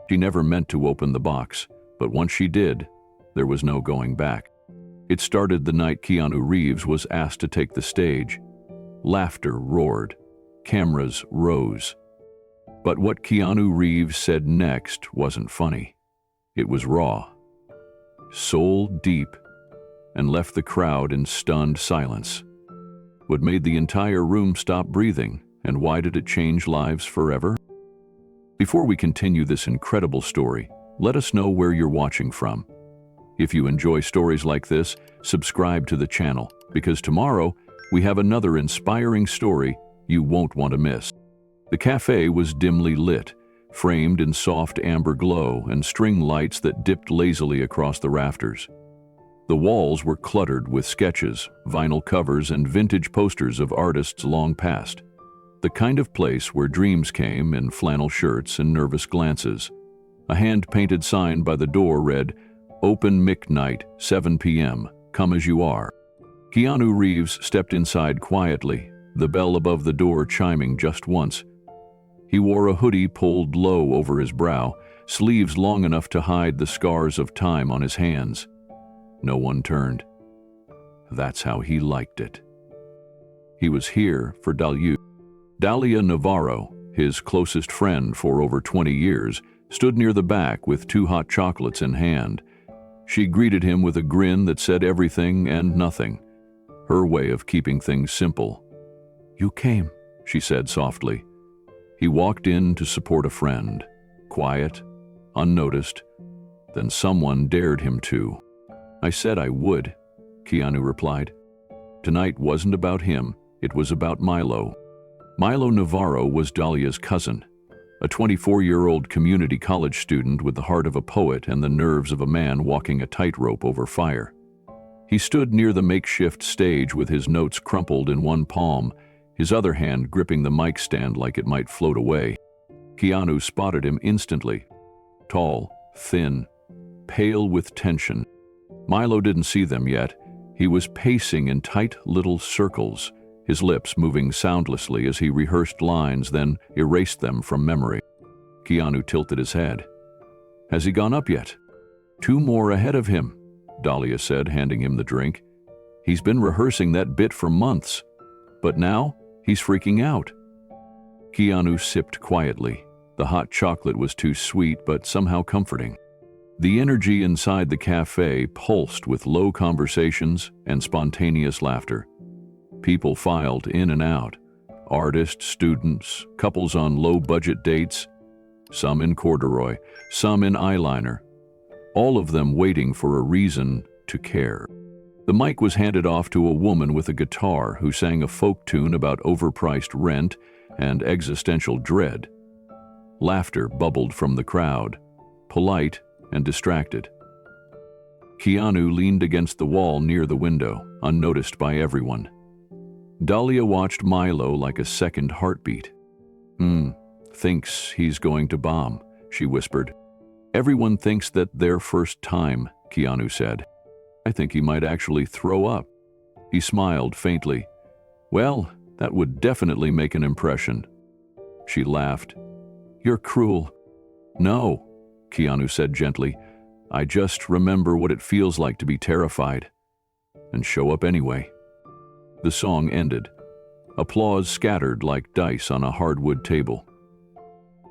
She never meant to open the box, but once she did, there was no going back. It started the night Keanu Reeves was asked to take the stage. Laughter roared. Cameras rose. But what Keanu Reeves said next wasn't funny. It was raw, soul deep, and left the crowd in stunned silence. What made the entire room stop breathing, and why did it change lives forever? Before we continue this incredible story, let us know where you're watching from. If you enjoy stories like this, subscribe to the channel, because tomorrow we have another inspiring story you won't want to miss. The cafe was dimly lit, framed in soft amber glow and string lights that dipped lazily across the rafters. The walls were cluttered with sketches, vinyl covers, and vintage posters of artists long past. The kind of place where dreams came in flannel shirts and nervous glances. A hand-painted sign by the door read, "Open Mic Night, 7 p.m., come as you are." Keanu Reeves stepped inside quietly, the bell above the door chiming just once. He wore a hoodie pulled low over his brow, sleeves long enough to hide the scars of time on his hands. No one turned. That's how he liked it. He was here for Dalia. Dalia Navarro, his closest friend for over 20 years, stood near the back with 2 hot chocolates in hand. She greeted him with a grin that said everything and nothing, her way of keeping things simple. "You came," she said softly. He walked in to support a friend, quiet, unnoticed. Then someone dared him to. "I said I would," Keanu replied. Tonight wasn't about him, it was about Milo. Milo Navarro was Dalia's cousin, a 24-year-old community college student with the heart of a poet and the nerves of a man walking a tightrope over fire. He stood near the makeshift stage with his notes crumpled in one palm, his other hand gripping the mic stand like it might float away. Keanu spotted him instantly. Tall, thin, pale with tension. Milo didn't see them yet. He was pacing in tight little circles, his lips moving soundlessly as he rehearsed lines, then erased them from memory. Keanu tilted his head. "Has he gone up yet?" "2 more ahead of him," Dalia said, handing him the drink. "He's been rehearsing that bit for months. But now, he's freaking out." Keanu sipped quietly. The hot chocolate was too sweet, but somehow comforting. The energy inside the cafe pulsed with low conversations and spontaneous laughter. People filed in and out. Artists, students, couples on low-budget dates, some in corduroy, some in eyeliner, all of them waiting for a reason to care. The mic was handed off to a woman with a guitar who sang a folk tune about overpriced rent and existential dread. Laughter bubbled from the crowd, polite and distracted. Keanu leaned against the wall near the window, unnoticed by everyone. Dalia watched Milo like a second heartbeat. Thinks he's going to bomb," she whispered. "Everyone thinks that their first time," Keanu said. "I think he might actually throw up." He smiled faintly. "Well, that would definitely make an impression." She laughed. "You're cruel." "No," Keanu said gently. "I just remember what it feels like to be terrified. And show up anyway." The song ended. Applause scattered like dice on a hardwood table.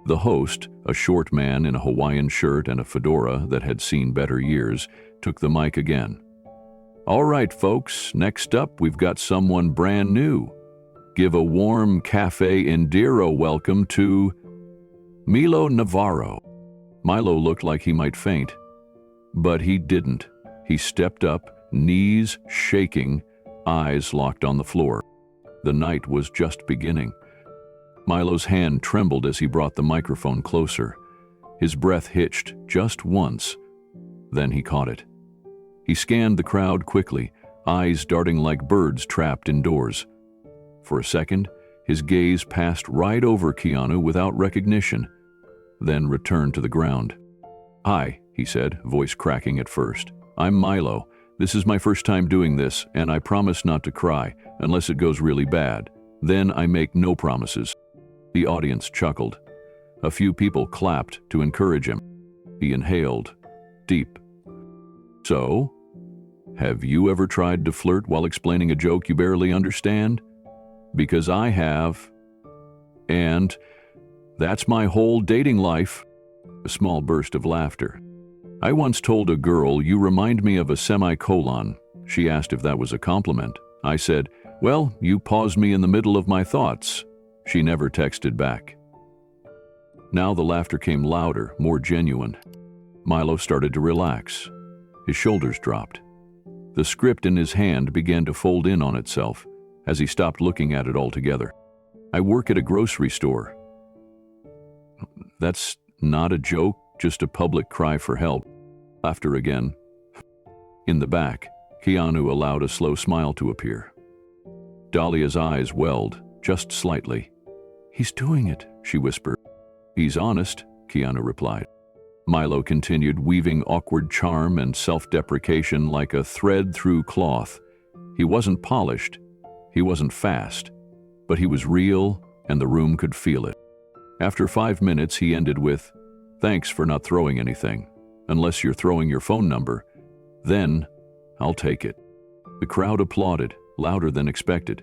The host, a short man in a Hawaiian shirt and a fedora that had seen better years, took the mic again. "All right, folks, next up we've got someone brand new. Give a warm Cafe Indiro welcome to Milo Navarro." Milo looked like he might faint, but he didn't. He stepped up, knees shaking, eyes locked on the floor. The night was just beginning. Milo's hand trembled as he brought the microphone closer. His breath hitched just once. Then he caught it. He scanned the crowd quickly, eyes darting like birds trapped indoors. For a second, his gaze passed right over Keanu without recognition, then returned to the ground. "Hi," he said, voice cracking at first. "I'm Milo. This is my first time doing this, and I promise not to cry, unless it goes really bad. Then I make no promises." The audience chuckled. A few people clapped to encourage him. He inhaled, deep. So, have you ever tried to flirt while explaining a joke you barely understand? Because I have. And that's my whole dating life. A small burst of laughter. I once told a girl, "You remind me of a semicolon." She asked if that was a compliment. I said, "Well, you paused me in the middle of my thoughts." She never texted back. Now the laughter came louder, more genuine. Milo started to relax. His shoulders dropped. The script in his hand began to fold in on itself as he stopped looking at it altogether. "I work at a grocery store." That's not a joke, just a public cry for help. Laughter again. In the back, Keanu allowed a slow smile to appear. Dalia's eyes welled, just slightly. "He's doing it," she whispered. "He's honest," Keanu replied. Milo continued, weaving awkward charm and self-deprecation like a thread through cloth. He wasn't polished, he wasn't fast, but he was real, and the room could feel it. After 5 minutes, he ended with, "Thanks for not throwing anything. Unless you're throwing your phone number. Then, I'll take it." The crowd applauded, louder than expected.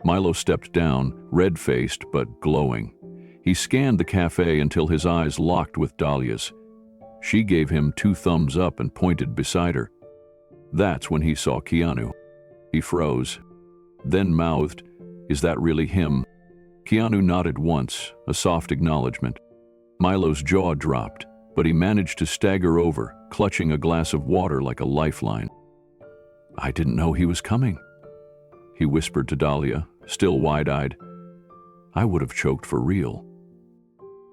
Milo stepped down, red-faced but glowing. He scanned the cafe until his eyes locked with Dalia's. She gave him 2 thumbs up and pointed beside her. That's when he saw Keanu. He froze, then mouthed, "Is that really him?" Keanu nodded once, a soft acknowledgement. Milo's jaw dropped, but he managed to stagger over, clutching a glass of water like a lifeline. "I didn't know he was coming," he whispered to Dalia, still wide-eyed. "I would have choked for real."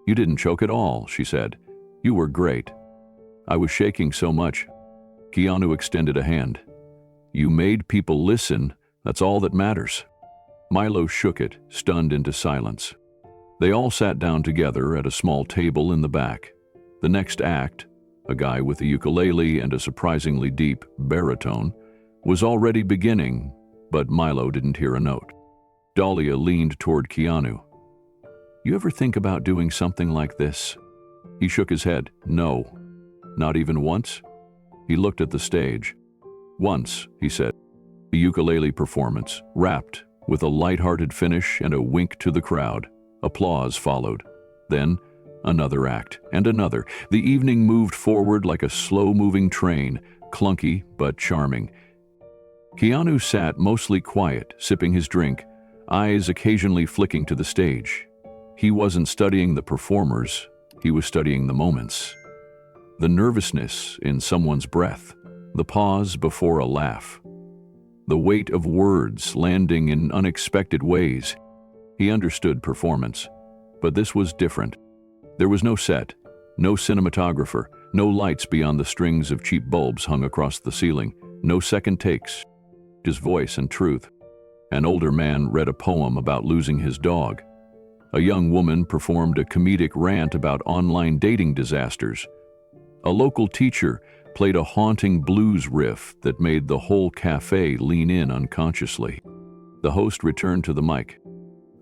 "You didn't choke at all," she said. "You were great." "I was shaking so much." Keanu extended a hand. "You made people listen, that's all that matters." Milo shook it, stunned into silence. They all sat down together at a small table in the back. The next act, a guy with a ukulele and a surprisingly deep baritone, was already beginning, but Milo didn't hear a note. Dalia leaned toward Keanu. "You ever think about doing something like this?" He shook his head. "No." "Not even once?" He looked at the stage. "Once," he said. A ukulele performance, wrapped, with a lighthearted finish and a wink to the crowd. Applause followed. Then, another act, and another. The evening moved forward like a slow-moving train, clunky but charming. Keanu sat mostly quiet, sipping his drink, eyes occasionally flicking to the stage. He wasn't studying the performers, he was studying the moments. The nervousness in someone's breath, the pause before a laugh, the weight of words landing in unexpected ways. He understood performance, but this was different. There was no set, no cinematographer, no lights beyond the strings of cheap bulbs hung across the ceiling, no second takes. His voice and truth. An older man read a poem about losing his dog. A young woman performed a comedic rant about online dating disasters. A local teacher played a haunting blues riff that made the whole cafe lean in unconsciously. The host returned to the mic.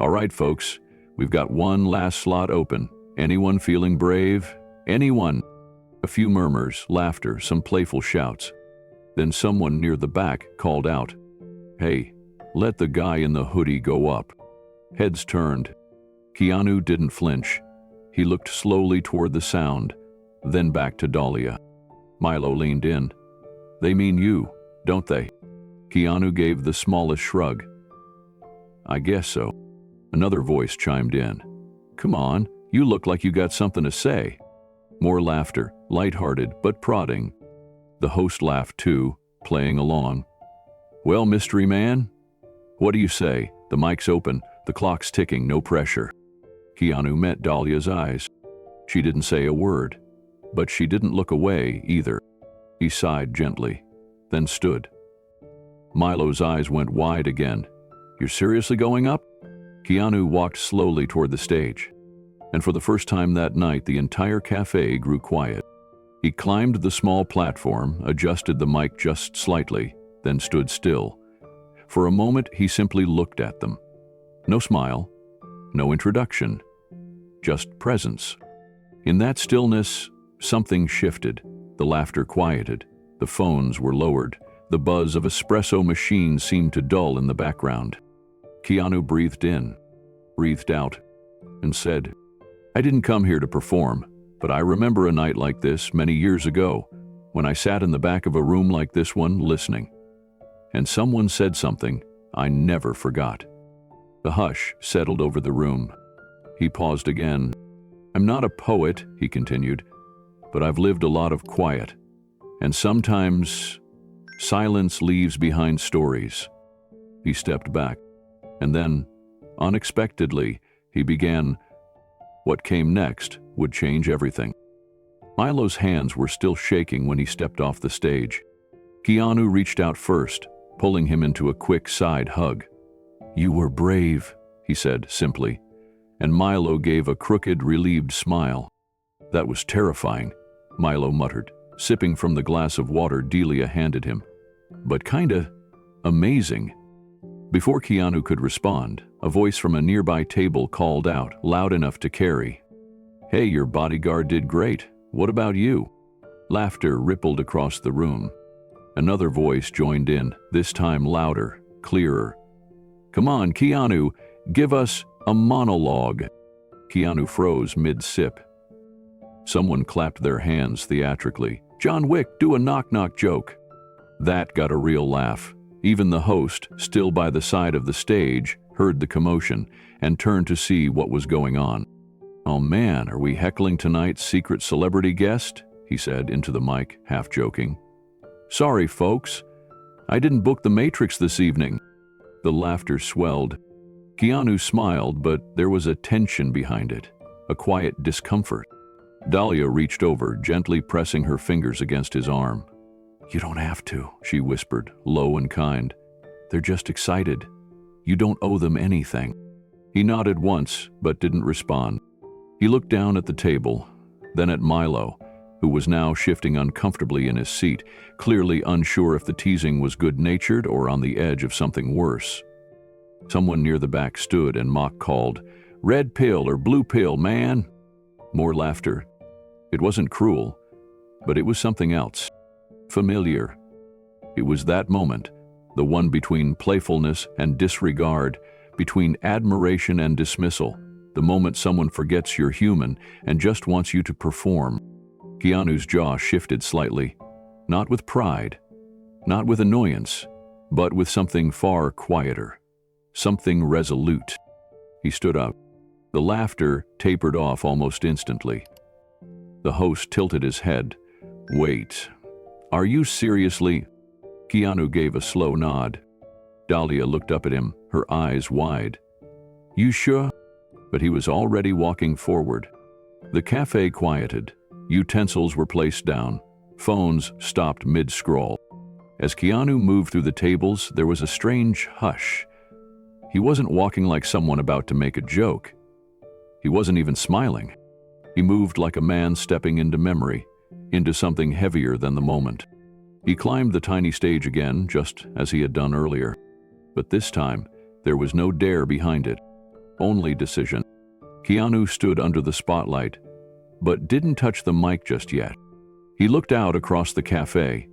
"All right, folks, we've got one last slot open. Anyone feeling brave? Anyone?" A few murmurs, laughter, some playful shouts. Then someone near the back called out, "Hey, let the guy in the hoodie go up." Heads turned. Keanu didn't flinch. He looked slowly toward the sound, then back to Dalia. Milo leaned in. "They mean you, don't they?" Keanu gave the smallest shrug. "I guess so." Another voice chimed in. "Come on, you look like you got something to say." More laughter, lighthearted but prodding. The host laughed too, playing along. "Well, mystery man, what do you say? The mic's open, the clock's ticking, no pressure." Keanu met Dalia's eyes. She didn't say a word, but she didn't look away either. He sighed gently, then stood. Milo's eyes went wide again. "You're seriously going up?" Keanu walked slowly toward the stage, and for the first time that night, the entire cafe grew quiet. He climbed the small platform, adjusted the mic just slightly, then stood still. For a moment, he simply looked at them. No smile, no introduction, just presence. In that stillness, something shifted. The laughter quieted. The phones were lowered. The buzz of espresso machines seemed to dull in the background. Keanu breathed in, breathed out, and said, "I didn't come here to perform, but I remember a night like this many years ago, when I sat in the back of a room like this one listening. And someone said something I never forgot." The hush settled over the room. He paused again. "I'm not a poet," he continued, "but I've lived a lot of quiet. And sometimes silence leaves behind stories." He stepped back, and then, unexpectedly, he began. What came next would change everything. Milo's hands were still shaking when he stepped off the stage. Keanu reached out first, pulling him into a quick side hug. "You were brave," he said simply, and Milo gave a crooked, relieved smile. "That was terrifying," Milo muttered, sipping from the glass of water Dalia handed him. "But kinda amazing." Before Keanu could respond, a voice from a nearby table called out, loud enough to carry, "Hey, your bodyguard did great. What about you?" Laughter rippled across the room. Another voice joined in, this time louder, clearer. "Come on, Keanu, give us a monologue." Keanu froze mid-sip. Someone clapped their hands theatrically. "John Wick, do a knock-knock joke." That got a real laugh. Even the host, still by the side of the stage, heard the commotion and turned to see what was going on. "Oh man, are we heckling tonight's secret celebrity guest?" he said into the mic, half joking. "Sorry, folks. I didn't book the Matrix this evening." The laughter swelled. Keanu smiled, but there was a tension behind it, a quiet discomfort. Dalia reached over, gently pressing her fingers against his arm. "You don't have to," she whispered, low and kind. "They're just excited. You don't owe them anything." He nodded once, but didn't respond. He looked down at the table, then at Milo, who was now shifting uncomfortably in his seat, clearly unsure if the teasing was good-natured or on the edge of something worse. Someone near the back stood and mock called, "Red pill or blue pill, man?" More laughter. It wasn't cruel, but it was something else. Familiar. It was that moment, the one between playfulness and disregard, between admiration and dismissal, the moment someone forgets you're human and just wants you to perform. Keanu's jaw shifted slightly, not with pride, not with annoyance, but with something far quieter, something resolute. He stood up. The laughter tapered off almost instantly. The host tilted his head. "Wait, are you seriously?" Keanu gave a slow nod. Dalia looked up at him, her eyes wide. "You sure?" But he was already walking forward. The cafe quieted. Utensils were placed down. Phones stopped mid-scroll. As Keanu moved through the tables, there was a strange hush. He wasn't walking like someone about to make a joke. He wasn't even smiling. He moved like a man stepping into memory, into something heavier than the moment. He climbed the tiny stage again, just as he had done earlier. But this time, there was no dare behind it, only decision. Keanu stood under the spotlight, but didn't touch the mic just yet. He looked out across the cafe.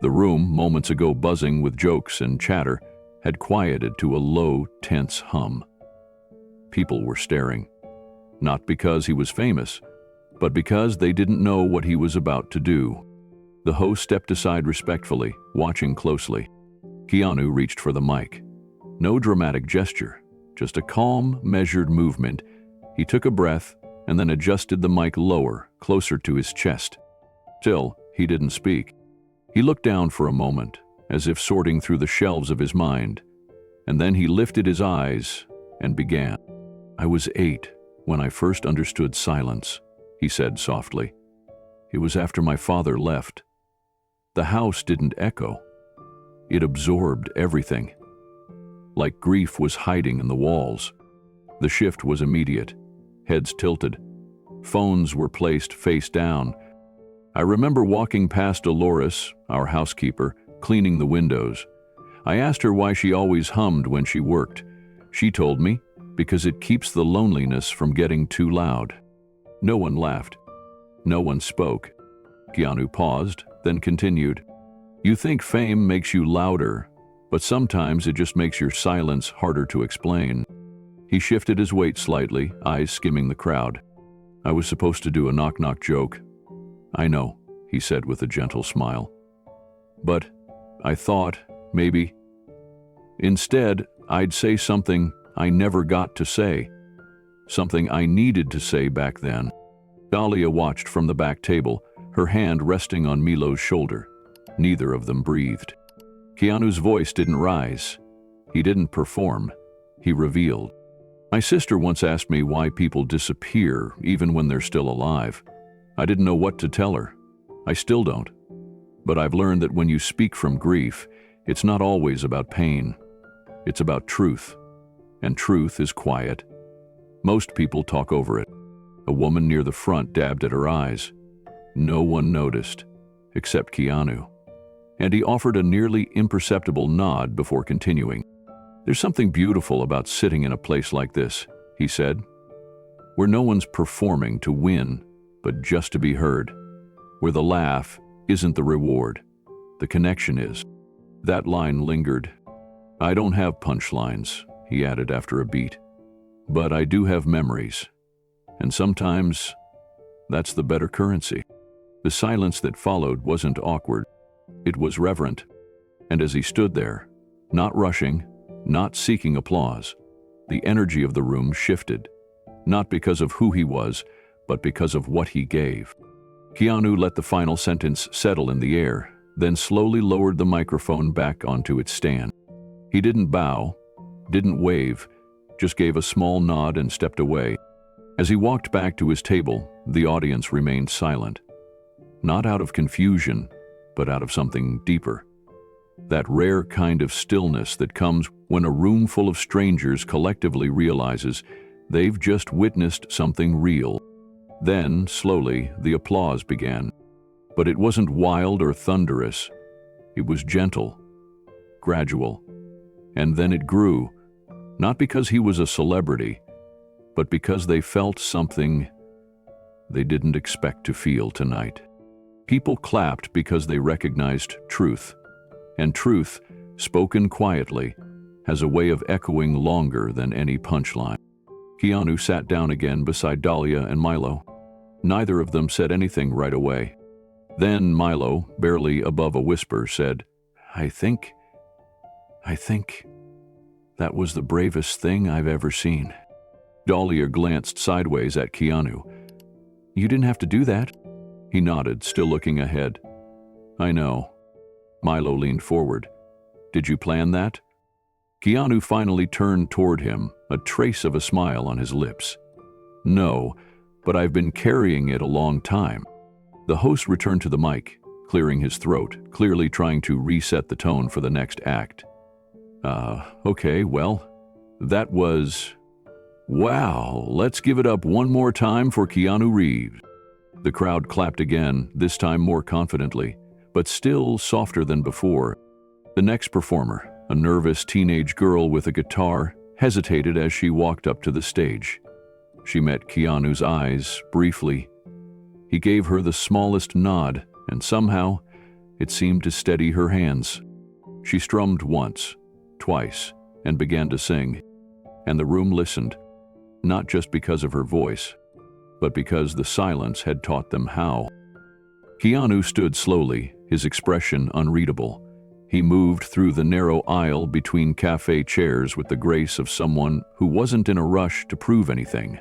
The room, moments ago buzzing with jokes and chatter, had quieted to a low, tense hum. People were staring, not because he was famous, but because they didn't know what he was about to do. The host stepped aside respectfully, watching closely. Keanu reached for the mic. No dramatic gesture, just a calm, measured movement. He took a breath and then adjusted the mic lower, closer to his chest. Still, he didn't speak. He looked down for a moment, as if sorting through the shelves of his mind, and then he lifted his eyes and began. "I was 8 when I first understood silence," he said softly. "It was after my father left. The house didn't echo. It absorbed everything. Like grief was hiding in the walls. The shift was immediate. Heads tilted. Phones were placed face down. I remember walking past Dolores, our housekeeper, cleaning the windows. I asked her why she always hummed when she worked. She told me, Because it keeps the loneliness from getting too loud. No one laughed. No one spoke. Keanu paused, then continued. You think fame makes you louder, but sometimes it just makes your silence harder to explain. He shifted his weight slightly, eyes skimming the crowd. I was supposed to do a knock-knock joke. I know, he said with a gentle smile. But I thought, maybe. Instead, I'd say something I never got to say. Something I needed to say back then. Dalia watched from the back table, her hand resting on Milo's shoulder. Neither of them breathed. Keanu's voice didn't rise. He didn't perform. He revealed. My sister once asked me why people disappear even when they're still alive. I didn't know what to tell her. I still don't. But I've learned that when you speak from grief, it's not always about pain. It's about truth. And truth is quiet. Most people talk over it. A woman near the front dabbed at her eyes. No one noticed, except Keanu. And he offered a nearly imperceptible nod before continuing. There's something beautiful about sitting in a place like this, he said, where no one's performing to win, but just to be heard, where the laugh isn't the reward, the connection is. That line lingered. I don't have punchlines, he added after a beat, but I do have memories, and sometimes that's the better currency. The silence that followed wasn't awkward. It was reverent, and as he stood there, not rushing, not seeking applause, the energy of the room shifted, not because of who he was, but because of what he gave. Keanu let the final sentence settle in the air, then slowly lowered the microphone back onto its stand. He didn't bow, didn't wave, just gave a small nod and stepped away. As he walked back to his table, the audience remained silent. Not out of confusion, but out of something deeper. That rare kind of stillness that comes when a room full of strangers collectively realizes they've just witnessed something real. Then, slowly, the applause began. But it wasn't wild or thunderous. It was gentle, gradual. And then it grew, not because he was a celebrity, but because they felt something they didn't expect to feel tonight. People clapped because they recognized truth. And truth, spoken quietly, has a way of echoing longer than any punchline. Keanu sat down again beside Dalia and Milo. Neither of them said anything right away. Then Milo, barely above a whisper, said, I think that was the bravest thing I've ever seen. Dalia glanced sideways at Keanu. You didn't have to do that. He nodded, still looking ahead. I know. Milo leaned forward. Did you plan that? Keanu finally turned toward him, a trace of a smile on his lips. No, but I've been carrying it a long time. The host returned to the mic, clearing his throat, clearly trying to reset the tone for the next act. Okay, well, that was... Wow, let's give it up one more time for Keanu Reeves. The crowd clapped again, this time more confidently, but still softer than before. The next performer, a nervous teenage girl with a guitar, hesitated as she walked up to the stage. She met Keanu's eyes briefly. He gave her the smallest nod, and somehow it seemed to steady her hands. She strummed once, twice, and began to sing. And the room listened, not just because of her voice, but because the silence had taught them how. Keanu stood slowly, his expression unreadable. He moved through the narrow aisle between cafe chairs with the grace of someone who wasn't in a rush to prove anything.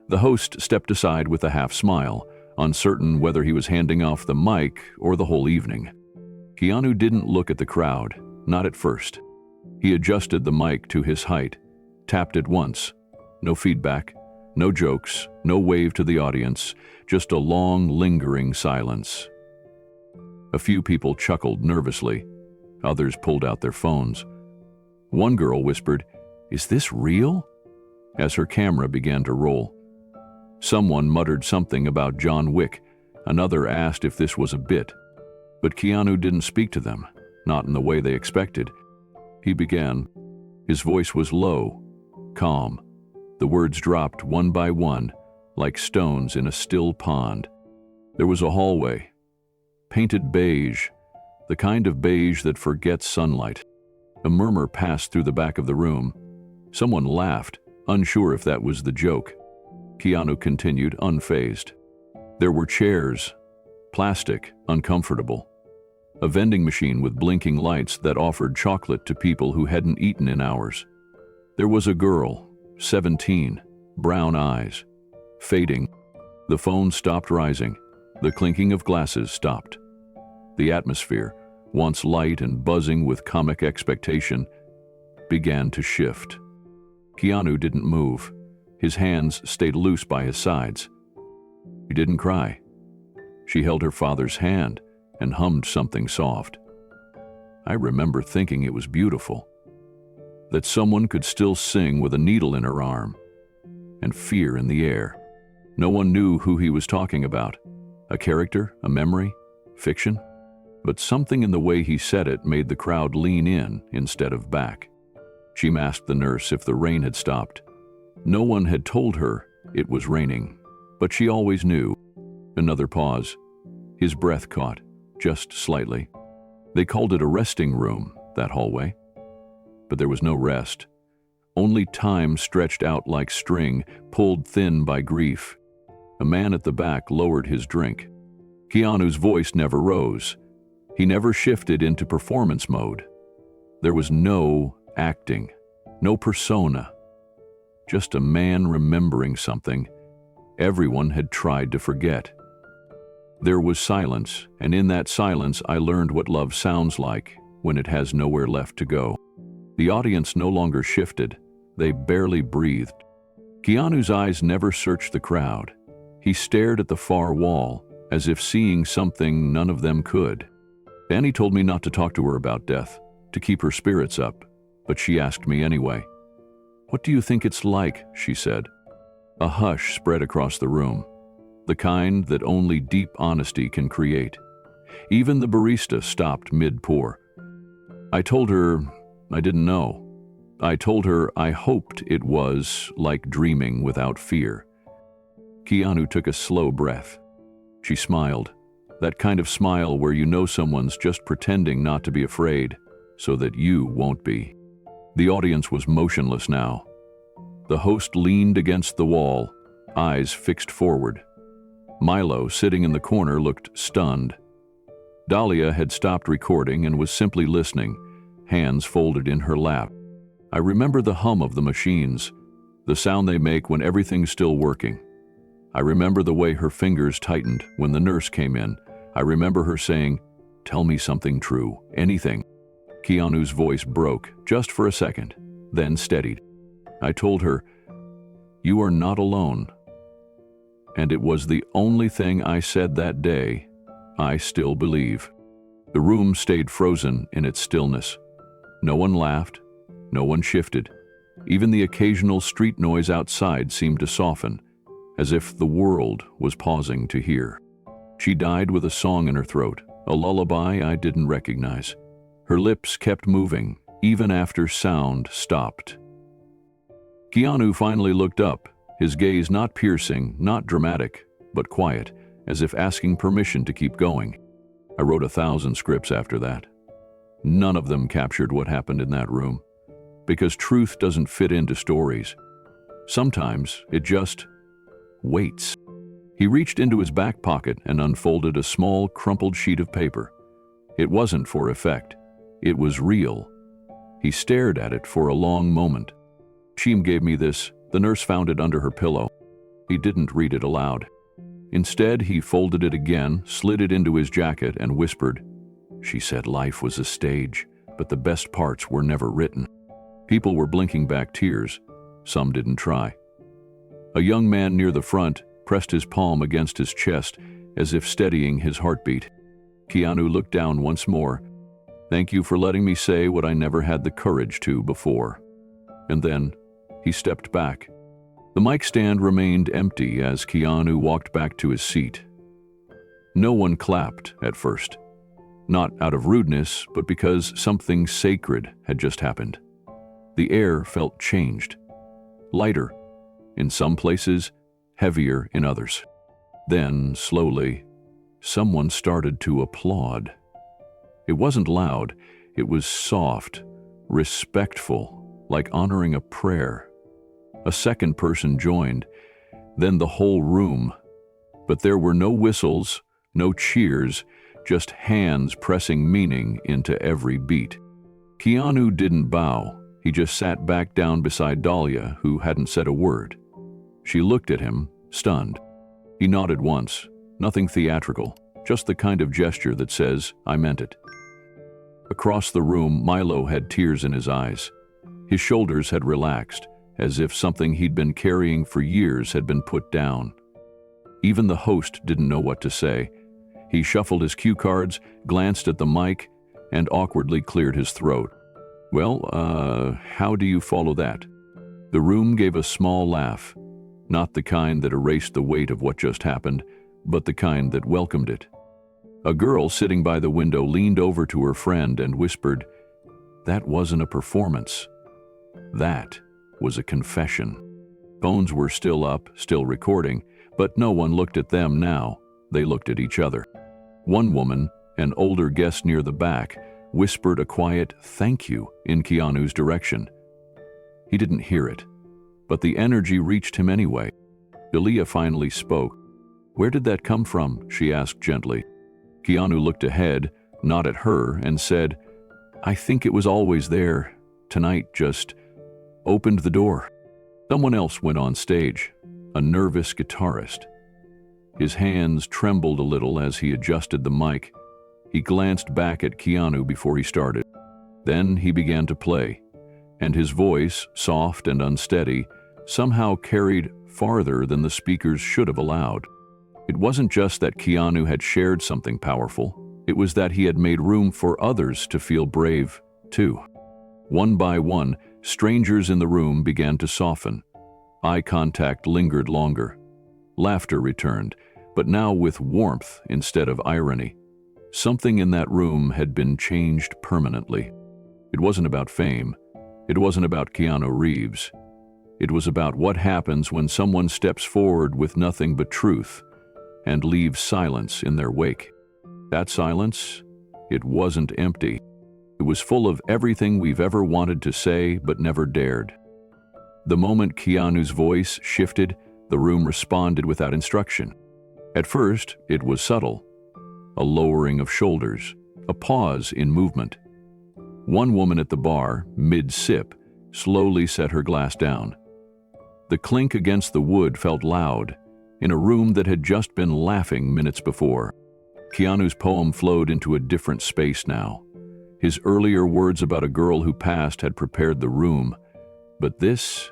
The host stepped aside with a half-smile, uncertain whether he was handing off the mic or the whole evening. Keanu didn't look at the crowd, not at first. He adjusted the mic to his height, tapped it once. No feedback, no jokes, no wave to the audience, just a long, lingering silence. A few people chuckled nervously. Others pulled out their phones. One girl whispered, "Is this real?" as her camera began to roll. Someone muttered something about John Wick. Another asked if this was a bit. But Keanu didn't speak to them, not in the way they expected. He began. His voice was low, calm, The words dropped one by one, like stones in a still pond. There was a hallway, painted beige, the kind of beige that forgets sunlight. A murmur passed through the back of the room. Someone laughed, unsure if that was the joke. Keanu continued, unfazed. There were chairs, plastic, uncomfortable. A vending machine with blinking lights that offered chocolate to people who hadn't eaten in hours. There was a girl, 17, brown eyes, fading. The phone stopped rising. The clinking of glasses stopped. The atmosphere, once light and buzzing with comic expectation, began to shift. Keanu didn't move. His hands stayed loose by his sides. She didn't cry. She held her father's hand and hummed something soft. I remember thinking it was beautiful, that someone could still sing with a needle in her arm, and fear in the air. No one knew who he was talking about. A character, a memory, fiction? But something in the way he said it made the crowd lean in instead of back. She asked the nurse if the rain had stopped. No one had told her it was raining, but she always knew. Another pause. His breath caught, just slightly. They called it a resting room, that hallway. But there was no rest. Only time stretched out like string, pulled thin by grief. A man at the back lowered his drink. Keanu's voice never rose. He never shifted into performance mode. There was no acting, no persona. Just a man remembering something everyone had tried to forget. There was silence, and in that silence I learned what love sounds like when it has nowhere left to go. The audience no longer shifted. They barely breathed. Keanu's eyes never searched the crowd. He stared at the far wall, as if seeing something none of them could. Annie told me not to talk to her about death, to keep her spirits up, but she asked me anyway. "What do you think it's like?" she said. A hush spread across the room, the kind that only deep honesty can create. Even the barista stopped mid-pour. I told her I didn't know. I told her I hoped it was like dreaming without fear. Keanu took a slow breath. She smiled, that kind of smile where you know someone's just pretending not to be afraid, so that you won't be. The audience was motionless now. The host leaned against the wall, eyes fixed forward. Milo, sitting in the corner, looked stunned. Dalia had stopped recording and was simply listening, hands folded in her lap. I remember the hum of the machines, the sound they make when everything's still working. I remember the way her fingers tightened when the nurse came in. I remember her saying, "Tell me something true, anything." Keanu's voice broke, just for a second, then steadied. I told her, "You are not alone." And it was the only thing I said that day I still believe. The room stayed frozen in its stillness. No one laughed, no one shifted. Even the occasional street noise outside seemed to soften, as if the world was pausing to hear. She died with a song in her throat, a lullaby I didn't recognize. Her lips kept moving, even after sound stopped. Keanu finally looked up, his gaze not piercing, not dramatic, but quiet, as if asking permission to keep going. I wrote 1,000 scripts after that. None of them captured what happened in that room, because truth doesn't fit into stories. Sometimes it just waits. He reached into his back pocket and unfolded a small, crumpled sheet of paper. It wasn't for effect. It was real. He stared at it for a long moment. "Sheem gave me this. The nurse found it under her pillow." He didn't read it aloud. Instead, he folded it again, slid it into his jacket, and whispered, "She said life was a stage, but the best parts were never written." People were blinking back tears. Some didn't try. A young man near the front pressed his palm against his chest as if steadying his heartbeat. Keanu looked down once more. "Thank you for letting me say what I never had the courage to before." And then he stepped back. The mic stand remained empty as Keanu walked back to his seat. No one clapped at first. Not out of rudeness, but because something sacred had just happened. The air felt changed. Lighter, in some places, heavier in others. Then, slowly, someone started to applaud. It wasn't loud, it was soft, respectful, like honoring a prayer. A second person joined, then the whole room. But there were no whistles, no cheers, just hands pressing meaning into every beat. Keanu didn't bow. He just sat back down beside Dalia, who hadn't said a word. She looked at him, stunned. He nodded once, nothing theatrical, just the kind of gesture that says, "I meant it." Across the room, Milo had tears in his eyes. His shoulders had relaxed, as if something he'd been carrying for years had been put down. Even the host didn't know what to say. He shuffled his cue cards, glanced at the mic, and awkwardly cleared his throat. "Well, how do you follow that?" The room gave a small laugh, not the kind that erased the weight of what just happened, but the kind that welcomed it. A girl sitting by the window leaned over to her friend and whispered, "That wasn't a performance. That was a confession." Phones were still up, still recording, but no one looked at them now. They looked at each other. One woman, an older guest near the back, whispered a quiet "thank you" in Keanu's direction. He didn't hear it, but the energy reached him anyway. Dalia finally spoke. "Where did that come from?" she asked gently. Keanu looked ahead, not at her, and said, "I think it was always there. Tonight just opened the door." Someone else went on stage, a nervous guitarist. His hands trembled a little as he adjusted the mic. He glanced back at Keanu before he started. Then he began to play, and his voice, soft and unsteady, somehow carried farther than the speakers should have allowed. It wasn't just that Keanu had shared something powerful, it was that he had made room for others to feel brave, too. One by one, strangers in the room began to soften. Eye contact lingered longer. Laughter returned, but now with warmth instead of irony. Something in that room had been changed permanently. It wasn't about fame. It wasn't about Keanu Reeves. It was about what happens when someone steps forward with nothing but truth and leaves silence in their wake. That silence, it wasn't empty. It was full of everything we've ever wanted to say but never dared. The moment Keanu's voice shifted, the room responded without instruction. At first, it was subtle. A lowering of shoulders, a pause in movement. One woman at the bar, mid-sip, slowly set her glass down. The clink against the wood felt loud, in a room that had just been laughing minutes before. Keanu's poem flowed into a different space now. His earlier words about a girl who passed had prepared the room, but this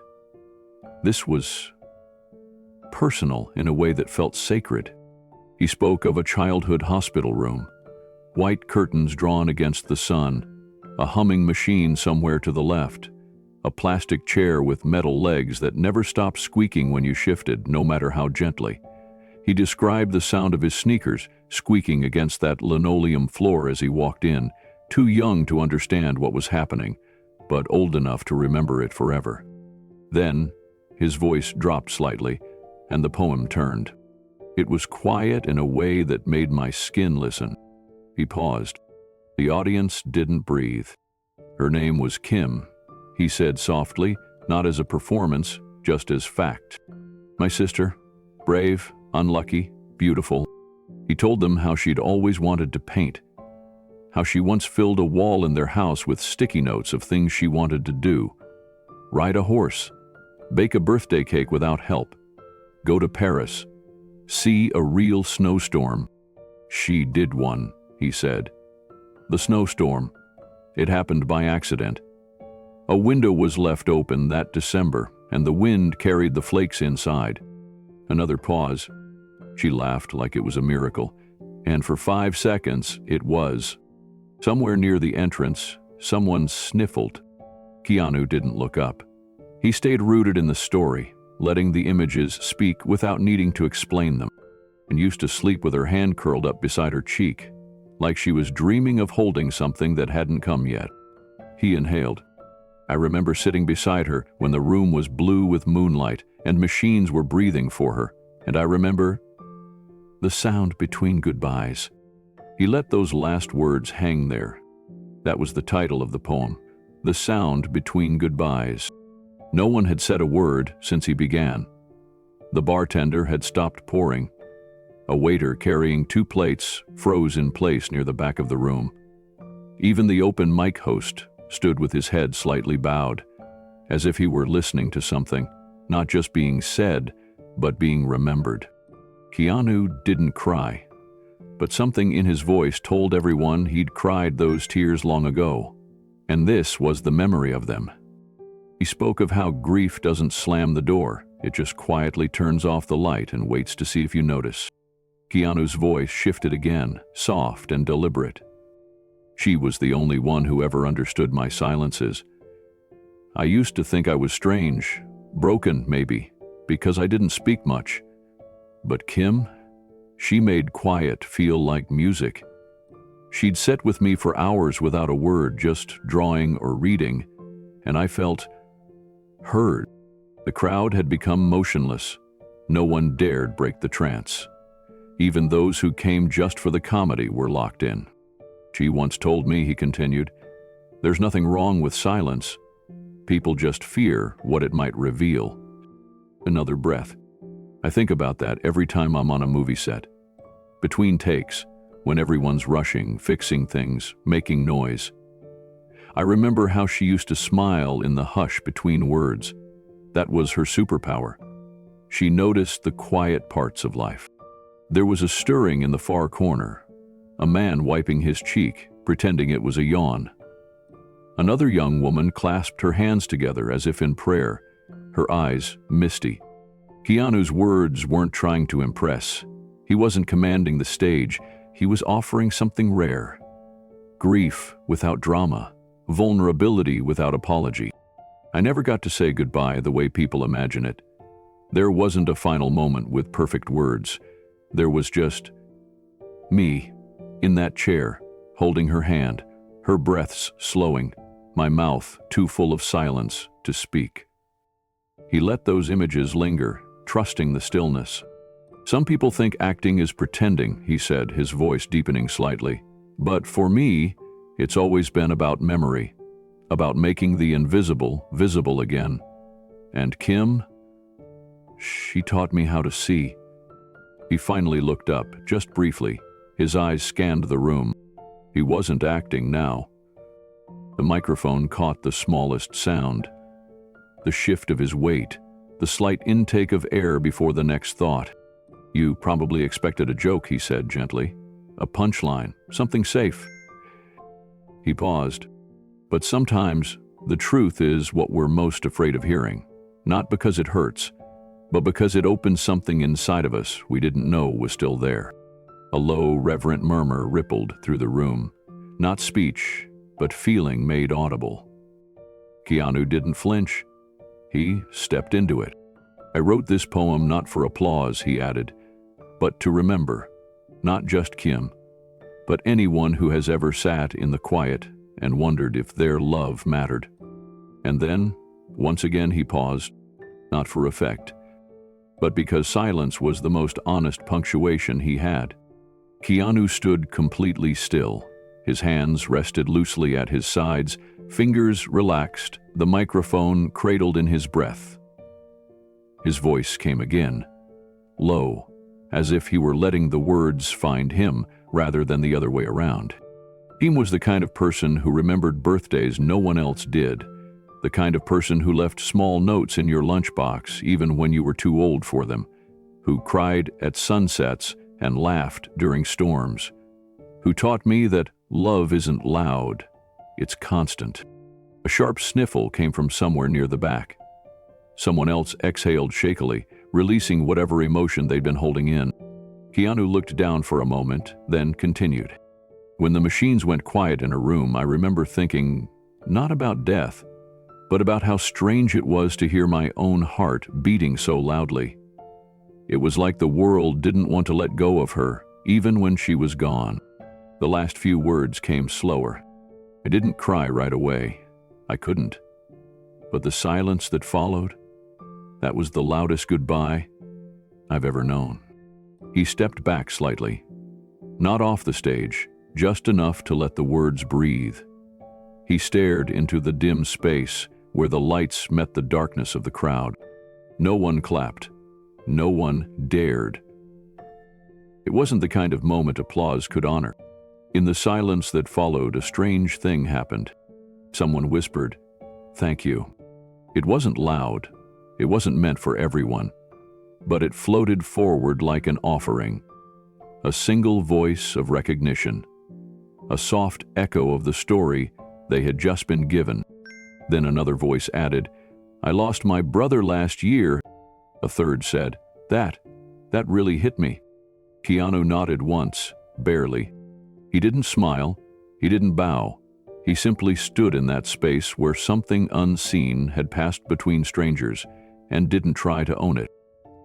was personal in a way that felt sacred. He spoke of a childhood hospital room, white curtains drawn against the sun, a humming machine somewhere to the left, a plastic chair with metal legs that never stopped squeaking when you shifted, no matter how gently. He described the sound of his sneakers squeaking against that linoleum floor as he walked in, too young to understand what was happening, but old enough to remember it forever. Then, his voice dropped slightly, and the poem turned. It was quiet in a way that made my skin listen. He paused. The audience didn't breathe. Her name was Kim, he said softly, not as a performance, just as fact. My sister, brave, unlucky, beautiful. He told them how she'd always wanted to paint, how she once filled a wall in their house with sticky notes of things she wanted to do. Ride a horse, bake a birthday cake without help, go to Paris, see a real snowstorm. She did one, he said. The snowstorm. It happened by accident. A window was left open that December, and the wind carried the flakes inside. Another pause. She laughed like it was a miracle, and for 5 seconds it was. Somewhere near the entrance, someone sniffled. Keanu didn't look up. He stayed rooted in the story, letting the images speak without needing to explain them, and used to sleep with her hand curled up beside her cheek, like she was dreaming of holding something that hadn't come yet. He inhaled. I remember sitting beside her when the room was blue with moonlight and machines were breathing for her, and I remember the sound between goodbyes. He let those last words hang there. That was the title of the poem, The Sound Between Goodbyes. No one had said a word since he began. The bartender had stopped pouring. A waiter carrying 2 plates froze in place near the back of the room. Even the open mic host stood with his head slightly bowed, as if he were listening to something, not just being said, but being remembered. Keanu didn't cry, but something in his voice told everyone he'd cried those tears long ago, and this was the memory of them. He spoke of how grief doesn't slam the door, it just quietly turns off the light and waits to see if you notice. Keanu's voice shifted again, soft and deliberate. She was the only one who ever understood my silences. I used to think I was strange, broken maybe, because I didn't speak much. But Kim, she made quiet feel like music. She'd sit with me for hours without a word, just drawing or reading, and I felt heard. The crowd had become motionless. No one dared break the trance. Even those who came just for the comedy were locked in. She once told me, he continued, there's nothing wrong with silence. People just fear what it might reveal. Another breath. I think about that every time I'm on a movie set. Between takes, when everyone's rushing, fixing things, making noise. I remember how she used to smile in the hush between words. That was her superpower. She noticed the quiet parts of life. There was a stirring in the far corner, a man wiping his cheek, pretending it was a yawn. Another young woman clasped her hands together as if in prayer, her eyes misty. Keanu's words weren't trying to impress. He wasn't commanding the stage, he was offering something rare. Grief without drama, vulnerability without apology. I never got to say goodbye the way people imagine it. There wasn't a final moment with perfect words. There was just me, in that chair, holding her hand, her breaths slowing, my mouth too full of silence to speak. He let those images linger, trusting the stillness. Some people think acting is pretending, he said, his voice deepening slightly. But for me, it's always been about memory, about making the invisible visible again. And Kim, she taught me how to see. He finally looked up, just briefly. His eyes scanned the room. He wasn't acting now. The microphone caught the smallest sound. The shift of his weight, the slight intake of air before the next thought. You probably expected a joke, he said gently. A punchline, something safe. He paused. But sometimes, the truth is what we're most afraid of hearing. Not because it hurts, but because it opens something inside of us we didn't know was still there. A low, reverent murmur rippled through the room. Not speech, but feeling made audible. Keanu didn't flinch. He stepped into it. I wrote this poem not for applause, he added, but to remember, not just Kim, but anyone who has ever sat in the quiet and wondered if their love mattered. And then, once again he paused, not for effect, but because silence was the most honest punctuation he had. Keanu stood completely still. His hands rested loosely at his sides, fingers relaxed, the microphone cradled in his breath. His voice came again, low, as if he were letting the words find him rather than the other way around. Kim was the kind of person who remembered birthdays no one else did, the kind of person who left small notes in your lunchbox even when you were too old for them, who cried at sunsets and laughed during storms, who taught me that love isn't loud, it's constant. A sharp sniffle came from somewhere near the back. Someone else exhaled shakily, releasing whatever emotion they'd been holding in. Keanu looked down for a moment, then continued. When the machines went quiet in a room, I remember thinking, not about death, but about how strange it was to hear my own heart beating so loudly. It was like the world didn't want to let go of her, even when she was gone. The last few words came slower. I didn't cry right away. I couldn't. But the silence that followed, that was the loudest goodbye I've ever known. He stepped back slightly, not off the stage, just enough to let the words breathe. He stared into the dim space where the lights met the darkness of the crowd. No one clapped. No one dared. It wasn't the kind of moment applause could honor. In the silence that followed, a strange thing happened. Someone whispered, "Thank you." It wasn't loud. It wasn't meant for everyone. But it floated forward like an offering. A single voice of recognition. A soft echo of the story they had just been given. Then another voice added, "I lost my brother last year." A third said, That really hit me." Keanu nodded once, barely. He didn't smile. He didn't bow. He simply stood in that space where something unseen had passed between strangers and didn't try to own it.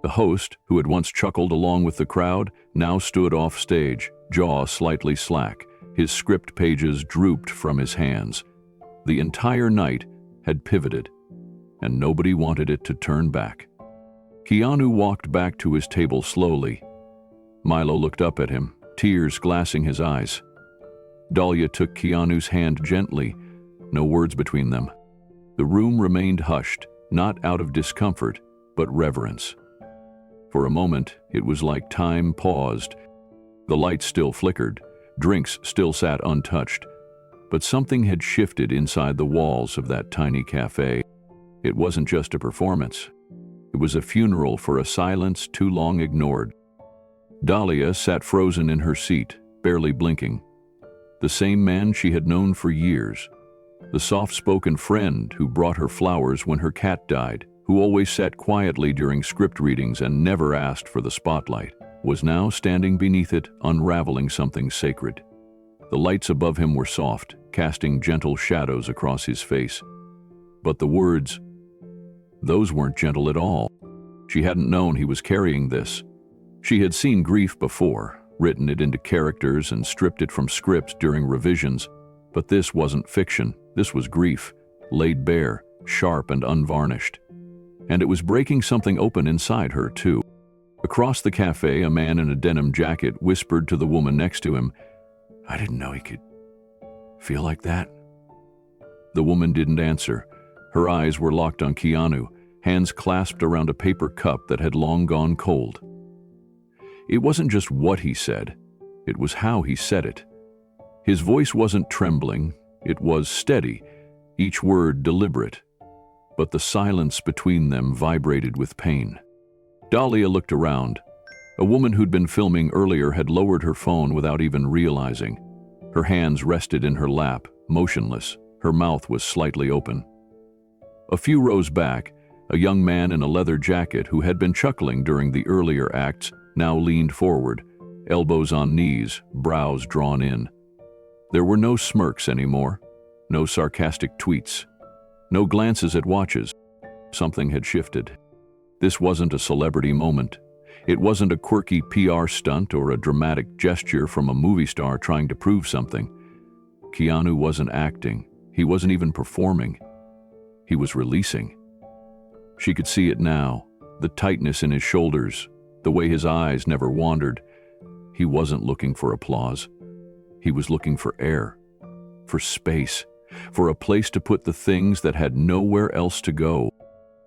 The host, who had once chuckled along with the crowd, now stood off stage, jaw slightly slack. His script pages drooped from his hands. The entire night had pivoted, and nobody wanted it to turn back. Keanu walked back to his table slowly. Milo looked up at him, tears glassing his eyes. Dalia took Keanu's hand gently, no words between them. The room remained hushed, not out of discomfort, but reverence. For a moment, it was like time paused. The lights still flickered, drinks still sat untouched, but something had shifted inside the walls of that tiny cafe. It wasn't just a performance. It was a funeral for a silence too long ignored. Dalia sat frozen in her seat, barely blinking. The same man she had known for years. The soft-spoken friend who brought her flowers when her cat died, who always sat quietly during script readings and never asked for the spotlight, was now standing beneath it, unraveling something sacred. The lights above him were soft, casting gentle shadows across his face. But the words, those weren't gentle at all. She hadn't known he was carrying this. She had seen grief before, written it into characters and stripped it from scripts during revisions. But this wasn't fiction. This was grief, laid bare, sharp and unvarnished. And it was breaking something open inside her, too. Across the cafe, a man in a denim jacket whispered to the woman next to him, "I didn't know he could feel like that." The woman didn't answer. Her eyes were locked on Keanu, hands clasped around a paper cup that had long gone cold. It wasn't just what he said, it was how he said it. His voice wasn't trembling, it was steady, each word deliberate. But the silence between them vibrated with pain. Dalia looked around. A woman who'd been filming earlier had lowered her phone without even realizing. Her hands rested in her lap, motionless. Her mouth was slightly open. A few rows back, a young man in a leather jacket who had been chuckling during the earlier acts now leaned forward, elbows on knees, brows drawn in. There were no smirks anymore, no sarcastic tweets, no glances at watches. Something had shifted. This wasn't a celebrity moment. It wasn't a quirky PR stunt or a dramatic gesture from a movie star trying to prove something. Keanu wasn't acting. He wasn't even performing. He was releasing. She could see it now, the tightness in his shoulders, the way his eyes never wandered. He wasn't looking for applause. He was looking for air, for space, for a place to put the things that had nowhere else to go.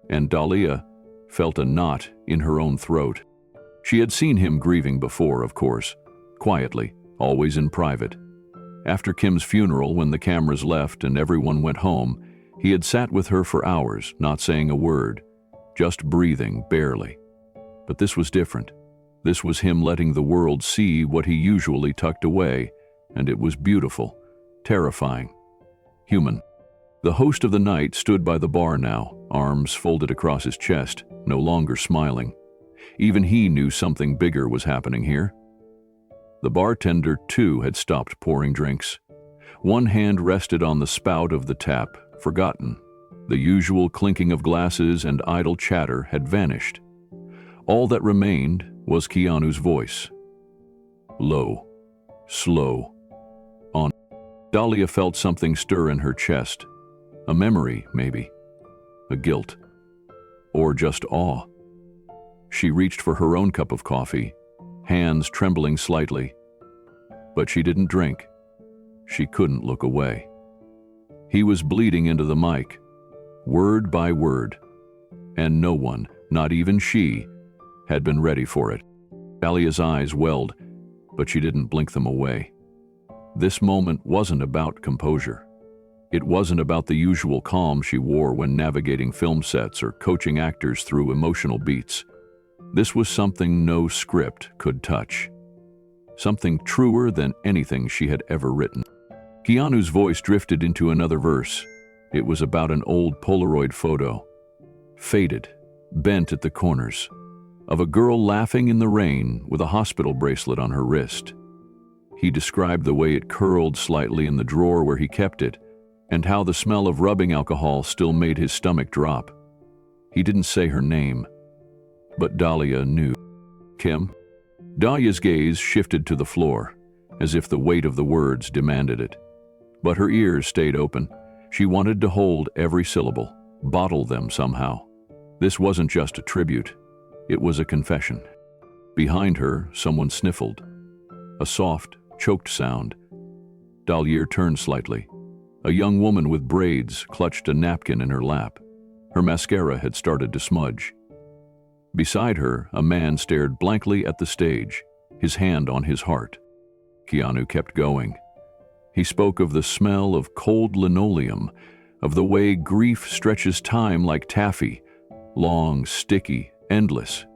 And Dalia felt a knot in her own throat. She had seen him grieving before, of course, quietly, always in private. After Kim's funeral, when the cameras left and everyone went home, he had sat with her for hours, not saying a word, just breathing, barely. But this was different. This was him letting the world see what he usually tucked away, and it was beautiful, terrifying, human. The host of the night stood by the bar now, arms folded across his chest, no longer smiling. Even he knew something bigger was happening here. The bartender, too, had stopped pouring drinks. One hand rested on the spout of the tap, forgotten. The usual clinking of glasses and idle chatter had vanished. All that remained was Keanu's voice. Low, slow, on. Dalia felt something stir in her chest. A memory, maybe. a guilt, or just awe. She reached for her own cup of coffee, hands trembling slightly. But she didn't drink. She couldn't look away. He was bleeding into the mic, word by word, and no one, not even she, had been ready for it. Dalia's eyes welled, but she didn't blink them away. This moment wasn't about composure. It wasn't about the usual calm she wore when navigating film sets or coaching actors through emotional beats. This was something no script could touch. Something truer than anything she had ever written. Keanu's voice drifted into another verse. It was about an old Polaroid photo, faded, bent at the corners, of a girl laughing in the rain with a hospital bracelet on her wrist. He described the way it curled slightly in the drawer where he kept it, and how the smell of rubbing alcohol still made his stomach drop. He didn't say her name, but Dalia knew. Kim? Dalia's gaze shifted to the floor, as if the weight of the words demanded it. But her ears stayed open. She wanted to hold every syllable, bottle them somehow. This wasn't just a tribute. It was a confession. Behind her, someone sniffled. A soft, choked sound. Dalia turned slightly. A young woman with braids clutched a napkin in her lap. Her mascara had started to smudge. Beside her, a man stared blankly at the stage, his hand on his heart. Keanu kept going. He spoke of the smell of cold linoleum, of the way grief stretches time like taffy, long, sticky, endless.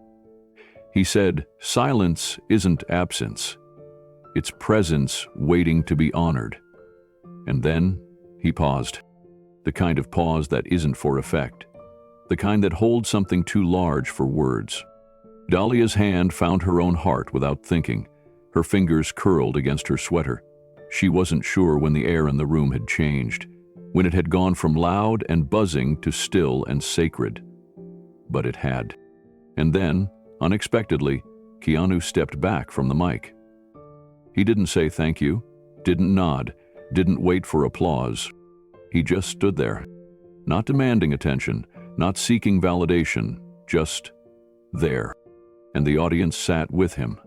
He said, silence isn't absence. It's presence waiting to be honored. And then he paused. The kind of pause that isn't for effect. The kind that holds something too large for words. Dalia's hand found her own heart without thinking. Her fingers curled against her sweater. She wasn't sure when the air in the room had changed, when it had gone from loud and buzzing to still and sacred. But it had. And then, unexpectedly, Keanu stepped back from the mic. He didn't say thank you, didn't nod, didn't wait for applause. He just stood there, not demanding attention, not seeking validation, just there. And the audience sat with him.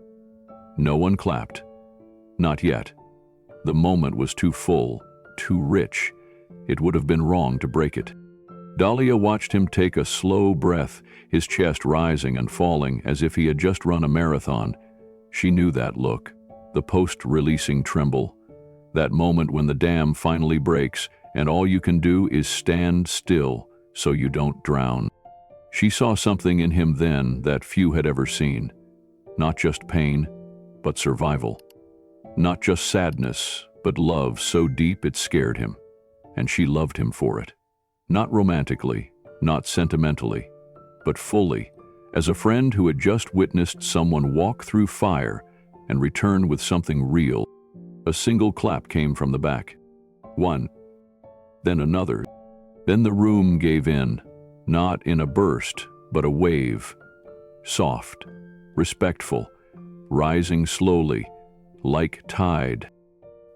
No one clapped. Not yet. The moment was too full, too rich. It would have been wrong to break it. Dalia watched him take a slow breath, his chest rising and falling as if he had just run a marathon. She knew that look, the post-releasing tremble, that moment when the dam finally breaks and all you can do is stand still so you don't drown. She saw something in him then that few had ever seen. Not just pain, but survival. Not just sadness, but love so deep it scared him. And she loved him for it. Not romantically, not sentimentally, but fully, as a friend who had just witnessed someone walk through fire and return with something real. A single clap came from the back. One, then another. Then the room gave in, not in a burst, but a wave. Soft, respectful, rising slowly, like tide.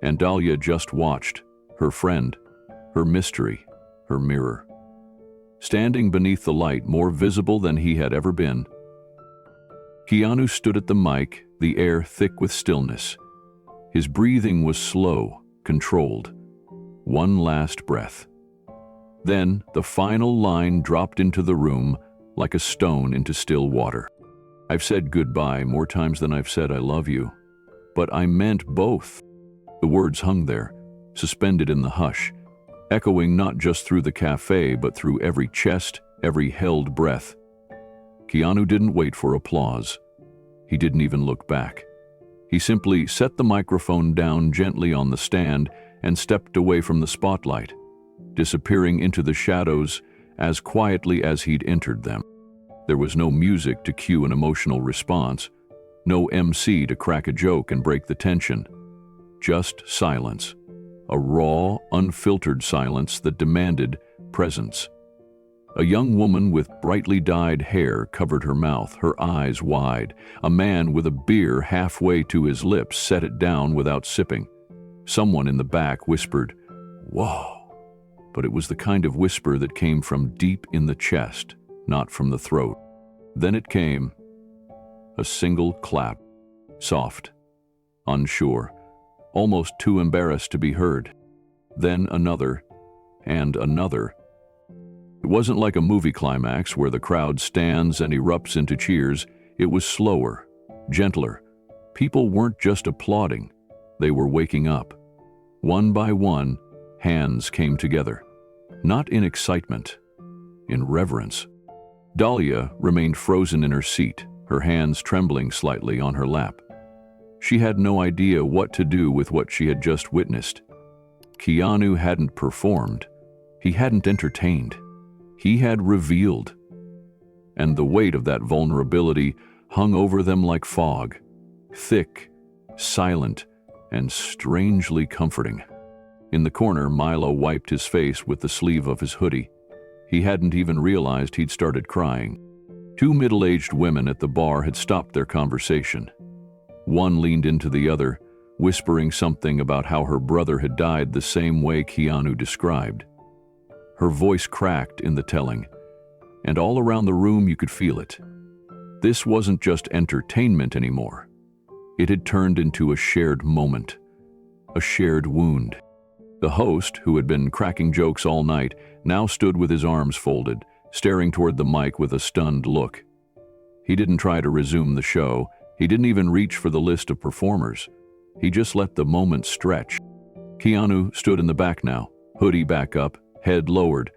And Dalia just watched, her friend, her mystery, her mirror. Standing beneath the light, more visible than he had ever been. Keanu stood at the mic, the air thick with stillness. His breathing was slow, controlled. One last breath. Then the final line dropped into the room like a stone into still water. I've said goodbye more times than I've said I love you, but I meant both. The words hung there, suspended in the hush, echoing not just through the cafe, but through every chest, every held breath. Keanu didn't wait for applause. He didn't even look back. He simply set the microphone down gently on the stand and stepped away from the spotlight, disappearing into the shadows as quietly as he'd entered them. There was no music to cue an emotional response, no MC to crack a joke and break the tension. Just silence. A raw, unfiltered silence that demanded presence. A young woman with brightly dyed hair covered her mouth, her eyes wide. A man with a beer halfway to his lips set it down without sipping. Someone in the back whispered, "Whoa." but it was the kind of whisper that came from deep in the chest, not from the throat. Then it came. A single clap. Soft. Unsure. Almost too embarrassed to be heard. Then another. And another. It wasn't like a movie climax where the crowd stands and erupts into cheers. It was slower, gentler. People weren't just applauding. They were waking up. One by one, hands came together. Not in excitement, in reverence. Dalia remained frozen in her seat, her hands trembling slightly on her lap. She had no idea what to do with what she had just witnessed. Keanu hadn't performed. He hadn't entertained. He had revealed. And the weight of that vulnerability hung over them like fog, thick, silent, and strangely comforting. In the corner, Milo wiped his face with the sleeve of his hoodie. He hadn't even realized he'd started crying. Two middle-aged women at the bar had stopped their conversation. One leaned into the other, whispering something about how her brother had died the same way Keanu described. Her voice cracked in the telling, and all around the room you could feel it. This wasn't just entertainment anymore. It had turned into a shared moment, a shared wound. The host, who had been cracking jokes all night, now stood with his arms folded, staring toward the mic with a stunned look. He didn't try to resume the show. He didn't even reach for the list of performers. He just let the moment stretch. Keanu stood in the back now, hoodie back up, head lowered.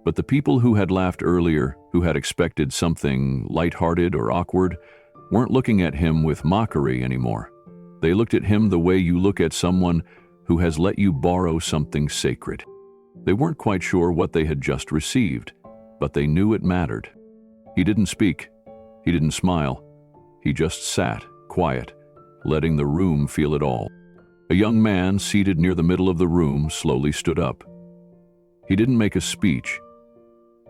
But the people who had laughed earlier, who had expected something lighthearted or awkward, weren't looking at him with mockery anymore. They looked at him the way you look at someone who has let you borrow something sacred. They weren't quite sure what they had just received, but they knew it mattered. He didn't speak. He didn't smile. He just sat, quiet, letting the room feel it all. A young man seated near the middle of the room slowly stood up. He didn't make a speech,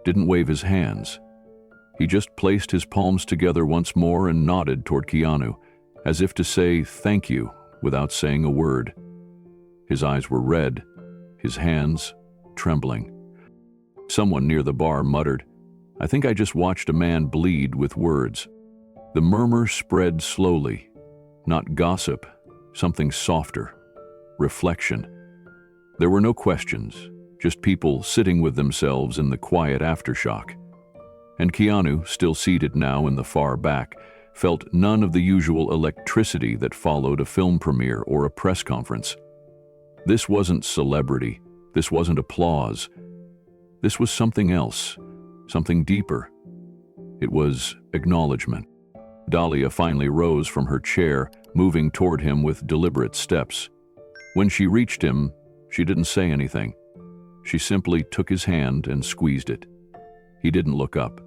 didn't wave his hands. He just placed his palms together once more and nodded toward Keanu, as if to say thank you without saying a word. His eyes were red, his hands trembling. Someone near the bar muttered, "I think I just watched a man bleed with words." The murmur spread slowly. Not gossip, something softer. Reflection. There were no questions, just people sitting with themselves in the quiet aftershock. And Keanu, still seated now in the far back, felt none of the usual electricity that followed a film premiere or a press conference. This wasn't celebrity. This wasn't applause. This was something else, something deeper. It was acknowledgement. Dalia finally rose from her chair, moving toward him with deliberate steps. When she reached him, she didn't say anything. She simply took his hand and squeezed it. He didn't look up.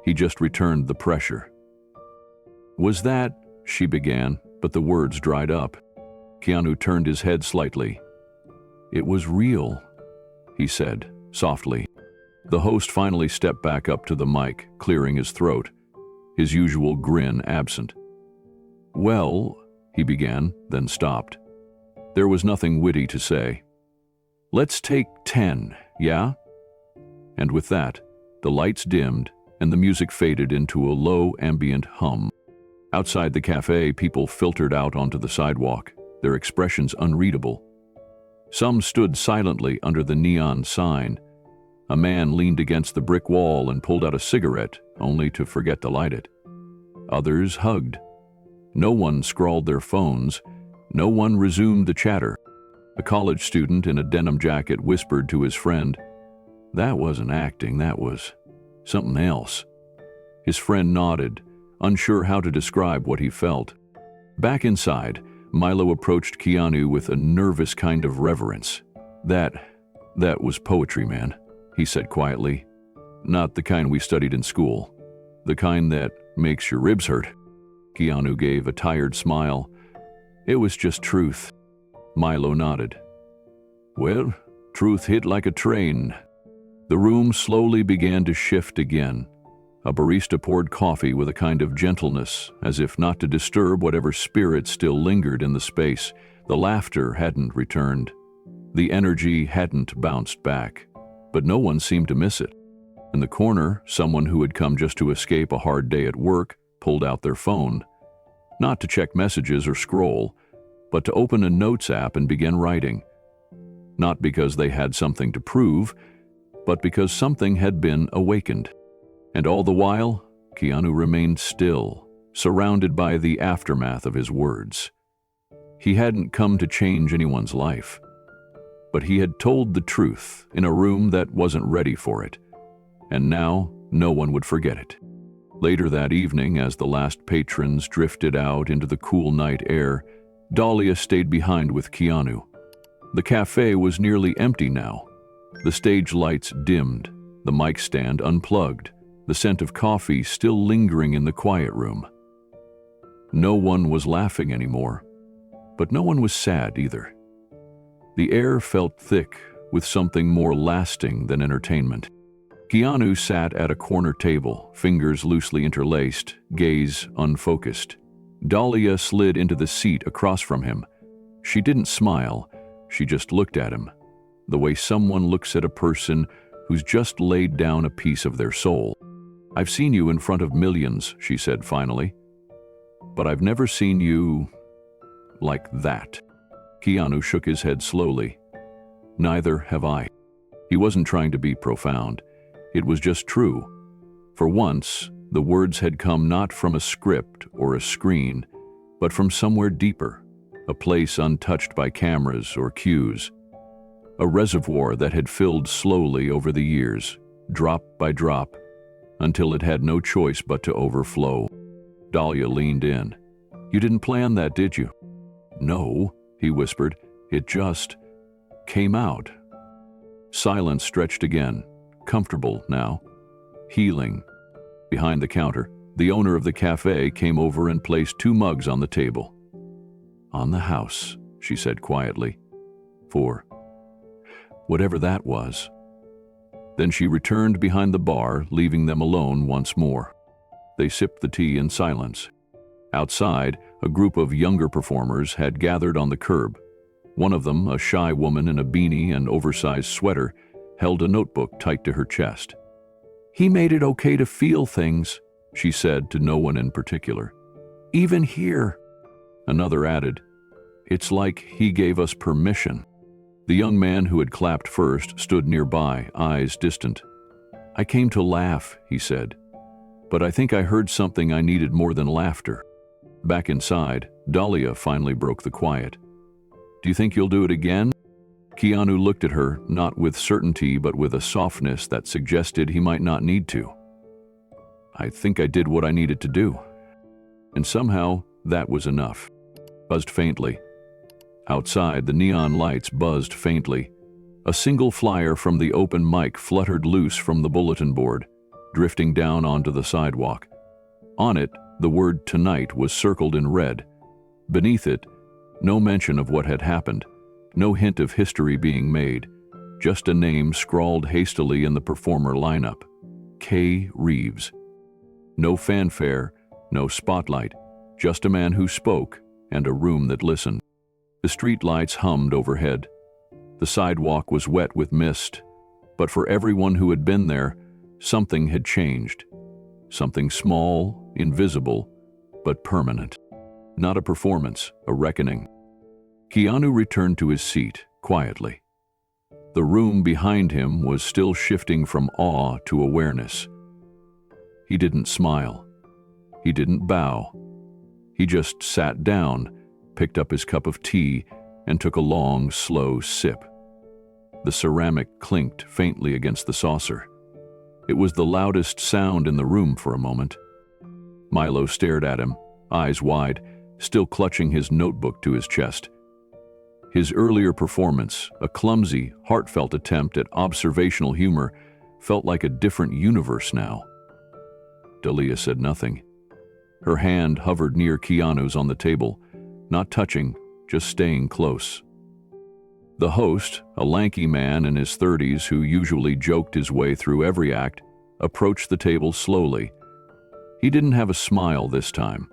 He just returned the pressure. "Was that?" she began, but the words dried up. Keanu turned his head slightly. "It was real," he said, softly. The host finally stepped back up to the mic, clearing his throat, his usual grin absent. "Well," he began, then stopped. There was nothing witty to say. "Let's take 10, yeah?" And with that, the lights dimmed and the music faded into a low ambient hum. Outside the cafe, people filtered out onto the sidewalk, their expressions unreadable. Some stood silently under the neon sign. A man leaned against the brick wall and pulled out a cigarette, only to forget to light it. Others hugged. No one scrawled their phones. No one resumed the chatter. A college student in a denim jacket whispered to his friend, "That wasn't acting, that was something else." His friend nodded, unsure how to describe what he felt. Back inside, Milo approached Keanu with a nervous kind of reverence. That was poetry, man," he said quietly. "Not the kind we studied in school. The kind that makes your ribs hurt." Keanu gave a tired smile. "It was just truth." Milo nodded. "Well, truth hit like a train." The room slowly began to shift again. A barista poured coffee with a kind of gentleness, as if not to disturb whatever spirit still lingered in the space. The laughter hadn't returned. The energy hadn't bounced back, but no one seemed to miss it. In the corner, someone who had come just to escape a hard day at work pulled out their phone, not to check messages or scroll, but to open a notes app and begin writing. Not because they had something to prove, but because something had been awakened. And all the while, Keanu remained still, surrounded by the aftermath of his words. He hadn't come to change anyone's life, but he had told the truth in a room that wasn't ready for it, and now no one would forget it. Later that evening, as the last patrons drifted out into the cool night air, Dalia stayed behind with Keanu. The cafe was nearly empty now. The stage lights dimmed, the mic stand unplugged, the scent of coffee still lingering in the quiet room. No one was laughing anymore, but no one was sad either. The air felt thick with something more lasting than entertainment. Keanu sat at a corner table, fingers loosely interlaced, gaze unfocused. Dalia slid into the seat across from him. She didn't smile, she just looked at him, the way someone looks at a person who's just laid down a piece of their soul. "I've seen you in front of millions," she said finally, "but I've never seen you like that." Keanu shook his head slowly. "Neither have I." He wasn't trying to be profound. It was just true. For once, the words had come not from a script or a screen, but from somewhere deeper, a place untouched by cameras or cues. A reservoir that had filled slowly over the years, drop by drop, until it had no choice but to overflow. Dalia leaned in. "You didn't plan that, did you?" "No," he whispered. "It just came out." Silence stretched again, comfortable now, healing. Behind the counter, the owner of the cafe came over and placed 2 mugs on the table. "On the house," she said quietly, "for whatever that was." Then she returned behind the bar, leaving them alone once more. They sipped the tea in silence. Outside, a group of younger performers had gathered on the curb. One of them, a shy woman in a beanie and oversized sweater, held a notebook tight to her chest. "He made it okay to feel things," she said to no one in particular. "Even here." Another added, "It's like he gave us permission." The young man who had clapped first stood nearby, eyes distant. "I came to laugh," he said, "but I think I heard something I needed more than laughter." Back inside, Dalia finally broke the quiet. "Do you think you'll do it again?" Keanu looked at her, not with certainty but with a softness that suggested he might not need to. "I think I did what I needed to do." And somehow, that was enough. Buzzed faintly. Outside, the neon lights buzzed faintly. A single flyer from the open mic fluttered loose from the bulletin board, drifting down onto the sidewalk. On it, the word "tonight" was circled in red. Beneath it, no mention of what had happened, no hint of history being made, just a name scrawled hastily in the performer lineup: K. Reeves. No fanfare, no spotlight, just a man who spoke and a room that listened. The street lights hummed overhead. The sidewalk was wet with mist, but for everyone who had been there, something had changed. Something small, invisible, but permanent. Not a performance, a reckoning. Keanu returned to his seat, quietly. The room behind him was still shifting from awe to awareness. He didn't smile. He didn't bow. He just sat down, picked up his cup of tea, and took a long, slow sip. The ceramic clinked faintly against the saucer. It was the loudest sound in the room for a moment. Milo stared at him, eyes wide, still clutching his notebook to his chest. His earlier performance, a clumsy, heartfelt attempt at observational humor, felt like a different universe now. Dalia said nothing. Her hand hovered near Keanu's on the table, not touching, just staying close. The host, a lanky man in his 30s who usually joked his way through every act, approached the table slowly. He didn't have a smile this time,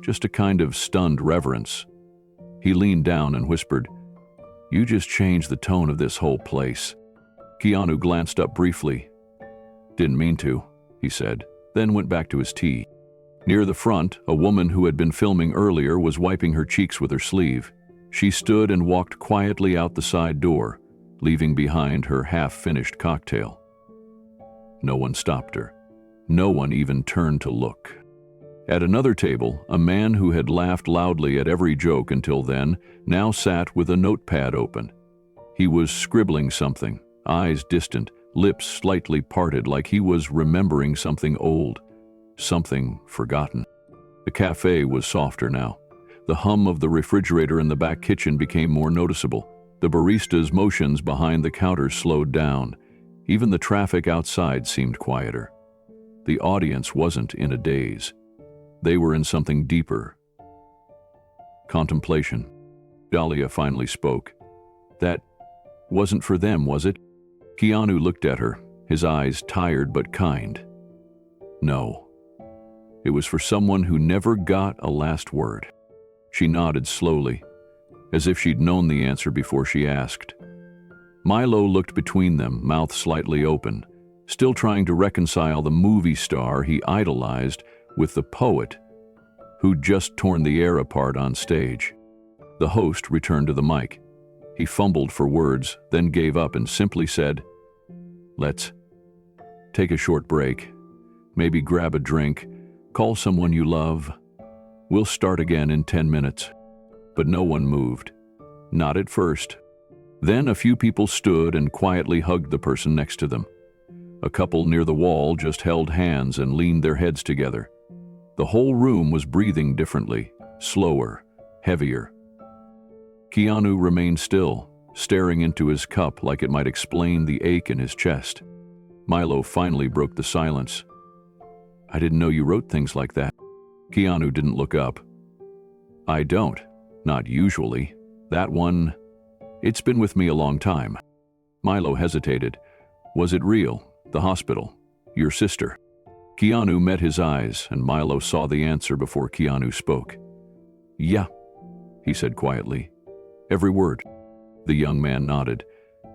just a kind of stunned reverence. He leaned down and whispered, You just changed the tone of this whole place. Keanu glanced up briefly. Didn't mean to, he said, then went back to his tea. Near the front, a woman who had been filming earlier was wiping her cheeks with her sleeve. She stood and walked quietly out the side door, leaving behind her half-finished cocktail. No one stopped her. No one even turned to look. At another table, a man who had laughed loudly at every joke until then now sat with a notepad open. He was scribbling something, eyes distant, lips slightly parted like he was remembering something old, something forgotten. The cafe was softer now. The hum of the refrigerator in the back kitchen became more noticeable. The barista's motions behind the counter slowed down. Even the traffic outside seemed quieter. The audience wasn't in a daze. They were in something deeper. Contemplation. Dalia finally spoke. That wasn't for them, was it? Keanu looked at her, his eyes tired but kind. No. It was for someone who never got a last word. She nodded slowly, as if she'd known the answer before she asked. Milo looked between them, mouth slightly open, still trying to reconcile the movie star he idolized with the poet who'd just torn the air apart on stage. The host returned to the mic. He fumbled for words, then gave up and simply said, "Let's take a short break. Maybe grab a drink, call someone you love. We'll start again in 10 minutes. But no one moved. Not at first. Then a few people stood and quietly hugged the person next to them. A couple near the wall just held hands and leaned their heads together. The whole room was breathing differently, slower, heavier. Keanu remained still, staring into his cup like it might explain the ache in his chest. Milo finally broke the silence. "I didn't know you wrote things like that." Keanu didn't look up. "I don't. Not usually. That one, it's been with me a long time." Milo hesitated. "Was it real? The hospital? Your sister?" Keanu met his eyes, and Milo saw the answer before Keanu spoke. "Yeah," he said quietly. "Every word." The young man nodded,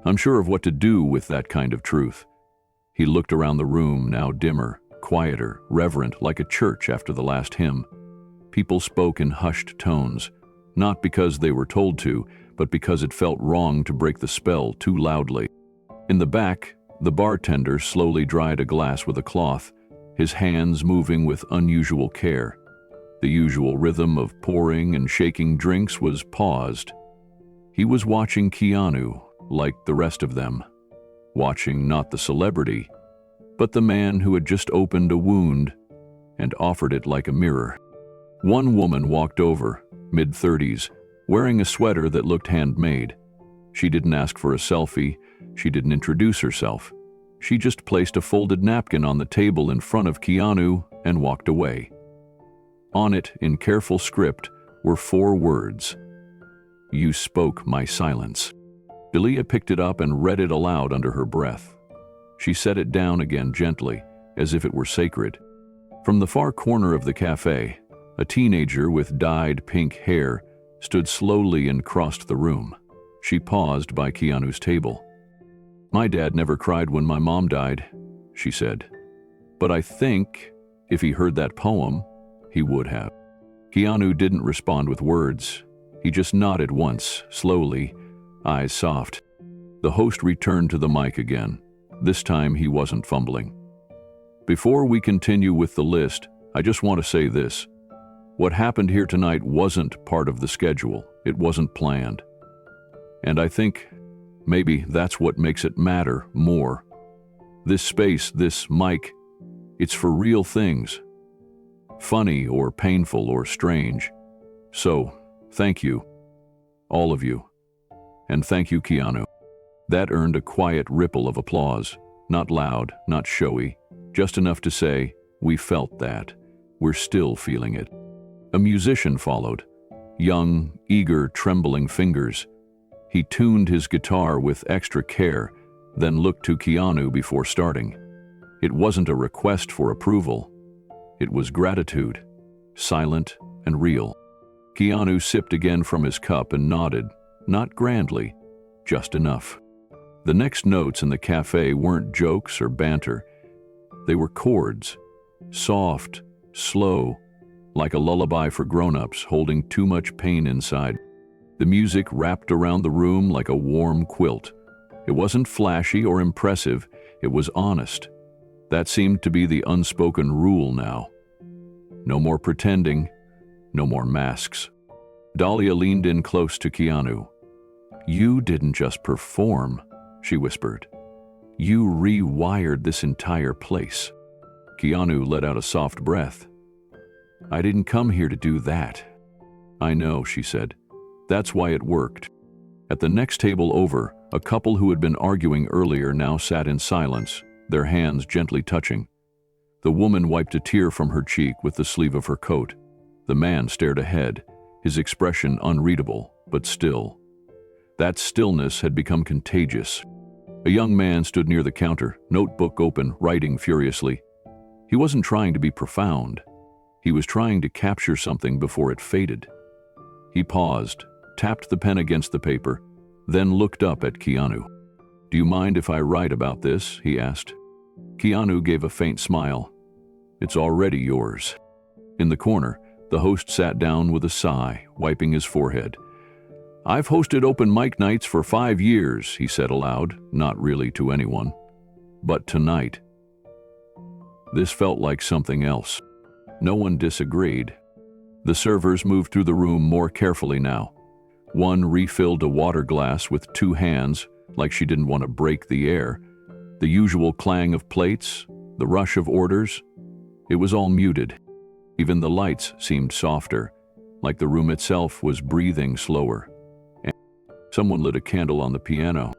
unsure of what to do with that kind of truth. He looked around the room, now dimmer, quieter, reverent, like a church after the last hymn. People spoke in hushed tones, not because they were told to, but because it felt wrong to break the spell too loudly. In the back, the bartender slowly dried a glass with a cloth, his hands moving with unusual care. The usual rhythm of pouring and shaking drinks was paused. He was watching Keanu, like the rest of them. Watching not the celebrity, but the man who had just opened a wound and offered it like a mirror. One woman walked over, mid-30s, wearing a sweater that looked handmade. She didn't ask for a selfie. She didn't introduce herself. She just placed a folded napkin on the table in front of Keanu and walked away. On it, in careful script, were 4 words. "You spoke my silence." Dalia picked it up and read it aloud under her breath. She set it down again gently, as if it were sacred. From the far corner of the cafe, a teenager with dyed pink hair stood slowly and crossed the room. She paused by Keanu's table. "My dad never cried when my mom died," she said. "But I think, if he heard that poem, he would have." Keanu didn't respond with words. He just nodded once, slowly, eyes soft. The host returned to the mic again. This time he wasn't fumbling. "Before we continue with the list, I just want to say this. What happened here tonight wasn't part of the schedule. It wasn't planned. And I think maybe that's what makes it matter more. This space, this mic, it's for real things. Funny or painful or strange. So, thank you. All of you. And thank you, Keanu." That earned a quiet ripple of applause. Not loud, not showy, just enough to say, "We felt that. We're still feeling it." A musician followed. Young, eager, trembling fingers. He tuned his guitar with extra care, then looked to Keanu before starting. It wasn't a request for approval. It was gratitude, silent and real. Keanu sipped again from his cup and nodded, not grandly, Just enough. The next notes in the cafe weren't jokes or banter. They were chords, soft, slow, like a lullaby for grown-ups holding too much pain inside. The music wrapped around the room like a warm quilt. It wasn't flashy or impressive, it was honest. That seemed to be the unspoken rule now. No more pretending, no more masks. Dalia leaned in close to Keanu. "You didn't just perform," she whispered. "You rewired this entire place." Keanu let out a soft breath. "I didn't come here to do that." "I know," she said. "That's why it worked." At the next table over, a couple who had been arguing earlier now sat in silence, their hands gently touching. The woman wiped a tear from her cheek with the sleeve of her coat. The man stared ahead, his expression unreadable, but still. That stillness had become contagious. A young man stood near the counter, notebook open, writing furiously. He wasn't trying to be profound. He was trying to capture something before it faded. He paused, tapped the pen against the paper, then looked up at Keanu. "Do you mind if I write about this?" he asked. Keanu gave a faint smile. "It's already yours." In the corner, the host sat down with a sigh, wiping his forehead. "I've hosted open mic nights for 5 years," he said aloud, not really to anyone. "But tonight, this felt like something else." No one disagreed. The servers moved through the room more carefully now. One refilled a water glass with 2 hands, like she didn't want to break the air. The usual clang of plates, the rush of orders, it was all muted. Even the lights seemed softer, like the room itself was breathing slower. Someone lit a candle on the piano.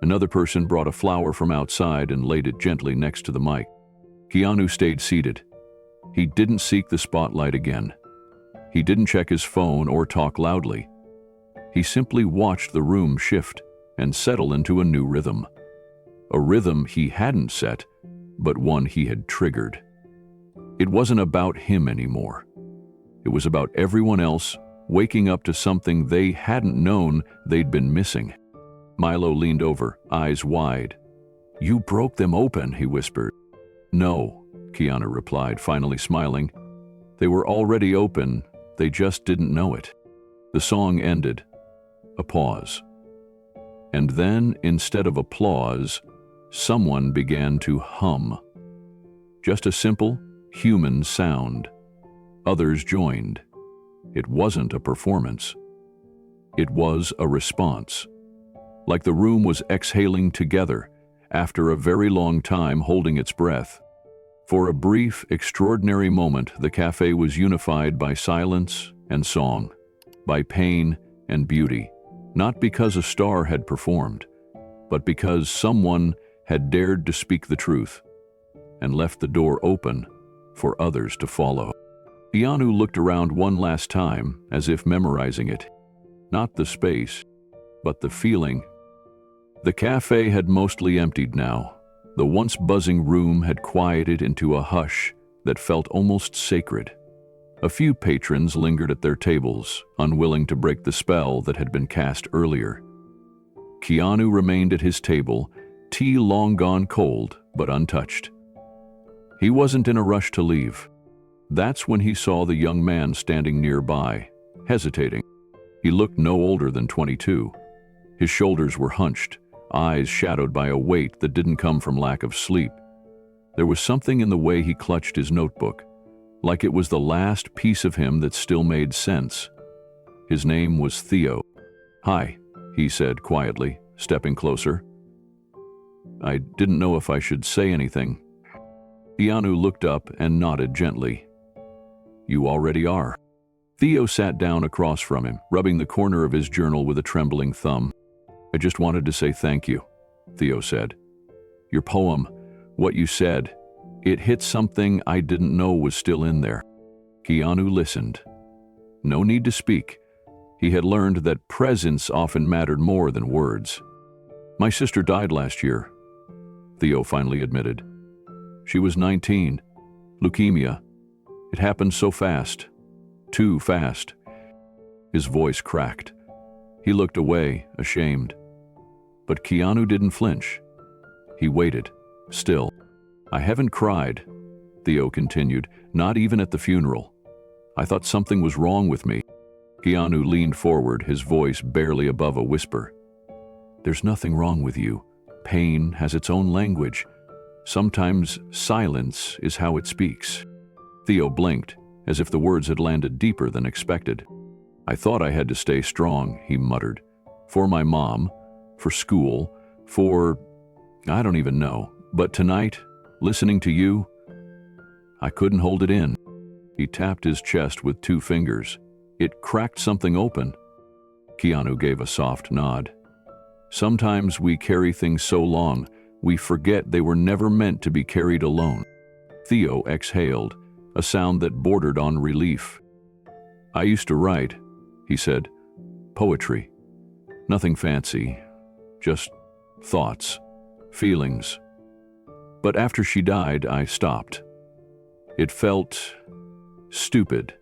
Another person brought a flower from outside and laid it gently next to the mic. Keanu stayed seated. He didn't seek the spotlight again. He didn't check his phone or talk loudly. He simply watched the room shift and settle into a new rhythm. A rhythm he hadn't set, but one he had triggered. It wasn't about him anymore. It was about everyone else waking up to something they hadn't known they'd been missing. Milo leaned over, eyes wide. "You broke them open," he whispered. "No," Keanu replied, finally smiling. "They were already open, they just didn't know it." The song ended. A pause. And then, instead of applause, someone began to hum. Just a simple, human sound. Others joined. It wasn't a performance. It was a response. Like the room was exhaling together after a very long time holding its breath. For a brief, extraordinary moment, the cafe was unified by silence and song, by pain and beauty, not because a star had performed, but because someone had dared to speak the truth and left the door open for others to follow. Keanu looked around one last time, as if memorizing it. Not the space, but the feeling. The cafe had mostly emptied now. The once buzzing room had quieted into a hush that felt almost sacred. A few patrons lingered at their tables, unwilling to break the spell that had been cast earlier. Keanu remained at his table, tea long gone cold, but untouched. He wasn't in a rush to leave. That's when he saw the young man standing nearby, hesitating. He looked no older than 22. His shoulders were hunched, eyes shadowed by a weight that didn't come from lack of sleep. There was something in the way he clutched his notebook, like it was the last piece of him that still made sense. His name was Theo. "Hi," he said quietly, stepping closer. "I didn't know if I should say anything." Keanu looked up and nodded gently. "You already are." Theo sat down across from him, rubbing the corner of his journal with a trembling thumb. "I just wanted to say thank you," Theo said. "Your poem, what you said, it hit something I didn't know was still in there." Keanu listened. No need to speak. He had learned that presence often mattered more than words. "My sister died last year," Theo finally admitted. "She was 19. Leukemia. It happened so fast. Too fast." His voice cracked. He looked away, ashamed. But Keanu didn't flinch. He waited, still. "I haven't cried," Theo continued, "not even at the funeral. I thought something was wrong with me." Keanu leaned forward, his voice barely above a whisper. "There's nothing wrong with you. Pain has its own language. Sometimes silence is how it speaks." Theo blinked, as if the words had landed deeper than expected. "I thought I had to stay strong," he muttered. "For my mom, for school, for... I don't even know. But tonight, listening to you, I couldn't hold it in." He tapped his chest with 2 fingers. It cracked something open. Keanu gave a soft nod. "Sometimes we carry things so long, we forget they were never meant to be carried alone." Theo exhaled, a sound that bordered on relief. "I used to write," he said. "Poetry. Nothing fancy. Just thoughts, feelings. But after she died, I stopped. It felt stupid.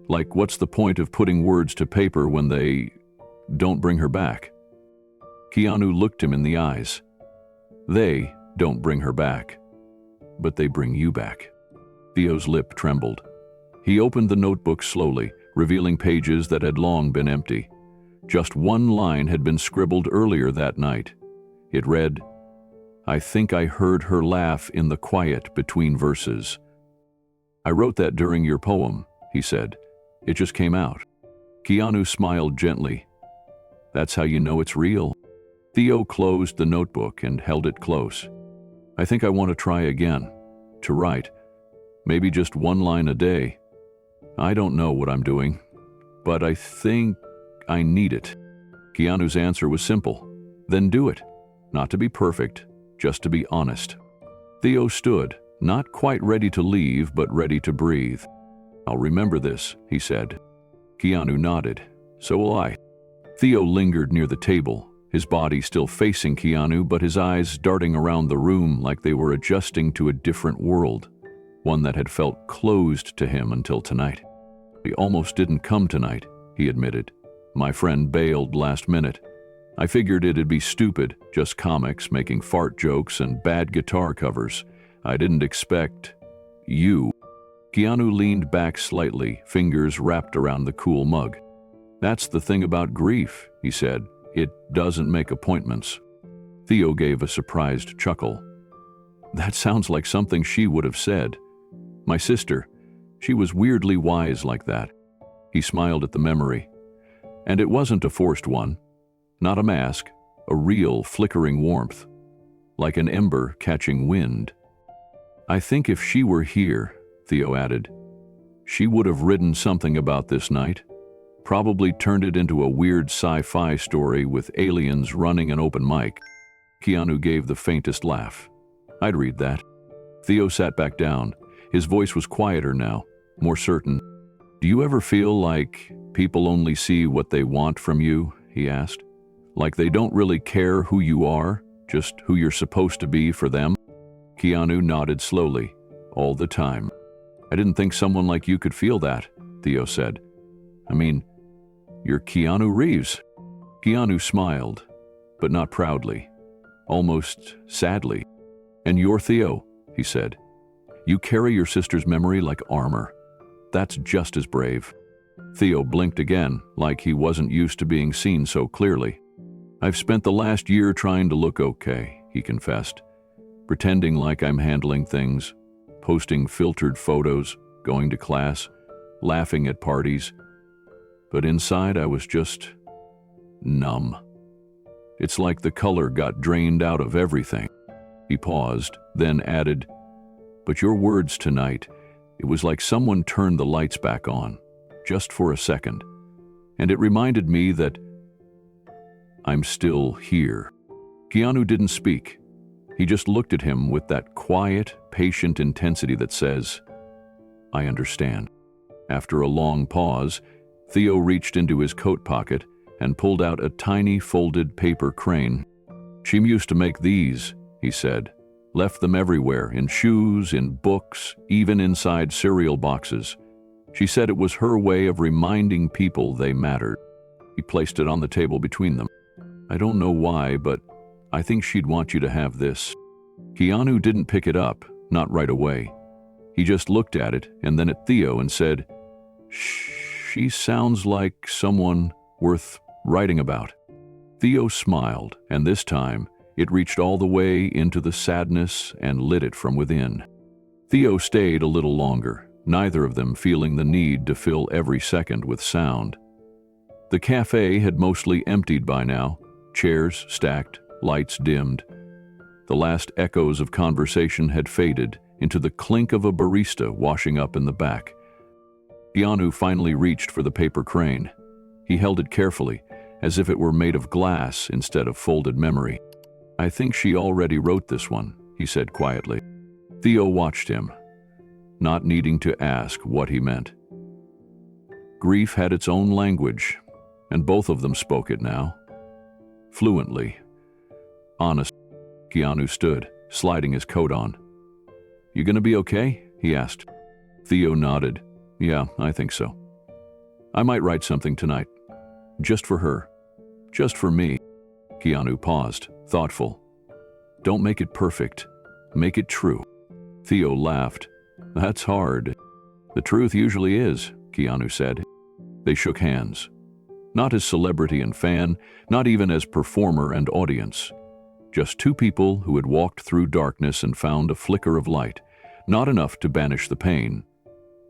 Like, what's the point of putting words to paper when they don't bring her back?" Keanu looked him in the eyes. "They don't bring her back, but they bring you back." Theo's lip trembled. He opened the notebook slowly, revealing pages that had long been empty. Just one line had been scribbled earlier that night. It read, "I think I heard her laugh in the quiet between verses." "I wrote that during your poem," he said. "It just came out." Keanu smiled gently. "That's how you know it's real." Theo closed the notebook and held it close. "I think I want to try again, to write. Maybe just 1 line a day. I don't know what I'm doing, but I think I need it." Keanu's answer was simple. "Then do it. Not to be perfect, just to be honest." Theo stood, not quite ready to leave, but ready to breathe. "I'll remember this," he said. Keanu nodded. "So will I." Theo lingered near the table, his body still facing Keanu, but his eyes darting around the room like they were adjusting to a different world, one that had felt closed to him until tonight. "He almost didn't come tonight," he admitted. "My friend bailed last minute. I figured it'd be stupid, just comics making fart jokes and bad guitar covers. I didn't expect you." Keanu leaned back slightly, fingers wrapped around the cool mug. "That's the thing about grief," he said. "It doesn't make appointments." Theo gave a surprised chuckle. "That sounds like something she would have said. My sister, she was weirdly wise like that." He smiled at the memory. And it wasn't a forced one. Not a mask, a real flickering warmth. Like an ember catching wind. "I think if she were here," Theo added, "she would have written something about this night. Probably turned it into a weird sci-fi story with aliens running an open mic." Keanu gave the faintest laugh. "I'd read that." Theo sat back down. His voice was quieter now, more certain. "Do you ever feel like people only see what they want from you?" he asked. "Like they don't really care who you are, just who you're supposed to be for them?" Keanu nodded slowly. "All the time." "I didn't think someone like you could feel that," Theo said. "I mean, you're Keanu Reeves." Keanu smiled, but not proudly, almost sadly. "And you're Theo," he said. "You carry your sister's memory like armor. That's just as brave." Theo blinked again, like he wasn't used to being seen so clearly. "I've spent the last year trying to look okay," he confessed. "Pretending like I'm handling things, posting filtered photos, going to class, laughing at parties. But inside I was just numb. It's like the color got drained out of everything." He paused, then added, "But your words tonight, it was like someone turned the lights back on, just for a second. And it reminded me that I'm still here." Keanu didn't speak. He just looked at him with that quiet, patient intensity that says, "I understand." After a long pause, Theo reached into his coat pocket and pulled out a tiny folded paper crane. "She used to make these," he said. "Left them everywhere, in shoes, in books, even inside cereal boxes. She said it was her way of reminding people they mattered." He placed it on the table between them. "I don't know why, but I think she'd want you to have this." Keanu didn't pick it up, not right away. He just looked at it and then at Theo and said, "She sounds like someone worth writing about." Theo smiled, and this time it reached all the way into the sadness and lit it from within. Theo stayed a little longer, neither of them feeling the need to fill every second with sound. The cafe had mostly emptied by now, chairs stacked, lights dimmed. The last echoes of conversation had faded into the clink of a barista washing up in the back. Keanu finally reached for the paper crane. He held it carefully, as if it were made of glass instead of folded memory. "I think she already wrote this one," he said quietly. Theo watched him, not needing to ask what he meant. Grief had its own language, and both of them spoke it now. Fluently. Honest. Keanu stood, sliding his coat on. "You gonna be okay?" he asked. Theo nodded. "Yeah, I think so. I might write something tonight. Just for her. Just for me." Keanu paused, thoughtful. "Don't make it perfect. Make it true." Theo laughed. "That's hard." "The truth usually is," Keanu said. They shook hands. Not as celebrity and fan, not even as performer and audience. Just two people who had walked through darkness and found a flicker of light, not enough to banish the pain,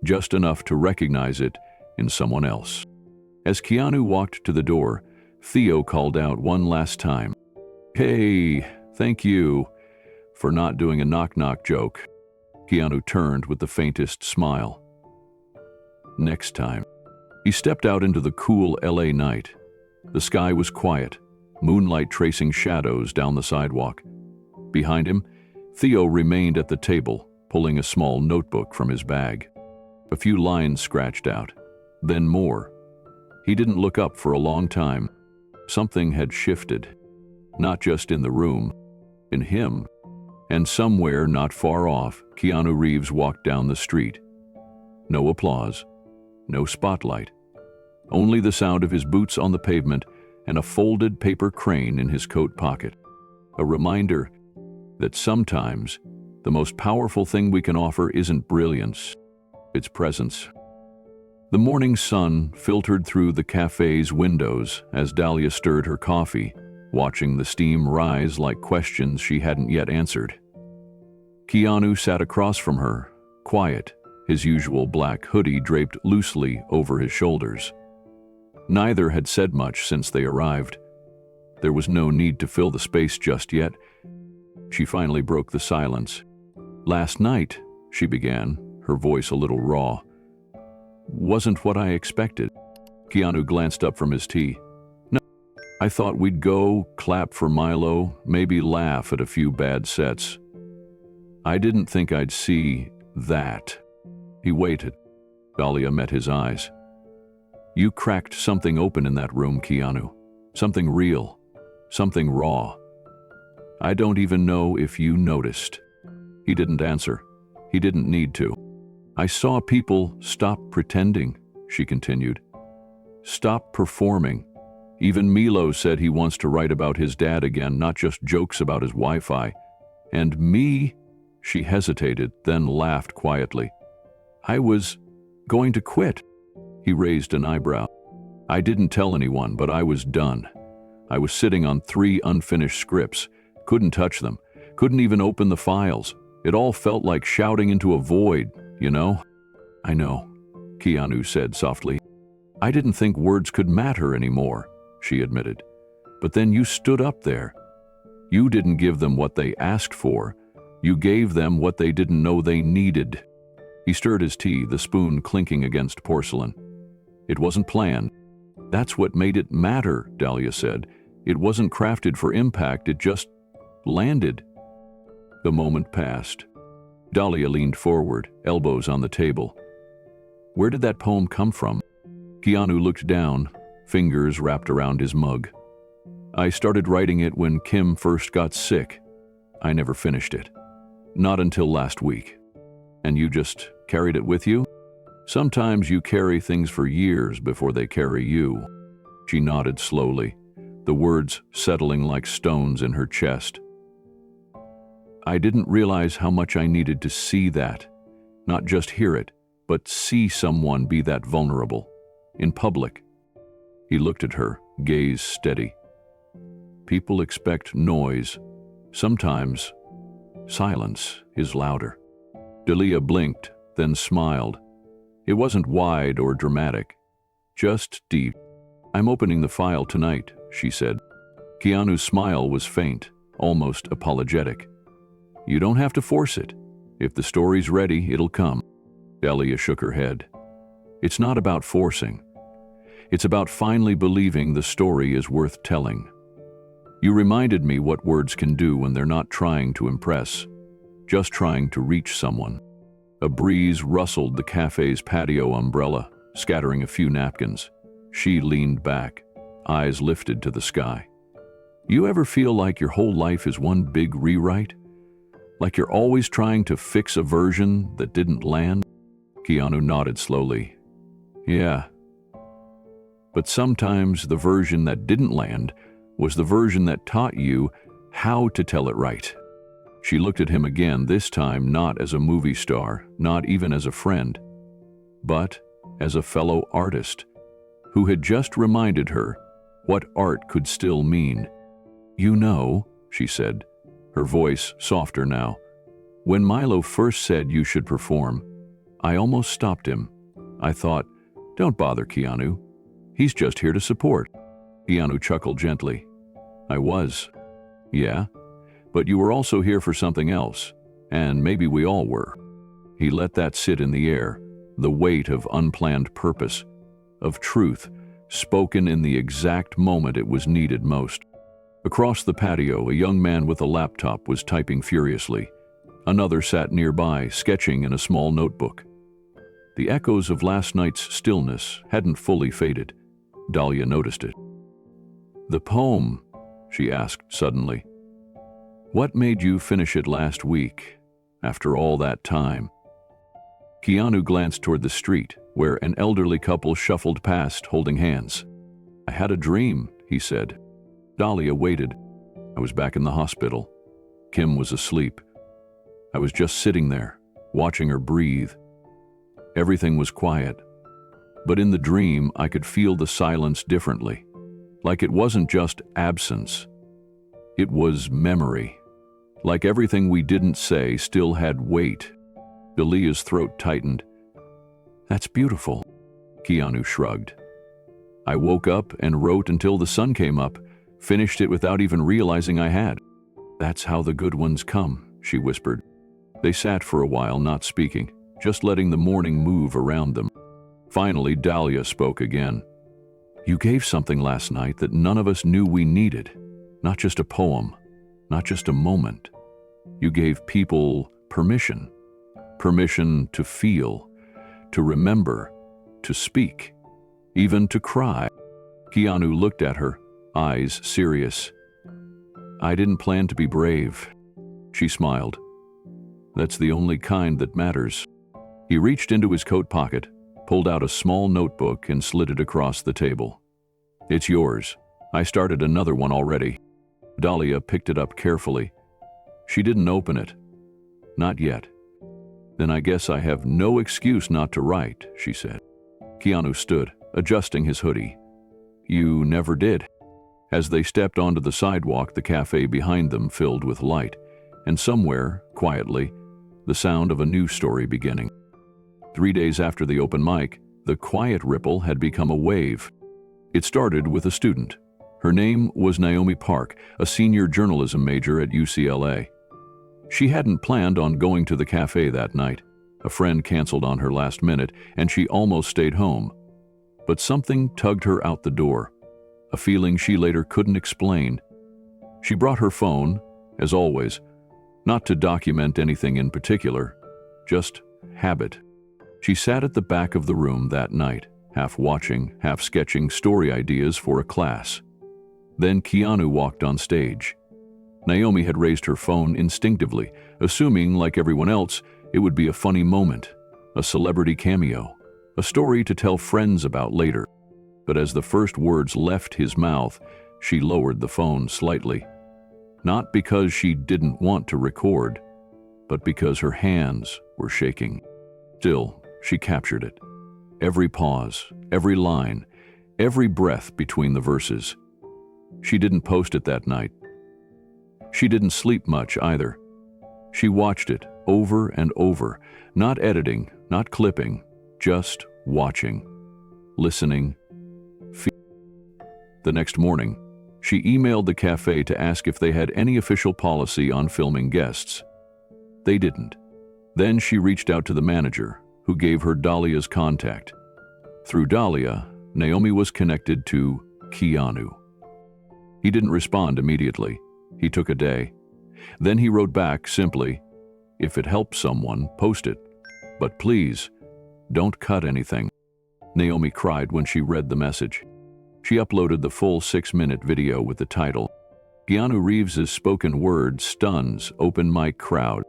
just enough to recognize it in someone else. As Keanu walked to the door, Theo called out one last time, "Hey, thank you for not doing a knock-knock joke." Keanu turned with the faintest smile. "Next time." He stepped out into the cool LA night. The sky was quiet, moonlight tracing shadows down the sidewalk. Behind him, Theo remained at the table, pulling a small notebook from his bag. A few lines scratched out, then more. He didn't look up for a long time. Something had shifted, not just in the room, in him. And somewhere not far off, Keanu Reeves walked down the street. No applause, no spotlight. Only the sound of his boots on the pavement and a folded paper crane in his coat pocket. A reminder that sometimes the most powerful thing we can offer isn't brilliance, it's presence. The morning sun filtered through the cafe's windows as Dalia stirred her coffee, watching the steam rise like questions she hadn't yet answered. Keanu sat across from her, quiet, his usual black hoodie draped loosely over his shoulders. Neither had said much since they arrived. There was no need to fill the space just yet. She finally broke the silence. "Last night," she began, her voice a little raw, "wasn't what I expected." Keanu glanced up from his tea. "No, I thought we'd go, clap for Milo, maybe laugh at a few bad sets. I didn't think I'd see that." He waited. Dalia met his eyes. "You cracked something open in that room, Keanu. Something real. Something raw. I don't even know if you noticed." He didn't answer. He didn't need to. "I saw people stop pretending," she continued. "Stop performing. Even Milo said he wants to write about his dad again, not just jokes about his Wi-Fi. And me," she hesitated, then laughed quietly. "I was going to quit." He raised an eyebrow. "I didn't tell anyone, but I was done. I was sitting on 3 unfinished scripts, couldn't touch them, couldn't even open the files. It all felt like shouting into a void, you know?" "I know," Keanu said softly. "I didn't think words could matter anymore," she admitted. "But then you stood up there. You didn't give them what they asked for. You gave them what they didn't know they needed." He stirred his tea, the spoon clinking against porcelain. "It wasn't planned. That's what made it matter," Dalia said. "It wasn't crafted for impact, it just landed." The moment passed. Dalia leaned forward, elbows on the table. "Where did that poem come from?" Keanu looked down, fingers wrapped around his mug. "I started writing it when Kim first got sick. I never finished it. Not until last week." "And you just carried it with you?" "Sometimes you carry things for years before they carry you." She nodded slowly, the words settling like stones in her chest. I didn't realize how much I needed to see that, not just hear it, but see someone be that vulnerable, in public. He looked at her, gaze steady. People expect noise. Sometimes, silence is louder. Dalia blinked, then smiled. It wasn't wide or dramatic, just deep. I'm opening the file tonight, she said. Keanu's smile was faint, almost apologetic. You don't have to force it. If the story's ready, it'll come. Dalia shook her head. It's not about forcing. It's about finally believing the story is worth telling. You reminded me what words can do when they're not trying to impress, just trying to reach someone. A breeze rustled the cafe's patio umbrella, scattering a few napkins. She leaned back, eyes lifted to the sky. You ever feel like your whole life is one big rewrite? Like you're always trying to fix a version that didn't land? Keanu nodded slowly. Yeah. But sometimes the version that didn't land was the version that taught you how to tell it right. She looked at him again, this time not as a movie star, not even as a friend, but as a fellow artist who had just reminded her what art could still mean. You know, she said, her voice softer now, when Milo first said you should perform, I almost stopped him. I thought, don't bother Keanu. He's just here to support. Keanu chuckled gently. I was. Yeah, but you were also here for something else, and maybe we all were. He let that sit in the air, the weight of unplanned purpose, of truth, spoken in the exact moment it was needed most. Across the patio, a young man with a laptop was typing furiously. Another sat nearby, sketching in a small notebook. The echoes of last night's stillness hadn't fully faded. Dalia noticed it. The poem, she asked suddenly. What made you finish it last week, after all that time? Keanu glanced toward the street, where an elderly couple shuffled past holding hands. I had a dream, he said. Dalia waited. I was back in the hospital. Kim was asleep. I was just sitting there, watching her breathe. Everything was quiet. But in the dream, I could feel the silence differently. Like it wasn't just absence. It was memory. Like everything we didn't say still had weight. Dalia's throat tightened. That's beautiful, Keanu shrugged. I woke up and wrote until the sun came up, finished it without even realizing I had. That's how the good ones come, she whispered. They sat for a while, not speaking, just letting the morning move around them. Finally, Dalia spoke again. You gave something last night that none of us knew we needed. Not just a poem, not just a moment. You gave people permission. Permission to feel, to remember, to speak, even to cry. Keanu looked at her, eyes serious. I didn't plan to be brave. She smiled. That's the only kind that matters. He reached into his coat pocket, pulled out a small notebook and slid it across the table. It's yours. I started another one already. Dalia picked it up carefully. She didn't open it. Not yet. Then I guess I have no excuse not to write, she said. Keanu stood, adjusting his hoodie. You never did. As they stepped onto the sidewalk, the cafe behind them filled with light, and somewhere, quietly, the sound of a news story beginning. 3 days after the open mic, the quiet ripple had become a wave. It started with a student. Her name was Naomi Park, a senior journalism major at UCLA. She hadn't planned on going to the cafe that night. A friend canceled on her last minute, and she almost stayed home. But something tugged her out the door, a feeling she later couldn't explain. She brought her phone, as always, not to document anything in particular, just habit. She sat at the back of the room that night, half watching, half sketching story ideas for a class. Then Keanu walked on stage. Naomi had raised her phone instinctively, assuming, like everyone else, it would be a funny moment, a celebrity cameo, a story to tell friends about later. But as the first words left his mouth, She lowered the phone slightly, not because she didn't want to record, but because her hands were shaking. Still, she captured it. Every pause, every line, every breath between the verses. She didn't post it that night. She didn't sleep much either. She watched it over and over, not editing, not clipping, just watching, listening, feeling. The next morning, she emailed the cafe to ask if they had any official policy on filming guests. They didn't. Then she reached out to the manager, who gave her Dalia's contact. Through Dalia, Naomi was connected to Keanu. He didn't respond immediately. He took a day. Then he wrote back simply, "If it helps someone, post it. But please, don't cut anything." Naomi cried when she read the message. She uploaded the full 6-minute video with the title, "Keanu Reeves' spoken word stuns open mic crowd."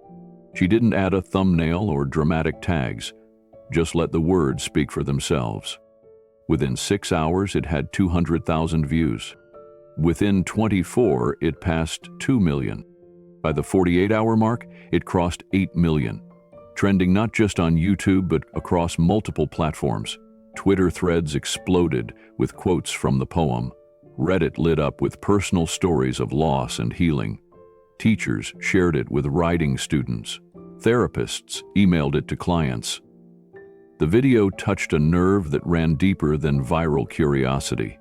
She didn't add a thumbnail or dramatic tags, just let the words speak for themselves. Within 6 hours, it had 200,000 views. Within 24, it passed 2 million. By the 48-hour mark, it crossed 8 million, trending not just on YouTube but across multiple platforms. Twitter threads exploded with quotes from the poem. Reddit lit up with personal stories of loss and healing. Teachers shared it with writing students. Therapists emailed it to clients. The video touched a nerve that ran deeper than viral curiosity.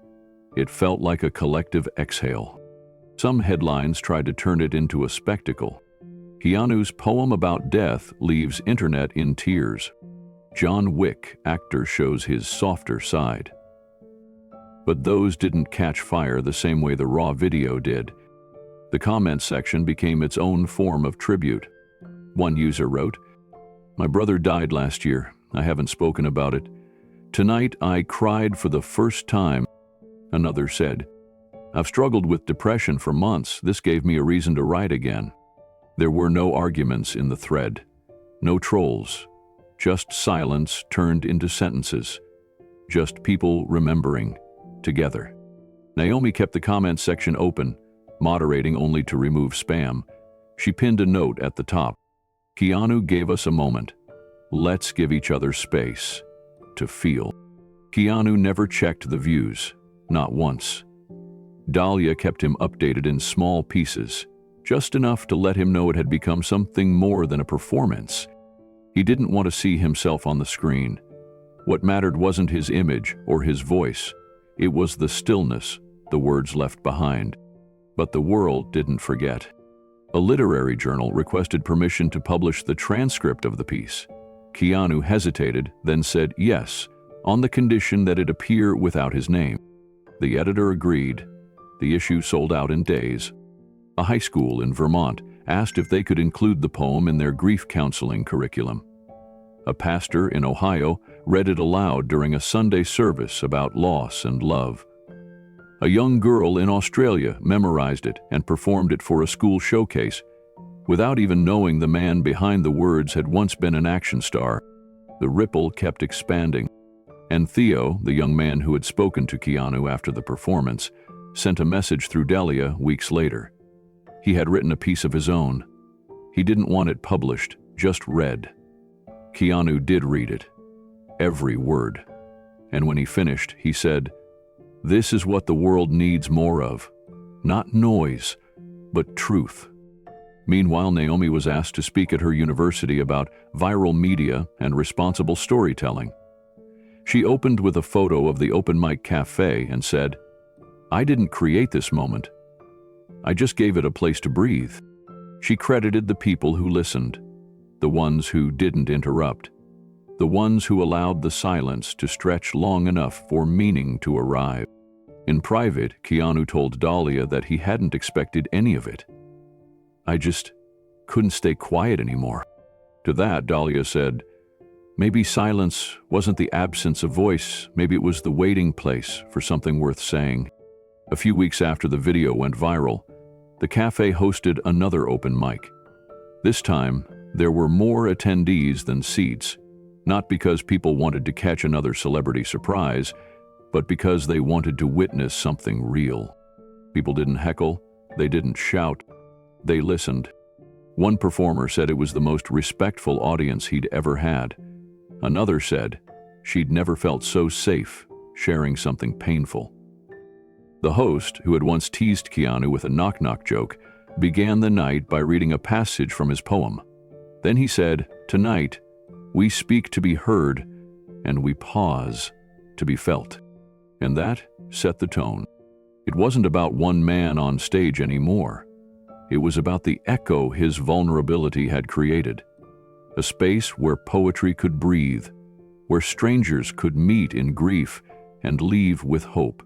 It felt like a collective exhale. Some headlines tried to turn it into a spectacle. Keanu's poem about death leaves internet in tears. John Wick actor shows his softer side. But those didn't catch fire the same way the raw video did. The comment section became its own form of tribute. One user wrote, "My brother died last year. I haven't spoken about it. Tonight I cried for the first time." Another said, "I've struggled with depression for months. This gave me a reason to write again." There were no arguments in the thread, no trolls, just silence turned into sentences, just people remembering together. Naomi kept the comments section open, moderating only to remove spam. She pinned a note at the top. "Keanu gave us a moment. Let's give each other space to feel." Keanu never checked the views, not once. Dalia kept him updated in small pieces, just enough to let him know it had become something more than a performance. He didn't want to see himself on the screen. What mattered wasn't his image or his voice. It was the stillness, the words left behind. But the world didn't forget. A literary journal requested permission to publish the transcript of the piece. Keanu hesitated, then said yes, on the condition that it appear without his name. The editor agreed. The issue sold out in days. A high school in Vermont asked if they could include the poem in their grief counseling curriculum. A pastor in Ohio read it aloud during a Sunday service about loss and love. A young girl in Australia memorized it and performed it for a school showcase. Without even knowing the man behind the words had once been an action star, the ripple kept expanding. And Theo, the young man who had spoken to Keanu after the performance, sent a message through Dalia weeks later. He had written a piece of his own. He didn't want it published, just read. Keanu did read it, every word. And when he finished, he said, "This is what the world needs more of. Not noise, but truth." Meanwhile, Naomi was asked to speak at her university about viral media and responsible storytelling. She opened with a photo of the open mic cafe and said, "I didn't create this moment. I just gave it a place to breathe." She credited the people who listened, the ones who didn't interrupt, the ones who allowed the silence to stretch long enough for meaning to arrive. In private, Keanu told Dalia that he hadn't expected any of it. "I just couldn't stay quiet anymore." To that, Dalia said, "Maybe silence wasn't the absence of voice, maybe it was the waiting place for something worth saying." A few weeks after the video went viral, the cafe hosted another open mic. This time, there were more attendees than seats, not because people wanted to catch another celebrity surprise, but because they wanted to witness something real. People didn't heckle, they didn't shout, they listened. One performer said it was the most respectful audience he'd ever had. Another said she'd never felt so safe sharing something painful. The host, who had once teased Keanu with a knock-knock joke, began the night by reading a passage from his poem. Then he said, "Tonight, we speak to be heard, and we pause to be felt." And that set the tone. It wasn't about one man on stage anymore. It was about the echo his vulnerability had created. A space where poetry could breathe, where strangers could meet in grief and leave with hope,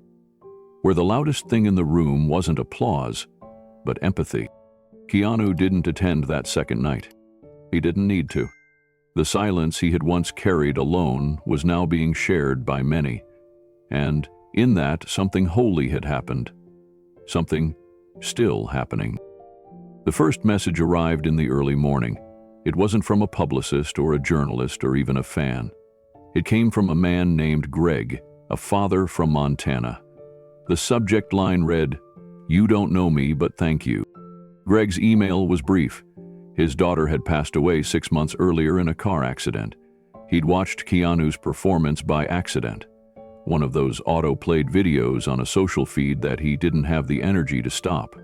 where the loudest thing in the room wasn't applause, but empathy. Keanu didn't attend that second night. He didn't need to. The silence he had once carried alone was now being shared by many. And in that, something holy had happened. Something still happening. The first message arrived in the early morning. It wasn't from a publicist or a journalist or even a fan. It came from a man named Greg, a father from Montana. The subject line read, "You don't know me, but thank you." Greg's email was brief. His daughter had passed away 6 months earlier in a car accident. He'd watched Keanu's performance by accident. One of those auto-played videos on a social feed that he didn't have the energy to stop.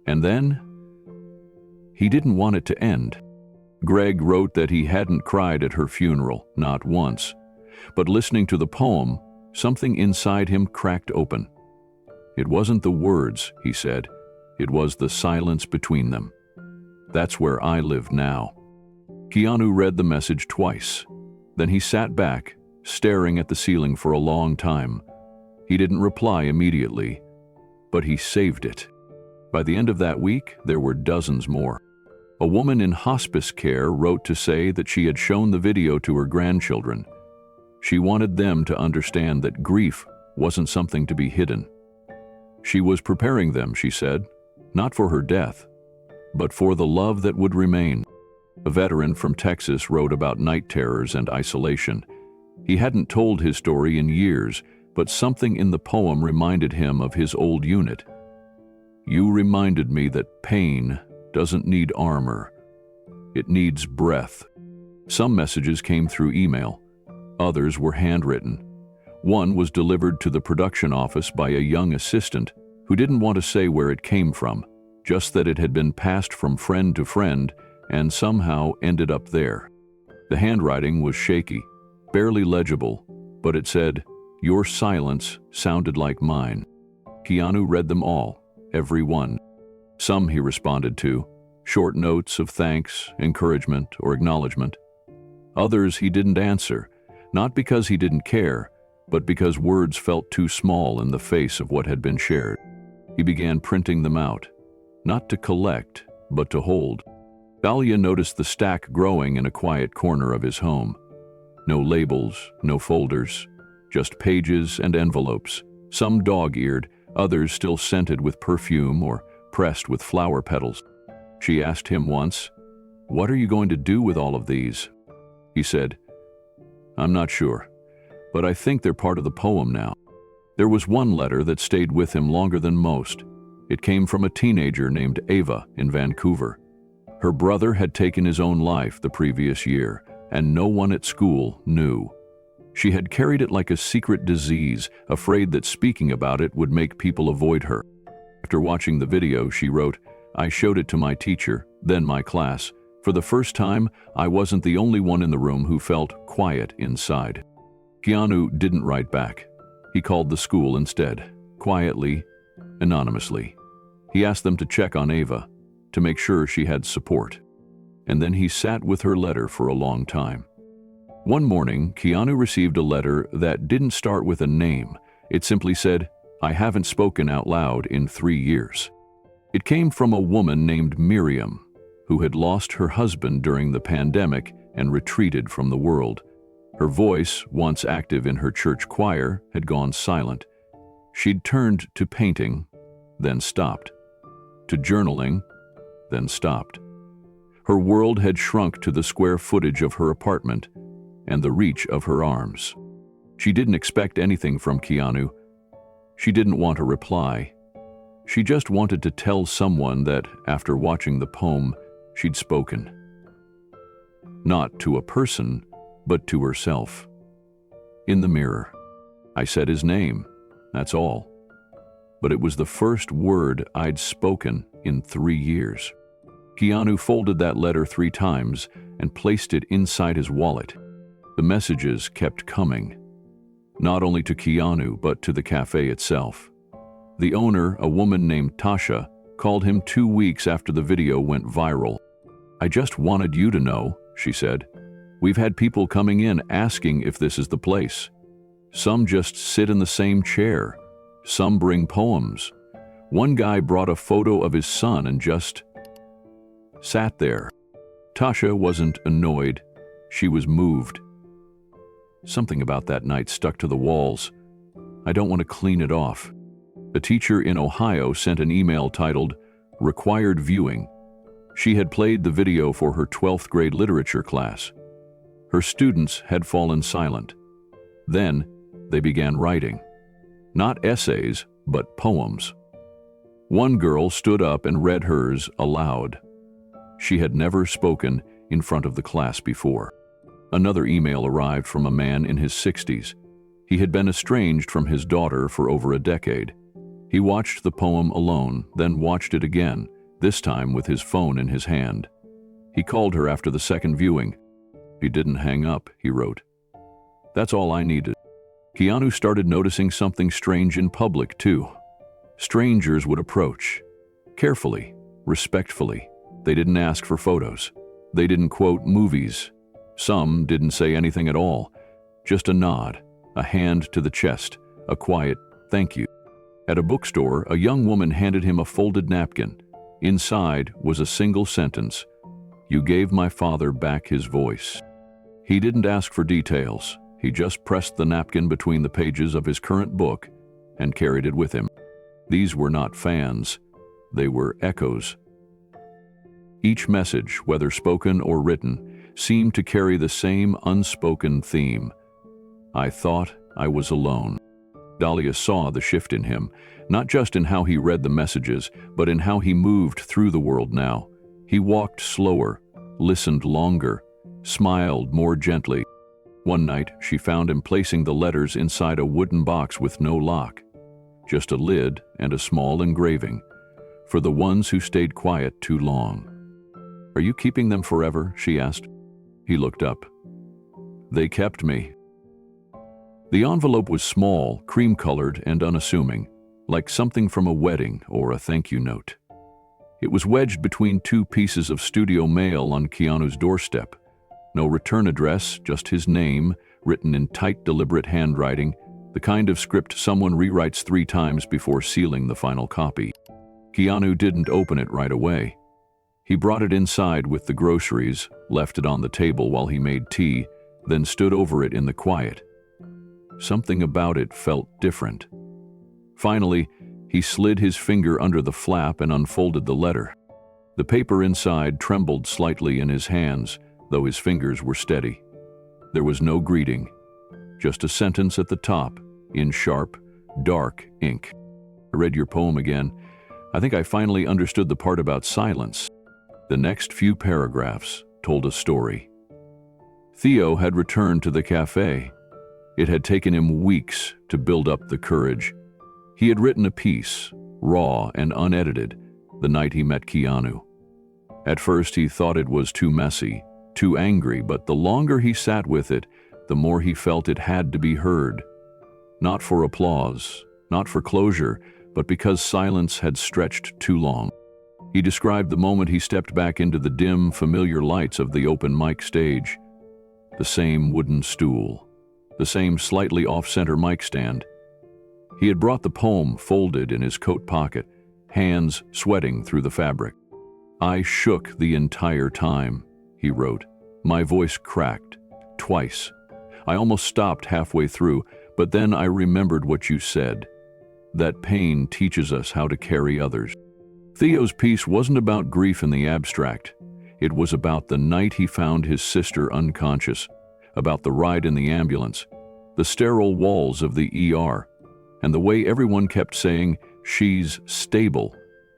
And then, he didn't want it to end. Greg wrote that he hadn't cried at her funeral, not once. But listening to the poem, something inside him cracked open. It wasn't the words, he said. It was the silence between them. That's where I live now. Keanu read the message twice. Then he sat back, staring at the ceiling for a long time. He didn't reply immediately, but he saved it. By the end of that week, there were dozens more. A woman in hospice care wrote to say that she had shown the video to her grandchildren. She wanted them to understand that grief wasn't something to be hidden. She was preparing them, she said, not for her death, but for the love that would remain. A veteran from Texas wrote about night terrors and isolation. He hadn't told his story in years, but something in the poem reminded him of his old unit. "You reminded me that pain doesn't need armor. It needs breath." Some messages came through email. Others were handwritten. One was delivered to the production office by a young assistant who didn't want to say where it came from, just that it had been passed from friend to friend and somehow ended up there. The handwriting was shaky, barely legible, but it said, "Your silence sounded like mine." Keanu read them all, every one. Some he responded to, short notes of thanks, encouragement, or acknowledgement. Others he didn't answer, not because he didn't care, but because words felt too small in the face of what had been shared. He began printing them out, not to collect, but to hold. Dalia noticed the stack growing in a quiet corner of his home. No labels, no folders, just pages and envelopes, some dog-eared, others still scented with perfume or pressed with flower petals. She asked him once, "What are you going to do with all of these?" He said, "I'm not sure, but I think they're part of the poem now." There was one letter that stayed with him longer than most. It came from a teenager named Ava in Vancouver. Her brother had taken his own life the previous year, and no one at school knew. She had carried it like a secret disease, afraid that speaking about it would make people avoid her. After watching the video, she wrote, "I showed it to my teacher, then my class. For the first time, I wasn't the only one in the room who felt quiet inside." Keanu didn't write back. He called the school instead, quietly, anonymously. He asked them to check on Ava, to make sure she had support. And then he sat with her letter for a long time. One morning, Keanu received a letter that didn't start with a name. It simply said, "I haven't spoken out loud in 3 years." It came from a woman named Miriam, who had lost her husband during the pandemic and retreated from the world. Her voice, once active in her church choir, had gone silent. She'd turned to painting, then stopped. To journaling, then stopped. Her world had shrunk to the square footage of her apartment and the reach of her arms. She didn't expect anything from Keanu. She didn't want a reply. She just wanted to tell someone that, after watching the poem, she'd spoken. Not to a person, but to herself. In the mirror. I said his name, that's all. But it was the first word I'd spoken in 3 years. Keanu folded that letter 3 times and placed it inside his wallet. The messages kept coming. Not only to Keanu, but to the cafe itself. The owner, a woman named Tasha, called him 2 weeks after the video went viral. "I just wanted you to know," she said. "We've had people coming in asking if this is the place. Some just sit in the same chair. Some bring poems. One guy brought a photo of his son and just sat there." Tasha wasn't annoyed. She was moved. Something about that night stuck to the walls. I don't want to clean it off. A teacher in Ohio sent an email titled, "Required Viewing." She had played the video for her 12th grade literature class. Her students had fallen silent. Then, they began writing. Not essays, but poems. One girl stood up and read hers aloud. She had never spoken in front of the class before. Another email arrived from a man in his 60s. He had been estranged from his daughter for over a decade. He watched the poem alone, then watched it again, this time with his phone in his hand. He called her after the second viewing. He didn't hang up, he wrote. That's all I needed. Keanu started noticing something strange in public, too. Strangers would approach. Carefully, respectfully. They didn't ask for photos. They didn't quote movies. Some didn't say anything at all. Just a nod, a hand to the chest, a quiet thank you. At a bookstore, a young woman handed him a folded napkin. Inside was a single sentence. "You gave my father back his voice." He didn't ask for details. He just pressed the napkin between the pages of his current book and carried it with him. These were not fans. They were echoes. Each message, whether spoken or written, seemed to carry the same unspoken theme. I thought I was alone. Dalia saw the shift in him, not just in how he read the messages, but in how he moved through the world now. He walked slower, listened longer, smiled more gently. One night, she found him placing the letters inside a wooden box with no lock. Just a lid and a small engraving. For the ones who stayed quiet too long. "Are you keeping them forever?" she asked. He looked up. "They kept me." The envelope was small, cream-colored, and unassuming, like something from a wedding or a thank-you note. It was wedged between 2 pieces of studio mail on Keanu's doorstep. No return address, just his name, written in tight, deliberate handwriting, the kind of script someone rewrites 3 times before sealing the final copy. Keanu didn't open it right away. He brought it inside with the groceries, left it on the table while he made tea, then stood over it in the quiet. Something about it felt different. Finally, he slid his finger under the flap and unfolded the letter. The paper inside trembled slightly in his hands, though his fingers were steady. There was no greeting, just a sentence at the top, in sharp, dark ink. "I read your poem again. I think I finally understood the part about silence." The next few paragraphs told a story. Theo had returned to the cafe. It had taken him weeks to build up the courage. He had written a piece, raw and unedited, the night he met Keanu. At first he thought it was too messy, too angry, but the longer he sat with it, the more he felt it had to be heard. Not for applause, not for closure, but because silence had stretched too long. He described the moment he stepped back into the dim, familiar lights of the open mic stage. The same wooden stool, the same slightly off-center mic stand. He had brought the poem folded in his coat pocket, hands sweating through the fabric. "I shook the entire time," he wrote. "My voice cracked, twice. I almost stopped halfway through, but then I remembered what you said. That pain teaches us how to carry others." Theo's piece wasn't about grief in the abstract. It was about the night he found his sister unconscious, about the ride in the ambulance, the sterile walls of the ER, and the way everyone kept saying, She's stable,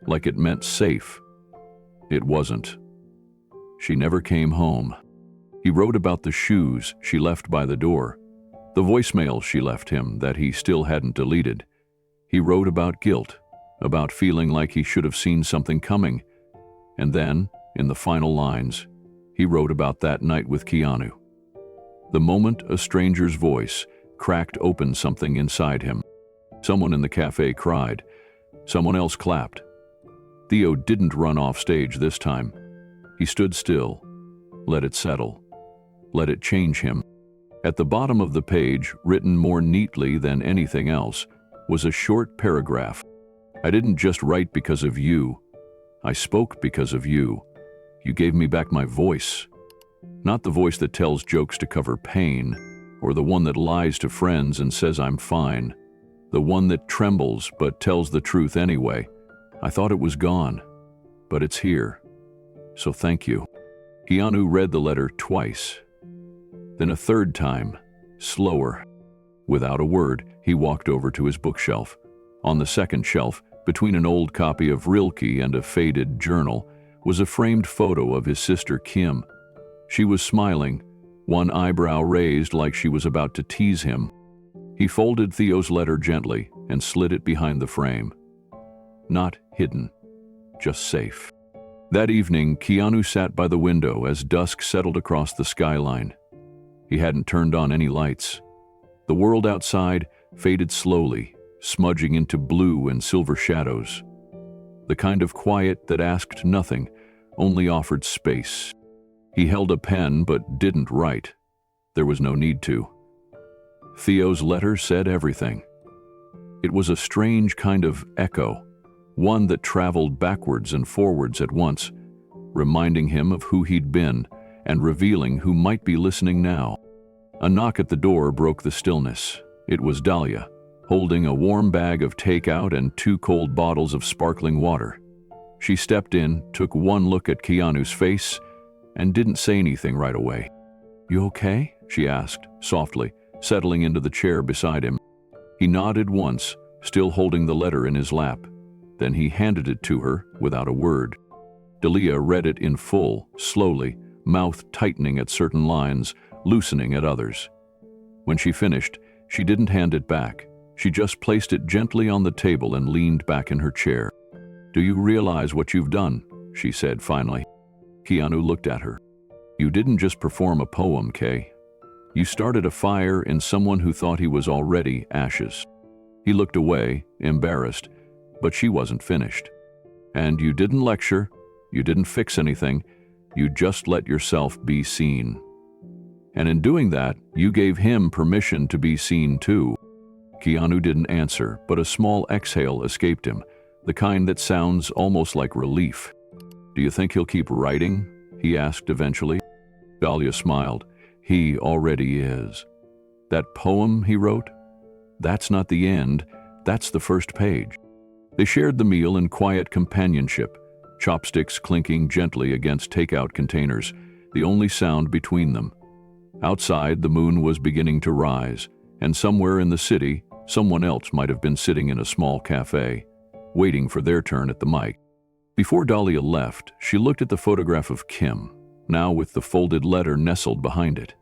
like it meant safe. It wasn't. She never came home. He wrote about the shoes she left by the door, the voicemail she left him that he still hadn't deleted. He wrote about guilt, about feeling like he should have seen something coming. And then, in the final lines, he wrote about that night with Keanu. The moment a stranger's voice cracked open something inside him. Someone in the cafe cried. Someone else clapped. Theo didn't run off stage this time. He stood still, let it settle, let it change him. At the bottom of the page, written more neatly than anything else, was a short paragraph. I didn't just write because of you. I spoke because of you. You gave me back my voice. Not the voice that tells jokes to cover pain, or the one that lies to friends and says I'm fine. The one that trembles but tells the truth anyway. I thought it was gone, but it's here. So thank you. Keanu read the letter twice. Then a third time, slower. Without a word, he walked over to his bookshelf. On the second shelf, between an old copy of Rilke and a faded journal, was a framed photo of his sister Kim. She was smiling, one eyebrow raised like she was about to tease him. He folded Theo's letter gently and slid it behind the frame. Not hidden, just safe. That evening, Keanu sat by the window as dusk settled across the skyline. He hadn't turned on any lights. The world outside faded slowly, smudging into blue and silver shadows. The kind of quiet that asked nothing, only offered space. He held a pen but didn't write. There was no need to. Theo's letter said everything. It was a strange kind of echo, one that traveled backwards and forwards at once, reminding him of who he'd been and revealing who might be listening now. A knock at the door broke the stillness. It was Dalia, holding a warm bag of takeout and 2 cold bottles of sparkling water. She stepped in, took one look at Keanu's face, and didn't say anything right away. "You okay?" she asked, softly, settling into the chair beside him. He nodded once, still holding the letter in his lap. Then he handed it to her without a word. Dalia read it in full, slowly, mouth tightening at certain lines, loosening at others. When she finished, she didn't hand it back. She just placed it gently on the table and leaned back in her chair. "Do you realize what you've done?" she said finally. Keanu looked at her. "You didn't just perform a poem, Kay. You started a fire in someone who thought he was already ashes." He looked away, embarrassed, but she wasn't finished. "And you didn't lecture, you didn't fix anything, you just let yourself be seen. And in doing that, you gave him permission to be seen too." Keanu didn't answer, but a small exhale escaped him, the kind that sounds almost like relief. "Do you think he'll keep writing?" he asked eventually. Dalia smiled. "He already is. That poem he wrote? That's not the end, that's the first page." They shared the meal in quiet companionship, chopsticks clinking gently against takeout containers, the only sound between them. Outside, the moon was beginning to rise, and somewhere in the city, someone else might have been sitting in a small cafe, waiting for their turn at the mic. Before Dalia left, she looked at the photograph of Kim, now with the folded letter nestled behind it.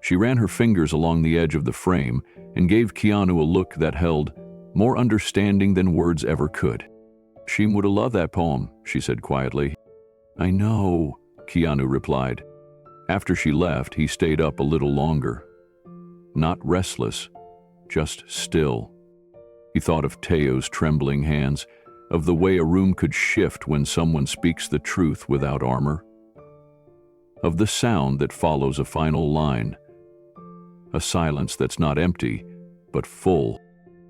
She ran her fingers along the edge of the frame and gave Keanu a look that held more understanding than words ever could. "She would have loved that poem," she said quietly. "I know," Keanu replied. After she left, he stayed up a little longer. Not restless, just still. He thought of Theo's trembling hands, of the way a room could shift when someone speaks the truth without armor, of the sound that follows a final line, a silence that's not empty, but full.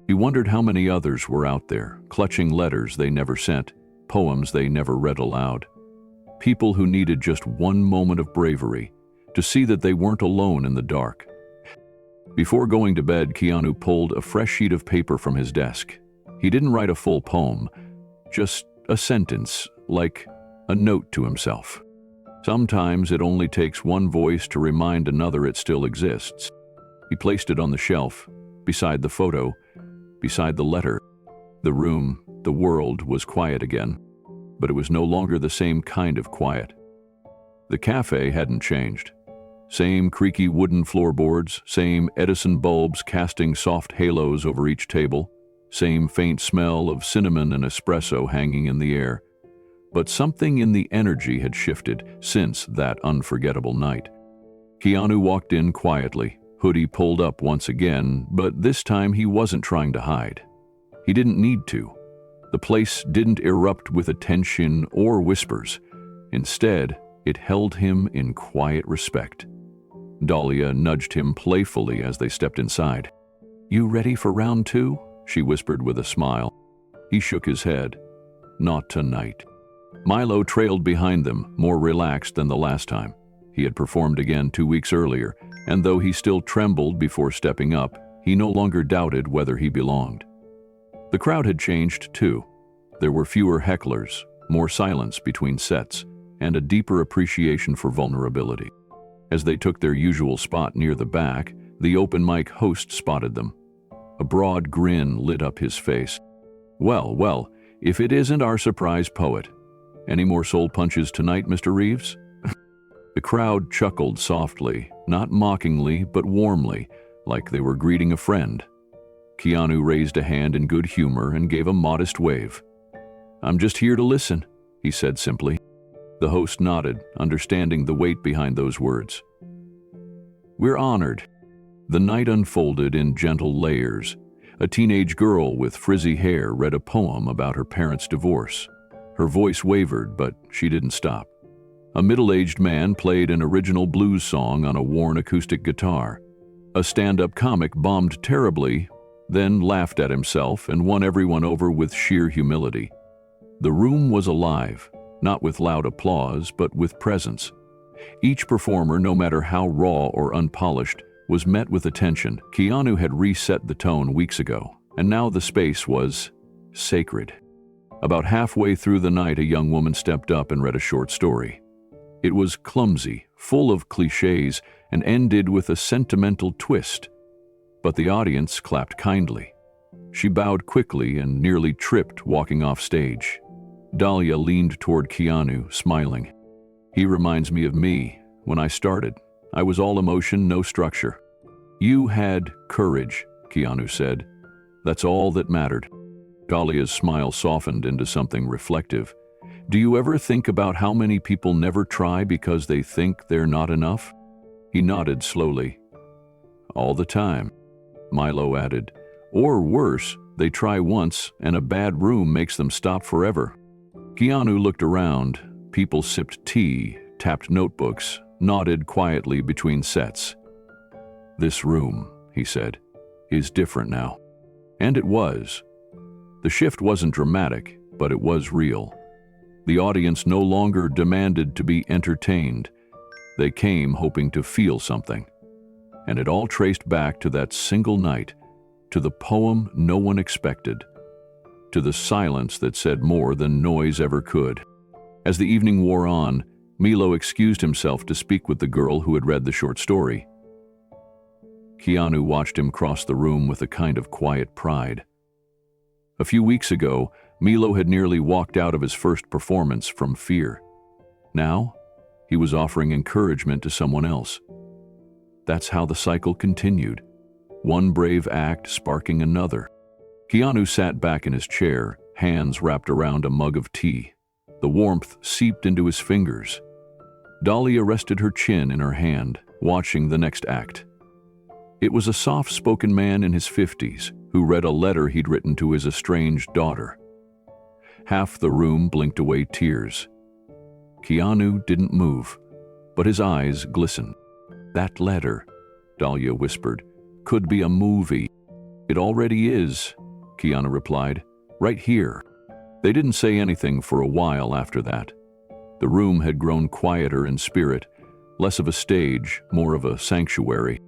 He wondered how many others were out there, clutching letters they never sent, poems they never read aloud. People who needed just one moment of bravery, to see that they weren't alone in the dark. Before going to bed, Keanu pulled a fresh sheet of paper from his desk. He didn't write a full poem, just a sentence, like a note to himself. Sometimes it only takes one voice to remind another it still exists. He placed it on the shelf, beside the photo, beside the letter. The room, the world, was quiet again, but it was no longer the same kind of quiet. The cafe hadn't changed. Same creaky wooden floorboards, same Edison bulbs casting soft halos over each table, same faint smell of cinnamon and espresso hanging in the air. But something in the energy had shifted since that unforgettable night. Keanu walked in quietly, hoodie pulled up once again, but this time he wasn't trying to hide. He didn't need to. The place didn't erupt with attention or whispers. Instead, it held him in quiet respect. Dalia nudged him playfully as they stepped inside. "You ready for round 2?" she whispered with a smile. He shook his head. "Not tonight." Milo trailed behind them, more relaxed than the last time. He had performed again 2 weeks earlier, and though he still trembled before stepping up, he no longer doubted whether he belonged. The crowd had changed too. There were fewer hecklers, more silence between sets, and a deeper appreciation for vulnerability. As they took their usual spot near the back, the open mic host spotted them. A broad grin lit up his face. Well, if it isn't our surprise poet. Any more soul punches tonight, Mr. Reeves?" The crowd chuckled softly, not mockingly, but warmly, like they were greeting a friend. Keanu raised a hand in good humor and gave a modest wave. "I'm just here to listen," he said simply. The host nodded, understanding the weight behind those words. "We're honored." The night unfolded in gentle layers. A teenage girl with frizzy hair read a poem about her parents' divorce. Her voice wavered, but she didn't stop. A middle-aged man played an original blues song on a worn acoustic guitar. A stand-up comic bombed terribly, then laughed at himself and won everyone over with sheer humility. The room was alive, not with loud applause, but with presence. Each performer, no matter how raw or unpolished, was met with attention. Keanu had reset the tone weeks ago, and now the space was sacred. About halfway through the night, a young woman stepped up and read a short story. It was clumsy, full of cliches, and ended with a sentimental twist. But the audience clapped kindly. She bowed quickly and nearly tripped walking off stage. Dalia leaned toward Keanu, smiling. "He reminds me of me. When I started, I was all emotion, no structure." "You had courage," Keanu said. "That's all that mattered." Dalia's smile softened into something reflective. "Do you ever think about how many people never try because they think they're not enough?" He nodded slowly. "All the time," Milo added. "Or worse, they try once and a bad room makes them stop forever." Keanu looked around. People sipped tea, tapped notebooks, nodded quietly between sets. "This room," he said, "is different now." And it was. The shift wasn't dramatic, but it was real. The audience no longer demanded to be entertained. They came hoping to feel something. And it all traced back to that single night, to the poem no one expected, to the silence that said more than noise ever could. As the evening wore on, Milo excused himself to speak with the girl who had read the short story. Keanu watched him cross the room with a kind of quiet pride. A few weeks ago, Milo had nearly walked out of his first performance from fear. Now, he was offering encouragement to someone else. That's how the cycle continued, one brave act sparking another. Keanu sat back in his chair, hands wrapped around a mug of tea. The warmth seeped into his fingers. Dalia rested her chin in her hand, watching the next act. It was a soft-spoken man in his 50s who read a letter he'd written to his estranged daughter. Half the room blinked away tears. Keanu didn't move, but his eyes glistened. "That letter," Dalia whispered, "could be a movie." "It already is," Keanu replied, "right here." They didn't say anything for a while after that. The room had grown quieter in spirit, less of a stage, more of a sanctuary.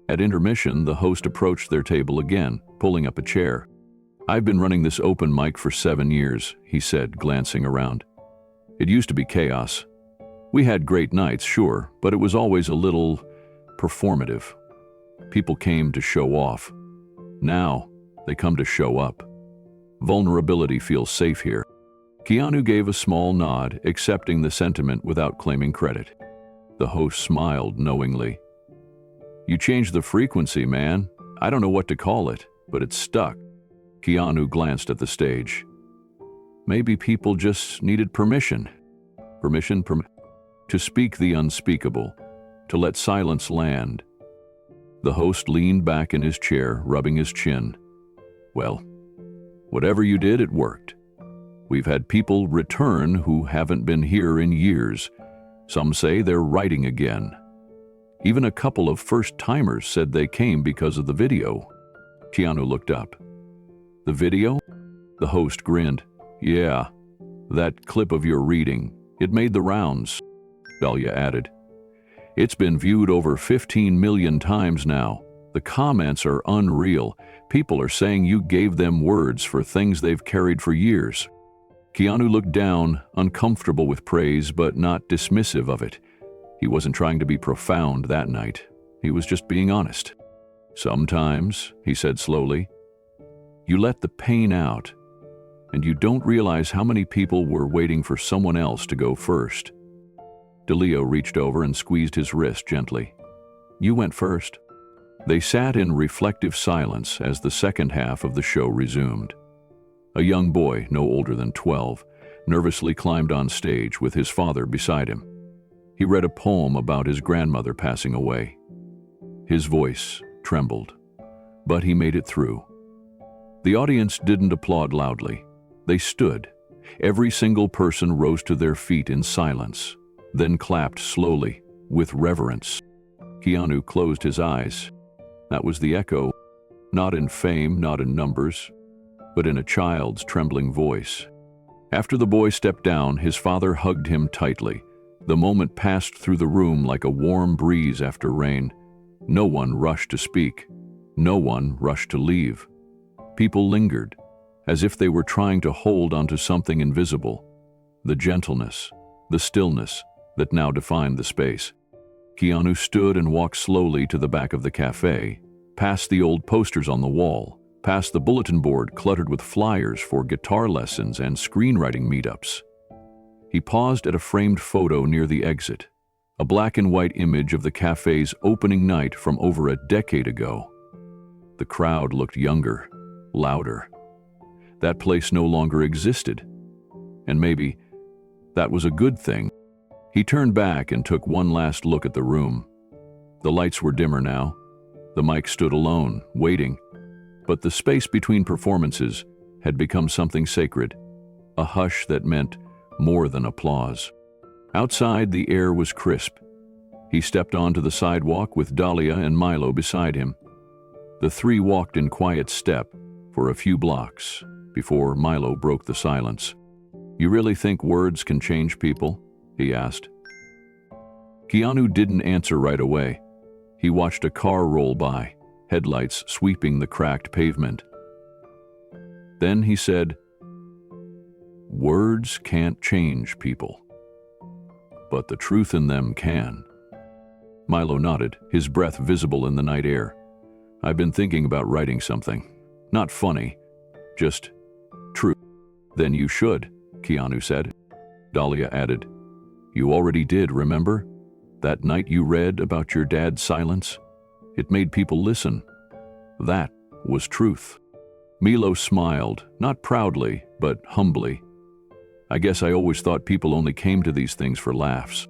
At intermission, the host approached their table again, pulling up a chair. "I've been running this open mic for 7 years," he said, glancing around. "It used to be chaos. We had great nights, sure, but it was always a little performative. People came to show off. Now, they come to show up." Vulnerability feels safe here. Keanu gave a small nod, accepting the sentiment without claiming credit. The host smiled knowingly. You changed the frequency, man. I don't know what to call it, but it's stuck. Keanu glanced at the stage. Maybe people just needed permission. Permission to speak the unspeakable, to let silence land. The host leaned back in his chair, rubbing his chin. Well, whatever you did, it worked. We've had people return who haven't been here in years. Some say they're writing again. Even a couple of first-timers said they came because of the video. Keanu looked up. The video? The host grinned. Yeah, that clip of your reading. It made the rounds, Dalia added. It's been viewed over 15 million times now. The comments are unreal. People are saying you gave them words for things they've carried for years. Keanu looked down, uncomfortable with praise but not dismissive of it. He wasn't trying to be profound that night. He was just being honest. Sometimes, he said slowly, you let the pain out, and you don't realize how many people were waiting for someone else to go first. Dalia reached over and squeezed his wrist gently. You went first. They sat in reflective silence as the second half of the show resumed. A young boy, no older than 12, nervously climbed on stage with his father beside him. He read a poem about his grandmother passing away. His voice trembled, but he made it through. The audience didn't applaud loudly. They stood. Every single person rose to their feet in silence, then clapped slowly, with reverence. Keanu closed his eyes. That was the echo, not in fame, not in numbers, but in a child's trembling voice. After the boy stepped down, his father hugged him tightly. The moment passed through the room like a warm breeze after rain. No one rushed to speak. No one rushed to leave. People lingered, as if they were trying to hold onto something invisible. The gentleness, the stillness that now defined the space. Keanu stood and walked slowly to the back of the cafe, past the old posters on the wall, past the bulletin board cluttered with flyers for guitar lessons and screenwriting meetups. He paused at a framed photo near the exit, a black and white image of the cafe's opening night from over a decade ago. The crowd looked younger, louder. That place no longer existed, and maybe that was a good thing. He turned back and took one last look at the room. The lights were dimmer now. The mic stood alone, waiting, but the space between performances had become something sacred, a hush that meant more than applause. Outside, the air was crisp. He stepped onto the sidewalk with Dalia and Milo beside him. The three walked in quiet step for a few blocks before Milo broke the silence. You really think words can change people? He asked. Keanu didn't answer right away. He watched a car roll by, headlights sweeping the cracked pavement. Then he said, words can't change people, but the truth in them can. Milo nodded, his breath visible in the night air. I've been thinking about writing something. Not funny, just true. Then you should, Keanu said. Dalia added, you already did, remember? That night you read about your dad's silence? It made people listen. That was truth. Milo smiled, not proudly, but humbly. I guess I always thought people only came to these things for laughs.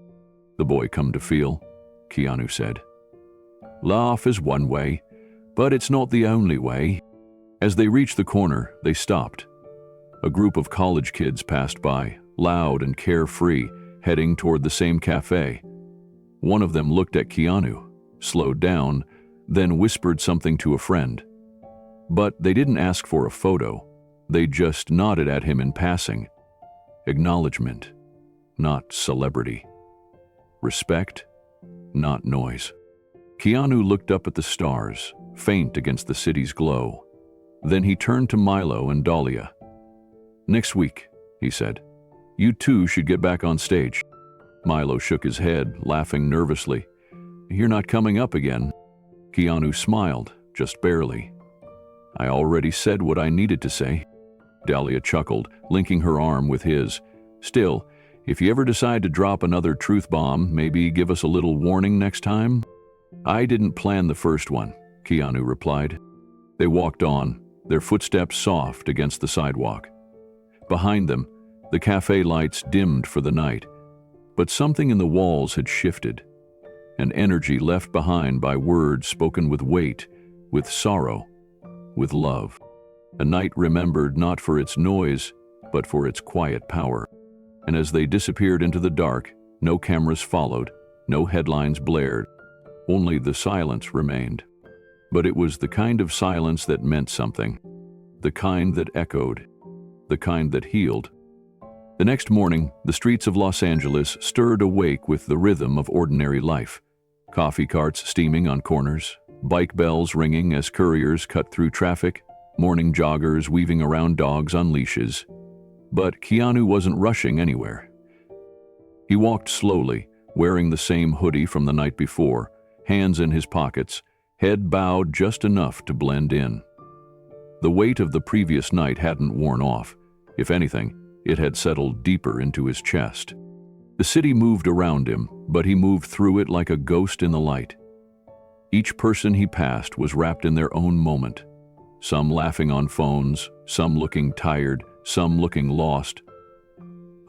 The boy come to feel, Keanu said. Laugh is one way, but it's not the only way. As they reached the corner, they stopped. A group of college kids passed by, loud and carefree, heading toward the same cafe. One of them looked at Keanu, slowed down, then whispered something to a friend. But they didn't ask for a photo. They just nodded at him in passing. Acknowledgement, not celebrity. Respect, not noise. Keanu looked up at the stars, faint against the city's glow. Then he turned to Milo and Dalia. Next week, he said, you two should get back on stage. Milo shook his head, laughing nervously. You're not coming up again. Keanu smiled, just barely. I already said what I needed to say. Dalia chuckled, linking her arm with his. Still, if you ever decide to drop another truth bomb, maybe give us a little warning next time? I didn't plan the first one, Keanu replied. They walked on, their footsteps soft against the sidewalk. Behind them, the cafe lights dimmed for the night, but something in the walls had shifted, an energy left behind by words spoken with weight, with sorrow, with love. A night remembered not for its noise, but for its quiet power. And as they disappeared into the dark, no cameras followed, no headlines blared, only the silence remained. But it was the kind of silence that meant something, the kind that echoed, the kind that healed. The next morning, the streets of Los Angeles stirred awake with the rhythm of ordinary life. Coffee carts steaming on corners, bike bells ringing as couriers cut through traffic, morning joggers weaving around dogs on leashes. But Keanu wasn't rushing anywhere. He walked slowly, wearing the same hoodie from the night before, hands in his pockets, head bowed just enough to blend in. The weight of the previous night hadn't worn off. If anything, it had settled deeper into his chest. The city moved around him, but he moved through it like a ghost in the light. Each person he passed was wrapped in their own moment, some laughing on phones, some looking tired, some looking lost.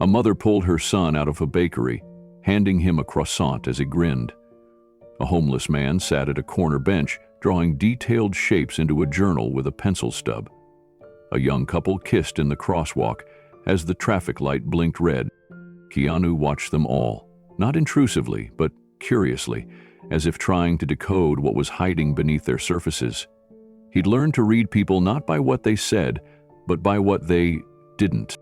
A mother pulled her son out of a bakery, handing him a croissant as he grinned. A homeless man sat at a corner bench, drawing detailed shapes into a journal with a pencil stub. A young couple kissed in the crosswalk as the traffic light blinked red. Keanu watched them all, not intrusively, but curiously, as if trying to decode what was hiding beneath their surfaces. He'd learned to read people not by what they said, but by what they didn't.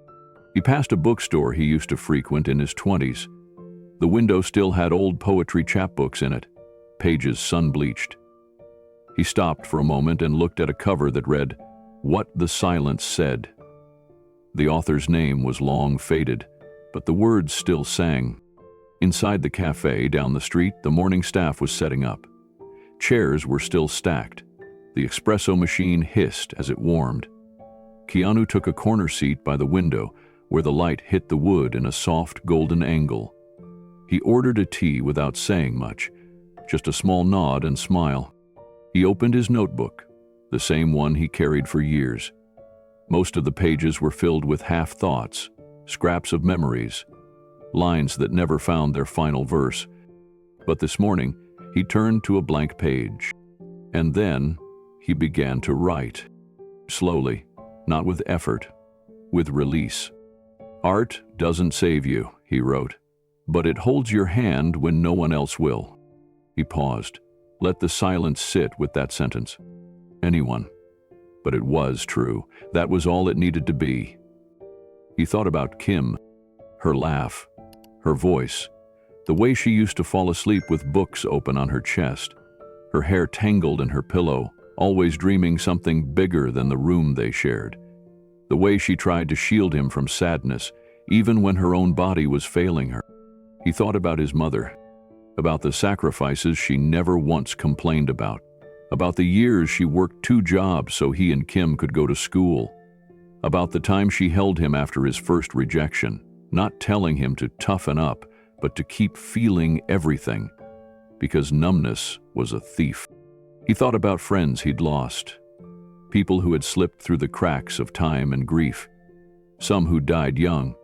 He passed a bookstore he used to frequent in his 20s. The window still had old poetry chapbooks in it, pages sun-bleached. He stopped for a moment and looked at a cover that read, "What the Silence Said." The author's name was long faded, but the words still sang. Inside the cafe down the street, the morning staff was setting up. Chairs were still stacked. The espresso machine hissed as it warmed. Keanu took a corner seat by the window where the light hit the wood in a soft golden angle. He ordered a tea without saying much, just a small nod and smile. He opened his notebook, the same one he carried for years. Most of the pages were filled with half-thoughts, scraps of memories, lines that never found their final verse. But this morning, he turned to a blank page. And then, he began to write. Slowly, not with effort, with release. "Art doesn't save you," he wrote, "but it holds your hand when no one else will." He paused, let the silence sit with that sentence. Anyone. But it was true. That was all it needed to be. He thought about Kim, her laugh, her voice, the way she used to fall asleep with books open on her chest, her hair tangled in her pillow, always dreaming something bigger than the room they shared, the way she tried to shield him from sadness, even when her own body was failing her. He thought about his mother, about the sacrifices she never once complained about the years she worked 2 jobs so he and Kim could go to school, about the time she held him after his first rejection, not telling him to toughen up, but to keep feeling everything, because numbness was a thief. He thought about friends he'd lost, people who had slipped through the cracks of time and grief, some who died young,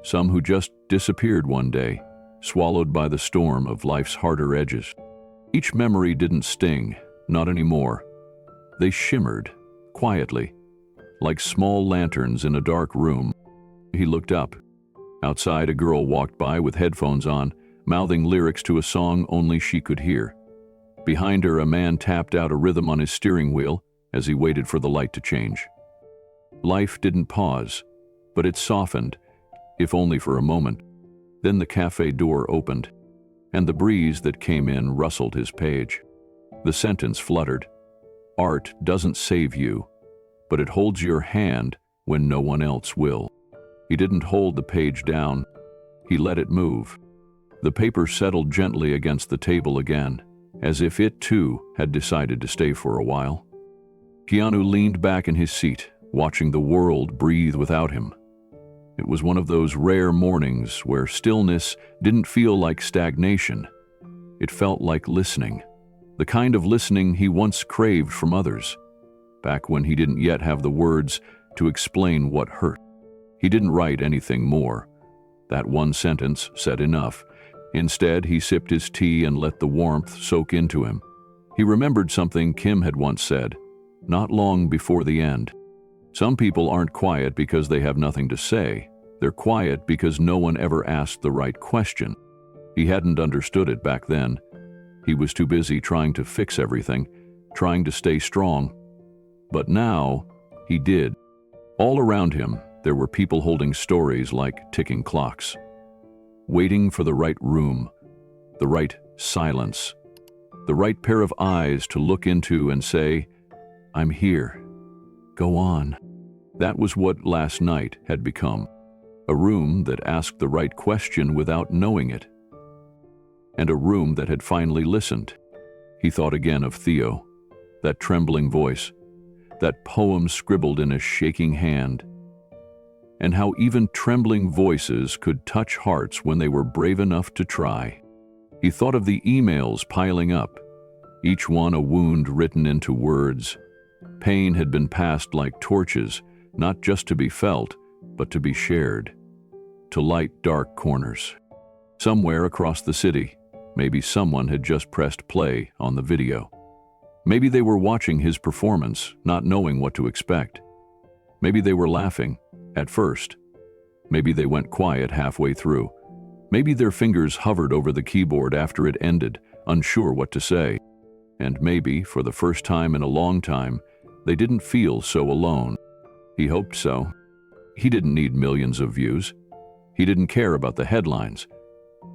some who just disappeared one day, swallowed by the storm of life's harder edges. Each memory didn't sting, not anymore. They shimmered, quietly, like small lanterns in a dark room. He looked up. Outside, a girl walked by with headphones on, mouthing lyrics to a song only she could hear. Behind her, a man tapped out a rhythm on his steering wheel as he waited for the light to change. Life didn't pause, but it softened, if only for a moment. Then the cafe door opened, and the breeze that came in rustled his page. The sentence fluttered. "Art doesn't save you, but it holds your hand when no one else will." He didn't hold the page down. He let it move. The paper settled gently against the table again, as if it too had decided to stay for a while. Keanu leaned back in his seat, watching the world breathe without him. It was one of those rare mornings where stillness didn't feel like stagnation. It felt like listening, the kind of listening he once craved from others, back when he didn't yet have the words to explain what hurt. He didn't write anything more. That one sentence said enough. Instead, he sipped his tea and let the warmth soak into him. He remembered something Kim had once said, not long before the end. Some people aren't quiet because they have nothing to say. They're quiet because no one ever asked the right question. He hadn't understood it back then. He was too busy trying to fix everything, trying to stay strong. But now, he did. All around him, there were people holding stories like ticking clocks, waiting for the right room, the right silence, the right pair of eyes to look into and say, "I'm here. Go on." That was what last night had become. A room that asked the right question without knowing it. And a room that had finally listened. He thought again of Theo, that trembling voice, that poem scribbled in a shaking hand, and how even trembling voices could touch hearts when they were brave enough to try. He thought of the emails piling up, each one a wound written into words. Pain had been passed like torches, not just to be felt, but to be shared, to light dark corners. Somewhere across the city, maybe someone had just pressed play on the video. Maybe they were watching his performance, not knowing what to expect. Maybe they were laughing, at first. Maybe they went quiet halfway through. Maybe their fingers hovered over the keyboard after it ended, unsure what to say. And maybe, for the first time in a long time, they didn't feel so alone. He hoped so. He didn't need millions of views. He didn't care about the headlines.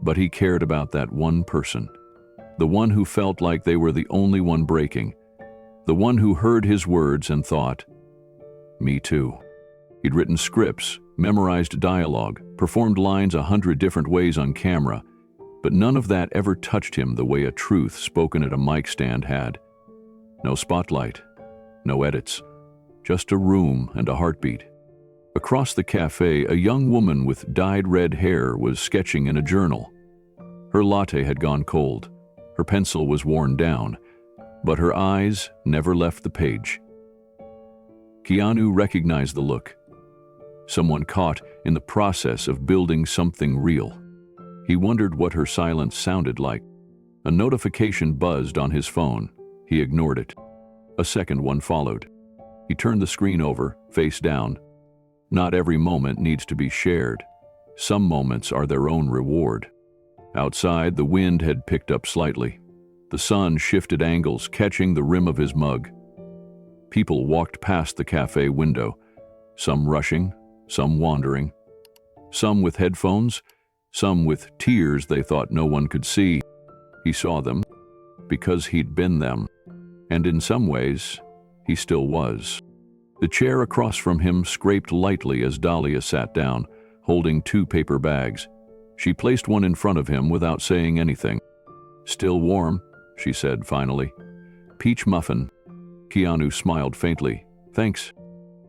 But he cared about that one person. The one who felt like they were the only one breaking. The one who heard his words and thought, "Me too." He'd written scripts, memorized dialogue, performed lines 100 different ways on camera, but none of that ever touched him the way a truth spoken at a mic stand had. No spotlight, no edits, just a room and a heartbeat. Across the cafe, a young woman with dyed red hair was sketching in a journal. Her latte had gone cold. Her pencil was worn down, but her eyes never left the page. Keanu recognized the look. Someone caught in the process of building something real. He wondered what her silence sounded like. A notification buzzed on his phone. He ignored it. A second one followed. He turned the screen over, face down. Not every moment needs to be shared. Some moments are their own reward. Outside, the wind had picked up slightly. The sun shifted angles, catching the rim of his mug. People walked past the cafe window, some rushing, some wandering, some with headphones, some with tears they thought no one could see. He saw them because he'd been them, and in some ways, he still was. The chair across from him scraped lightly as Dalia sat down, holding 2 paper bags. She placed one in front of him without saying anything. "Still warm," she said finally. "Peach muffin." Keanu smiled faintly. "Thanks."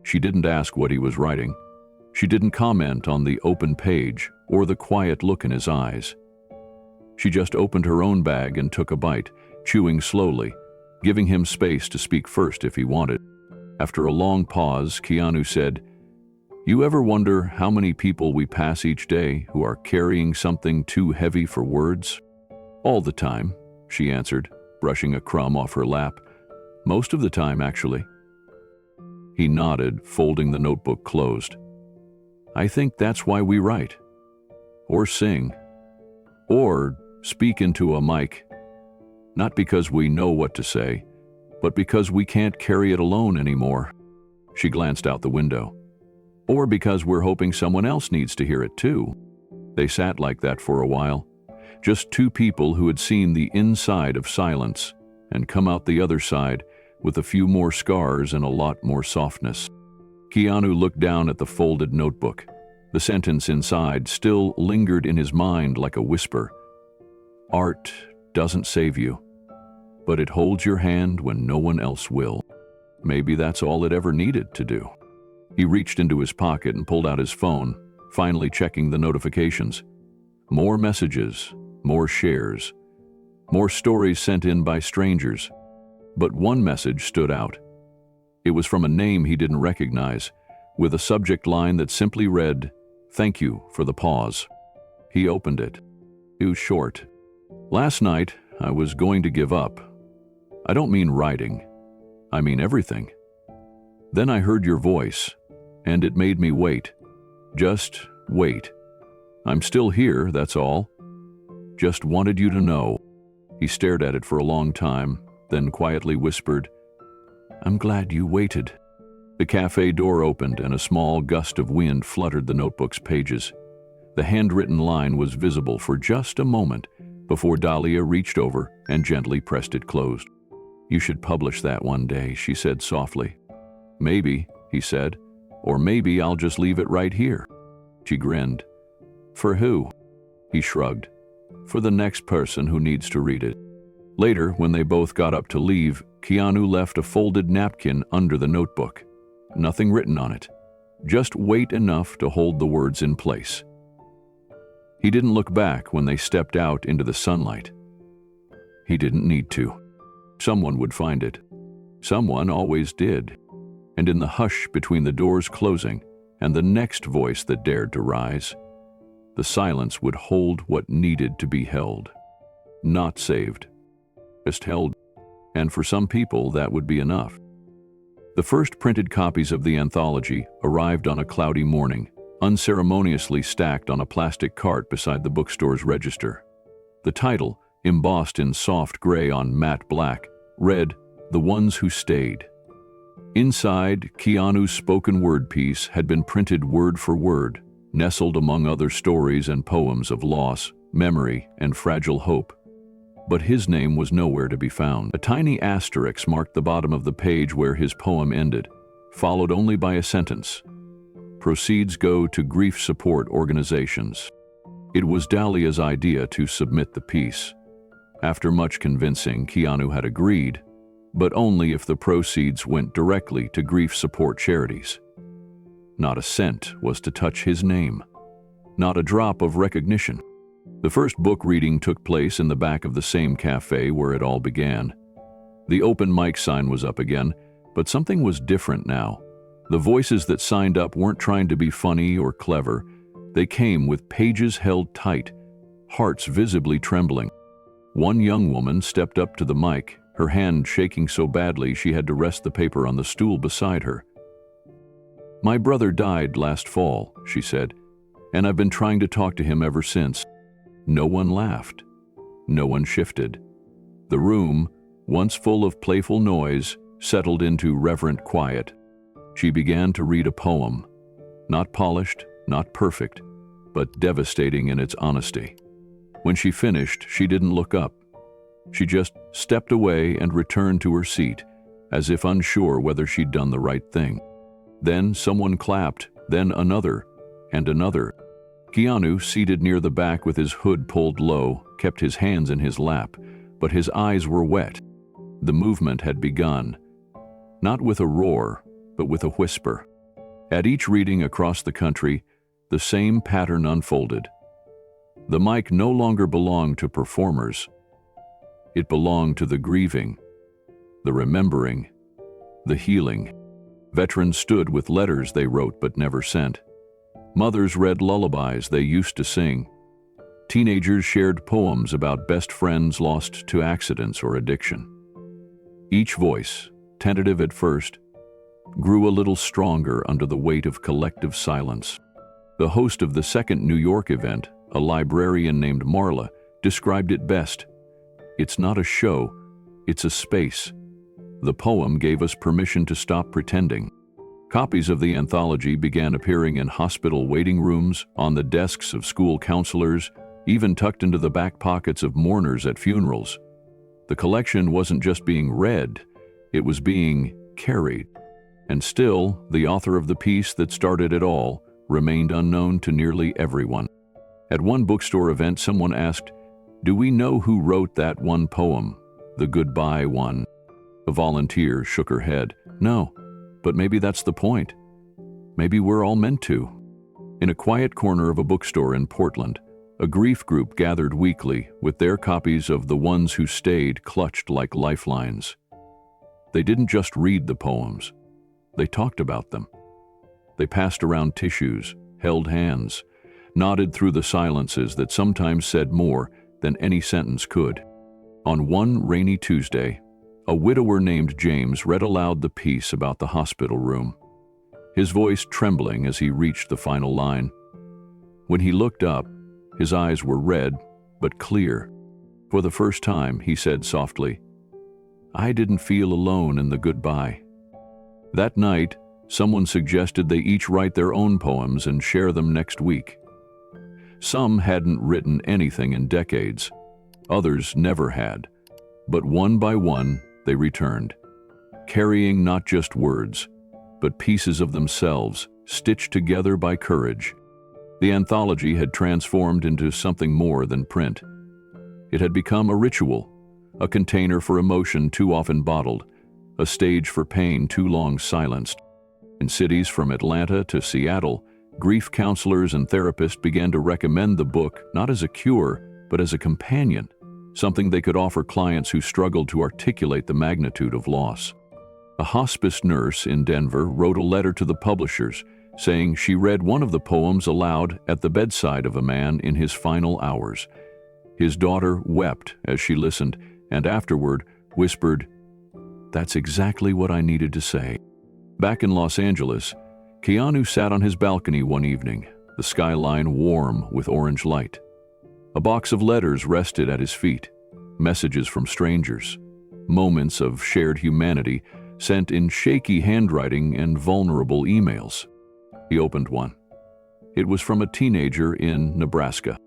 She didn't ask what he was writing. She didn't comment on the open page or the quiet look in his eyes. She just opened her own bag and took a bite, chewing slowly, giving him space to speak first if he wanted. After a long pause, Keanu said, "You ever wonder how many people we pass each day who are carrying something too heavy for words?" "All the time," she answered, brushing a crumb off her lap. "Most of the time, actually." He nodded, folding the notebook closed. "I think that's why we write. Or sing. Or speak into a mic. Not because we know what to say, but because we can't carry it alone anymore." She glanced out the window. "Or because we're hoping someone else needs to hear it too." They sat like that for a while. Just 2 people who had seen the inside of silence and come out the other side with a few more scars and a lot more softness. Keanu looked down at the folded notebook. The sentence inside still lingered in his mind like a whisper. "Art doesn't save you, but it holds your hand when no one else will." Maybe that's all it ever needed to do. He reached into his pocket and pulled out his phone, finally checking the notifications. More messages, more shares, more stories sent in by strangers. But one message stood out. It was from a name he didn't recognize, with a subject line that simply read, "Thank you for the pause." He opened it. It was short. "Last night, I was going to give up. I don't mean writing. I mean everything. Then I heard your voice, and it made me wait. Just wait. I'm still here, that's all. Just wanted you to know." He stared at it for a long time, then quietly whispered, "I'm glad you waited." The cafe door opened and a small gust of wind fluttered the notebook's pages. The handwritten line was visible for just a moment before Dalia reached over and gently pressed it closed. "You should publish that one day," she said softly. "Maybe," he said, "or maybe I'll just leave it right here." She grinned. "For who?" He shrugged. "For the next person who needs to read it." Later, when they both got up to leave, Keanu left a folded napkin under the notebook. Nothing written on it, just weight enough to hold the words in place. He didn't look back when they stepped out into the sunlight. He didn't need to. Someone would find it. Someone always did. And in the hush between the doors closing and the next voice that dared to rise, the silence would hold what needed to be held. Not saved, just held. And for some people, that would be enough. The first printed copies of the anthology arrived on a cloudy morning, unceremoniously stacked on a plastic cart beside the bookstore's register. The title, embossed in soft gray on matte black, read, "The Ones Who Stayed." Inside, Keanu's spoken word piece had been printed word for word, nestled among other stories and poems of loss, memory, and fragile hope. But his name was nowhere to be found. A tiny asterisk marked the bottom of the page where his poem ended, followed only by a sentence. "Proceeds go to grief support organizations." It was Dalia's idea to submit the piece. After much convincing, Keanu had agreed, but only if the proceeds went directly to grief support charities. Not a cent was to touch his name. Not a drop of recognition. The first book reading took place in the back of the same cafe where it all began. The open mic sign was up again, but something was different now. The voices that signed up weren't trying to be funny or clever. They came with pages held tight, hearts visibly trembling. One young woman stepped up to the mic, her hand shaking so badly she had to rest the paper on the stool beside her. "My brother died last fall," she said, "and I've been trying to talk to him ever since." No one laughed. No one shifted. The room, once full of playful noise, settled into reverent quiet. She began to read a poem, not polished, not perfect, but devastating in its honesty. When she finished, she didn't look up. She just stepped away and returned to her seat, as if unsure whether she'd done the right thing. Then someone clapped, then another, and another. Keanu, seated near the back with his hood pulled low, kept his hands in his lap, but his eyes were wet. The movement had begun, not with a roar, but with a whisper. At each reading across the country, the same pattern unfolded. The mic no longer belonged to performers. It belonged to the grieving, the remembering, the healing. Veterans stood with letters they wrote but never sent. Mothers read lullabies they used to sing. Teenagers shared poems about best friends lost to accidents or addiction. Each voice, tentative at first, grew a little stronger under the weight of collective silence. The host of the second New York event, a librarian named Marla, described it best. "It's not a show, it's a space. The poem gave us permission to stop pretending." Copies of the anthology began appearing in hospital waiting rooms, on the desks of school counselors, even tucked into the back pockets of mourners at funerals. The collection wasn't just being read, it was being carried. And still, the author of the piece that started it all remained unknown to nearly everyone. At one bookstore event, someone asked, "Do we know who wrote that one poem, the goodbye one?" A volunteer shook her head. "No, but maybe that's the point. Maybe we're all meant to. In a quiet corner of a bookstore in Portland, a grief group gathered weekly with their copies of The Ones Who Stayed clutched like lifelines. They didn't just read the poems. They talked about them. They passed around tissues, held hands, nodded through the silences that sometimes said more than any sentence could. On one rainy Tuesday, a widower named James read aloud the piece about the hospital room, his voice trembling as he reached the final line. When he looked up, his eyes were red but clear. For the first time, he said softly, "I didn't feel alone in the goodbye." That night, someone suggested they each write their own poems and share them next week. Some hadn't written anything in decades. Others never had. But one by one, they returned, carrying not just words, but pieces of themselves, stitched together by courage. The anthology had transformed into something more than print. It had become a ritual, a container for emotion too often bottled, a stage for pain too long silenced. In cities from Atlanta to Seattle, grief counselors and therapists began to recommend the book not as a cure, but as a companion, something they could offer clients who struggled to articulate the magnitude of loss. A hospice nurse in Denver wrote a letter to the publishers, saying she read one of the poems aloud at the bedside of a man in his final hours. His daughter wept as she listened, and afterward whispered, "That's exactly what I needed to say." Back in Los Angeles, Keanu sat on his balcony one evening, the skyline warm with orange light. A box of letters rested at his feet, messages from strangers, moments of shared humanity sent in shaky handwriting and vulnerable emails. He opened one. It was from a teenager in Nebraska.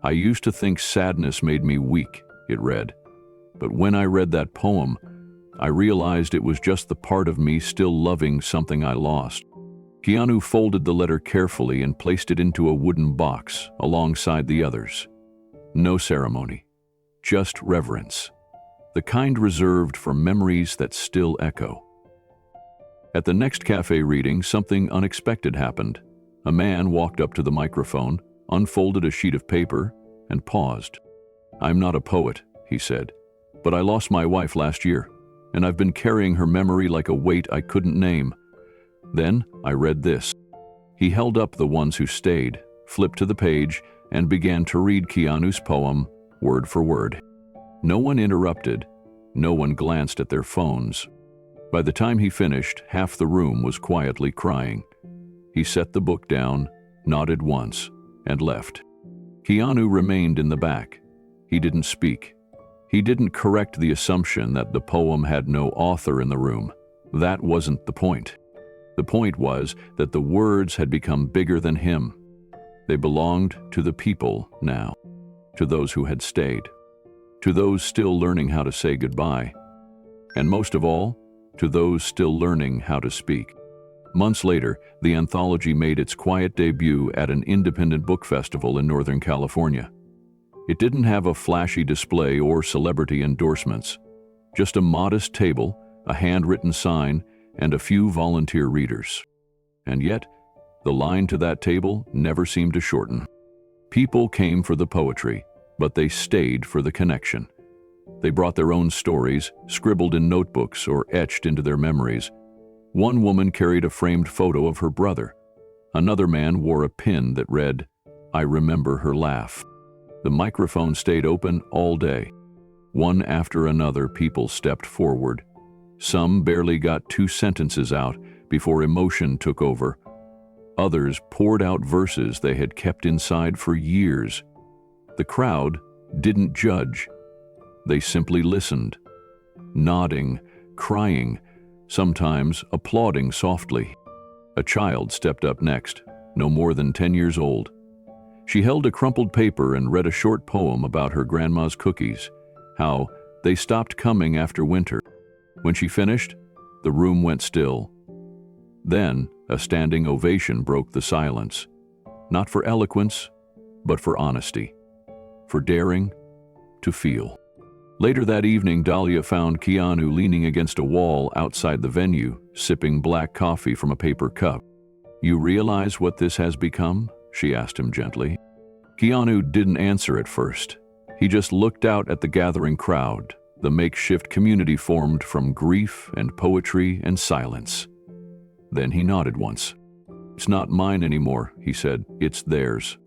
"I used to think sadness made me weak," it read. "But when I read that poem, I realized it was just the part of me still loving something I lost." Keanu folded the letter carefully and placed it into a wooden box alongside the others. No ceremony, just reverence, the kind reserved for memories that still echo. At the next cafe reading, something unexpected happened. A man walked up to the microphone, unfolded a sheet of paper, and paused. "I'm not a poet," he said, "but I lost my wife last year, and I've been carrying her memory like a weight I couldn't name. Then I read this." He held up The Ones Who Stayed, flipped to the page, and began to read Keanu's poem word for word. No one interrupted, no one glanced at their phones. By the time he finished, half the room was quietly crying. He set the book down, nodded once, and left. Keanu remained in the back. He didn't speak. He didn't correct the assumption that the poem had no author in the room. That wasn't the point. The point was that the words had become bigger than him. They belonged to the people now, to those who had stayed, to those still learning how to say goodbye, and most of all, to those still learning how to speak. Months later, the anthology made its quiet debut at an independent book festival in Northern California. It didn't have a flashy display or celebrity endorsements, just a modest table, a handwritten sign, and a few volunteer readers. And yet, the line to that table never seemed to shorten. People came for the poetry, but they stayed for the connection. They brought their own stories, scribbled in notebooks or etched into their memories. One woman carried a framed photo of her brother. Another man wore a pin that read, "I remember her laugh." The microphone stayed open all day. One after another, people stepped forward. Some barely got 2 sentences out before emotion took over. Others poured out verses they had kept inside for years. The crowd didn't judge. They simply listened, nodding, crying, sometimes applauding softly. A child stepped up next, no more than 10 years old. She held a crumpled paper and read a short poem about her grandma's cookies, how they stopped coming after winter. When she finished, the room went still. Then a standing ovation broke the silence, not for eloquence, but for honesty, for daring to feel. Later that evening, Dalia found Keanu leaning against a wall outside the venue, sipping black coffee from a paper cup. "You realize what this has become?" she asked him gently. Keanu didn't answer at first. He just looked out at the gathering crowd, the makeshift community formed from grief and poetry and silence. Then he nodded once. "It's not mine anymore," he said. "It's theirs."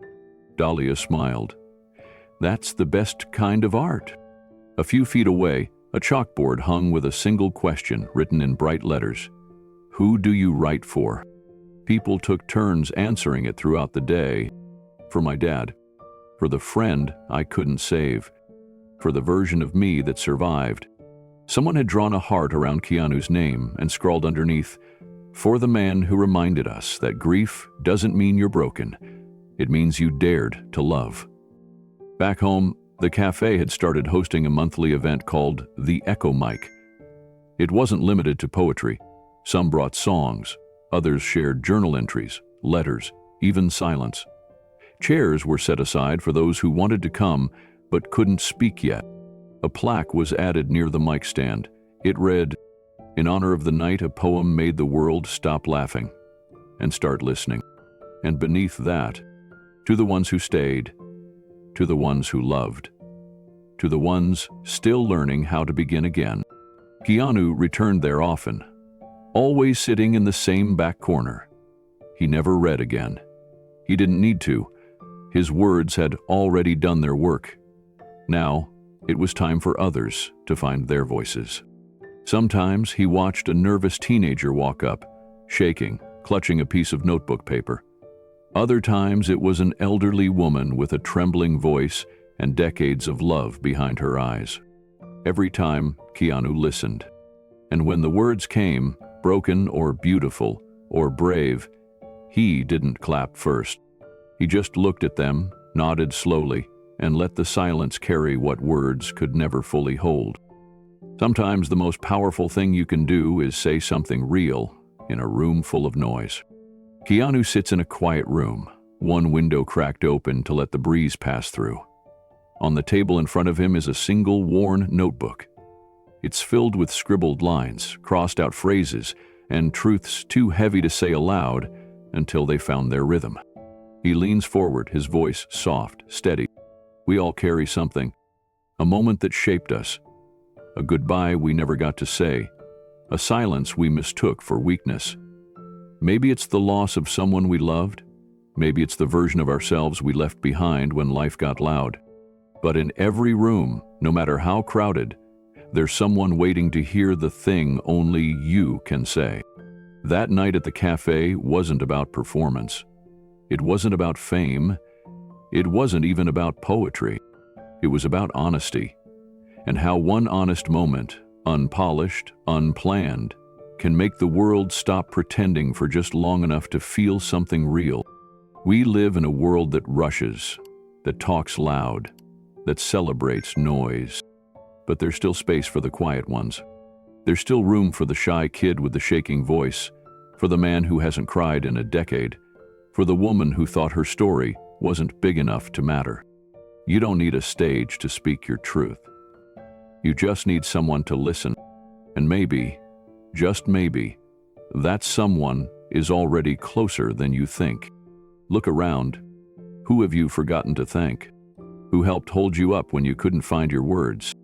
Dalia smiled. "That's the best kind of art." A few feet away, a chalkboard hung with a single question written in bright letters. "Who do you write for?" People took turns answering it throughout the day. "For my dad. For the friend I couldn't save. For the version of me that survived." Someone had drawn a heart around Keanu's name and scrawled underneath, "For the man who reminded us that grief doesn't mean you're broken. It means you dared to love." Back home, the cafe had started hosting a monthly event called the Echo Mic. It wasn't limited to poetry. Some brought songs, others shared journal entries, letters, even silence. Chairs were set aside for those who wanted to come but couldn't speak yet. A plaque was added near the mic stand. It read, "In honor of the night a poem made the world stop laughing and start listening." And beneath that, "To the ones who stayed, to the ones who loved, to the ones still learning how to begin again." Keanu returned there often, always sitting in the same back corner. He never read again. He didn't need to. His words had already done their work. Now, it was time for others to find their voices. Sometimes he watched a nervous teenager walk up, shaking, clutching a piece of notebook paper. Other times it was an elderly woman with a trembling voice and decades of love behind her eyes. Every time, Keanu listened. And when the words came, broken or beautiful or brave, he didn't clap first. He just looked at them, nodded slowly, and let the silence carry what words could never fully hold. Sometimes the most powerful thing you can do is say something real in a room full of noise. Keanu sits in a quiet room, one window cracked open to let the breeze pass through. On the table in front of him is a single worn notebook. It's filled with scribbled lines, crossed-out phrases, and truths too heavy to say aloud until they found their rhythm. He leans forward, his voice soft, steady. We all carry something. A moment that shaped us. A goodbye we never got to say. A silence we mistook for weakness. Maybe it's the loss of someone we loved. Maybe it's the version of ourselves we left behind when life got loud. But in every room, no matter how crowded, there's someone waiting to hear the thing only you can say. That night at the cafe wasn't about performance. It wasn't about fame. It wasn't even about poetry. It was about honesty, and how one honest moment, unpolished, unplanned, can make the world stop pretending for just long enough to feel something real. We live in a world that rushes, that talks loud, that celebrates noise. But there's still space for the quiet ones. There's still room for the shy kid with the shaking voice, for the man who hasn't cried in a decade, for the woman who thought her story wasn't big enough to matter. You don't need a stage to speak your truth. You just need someone to listen, and maybe, just maybe, that someone is already closer than you think. Look around. Who have you forgotten to thank? Who helped hold you up when you couldn't find your words?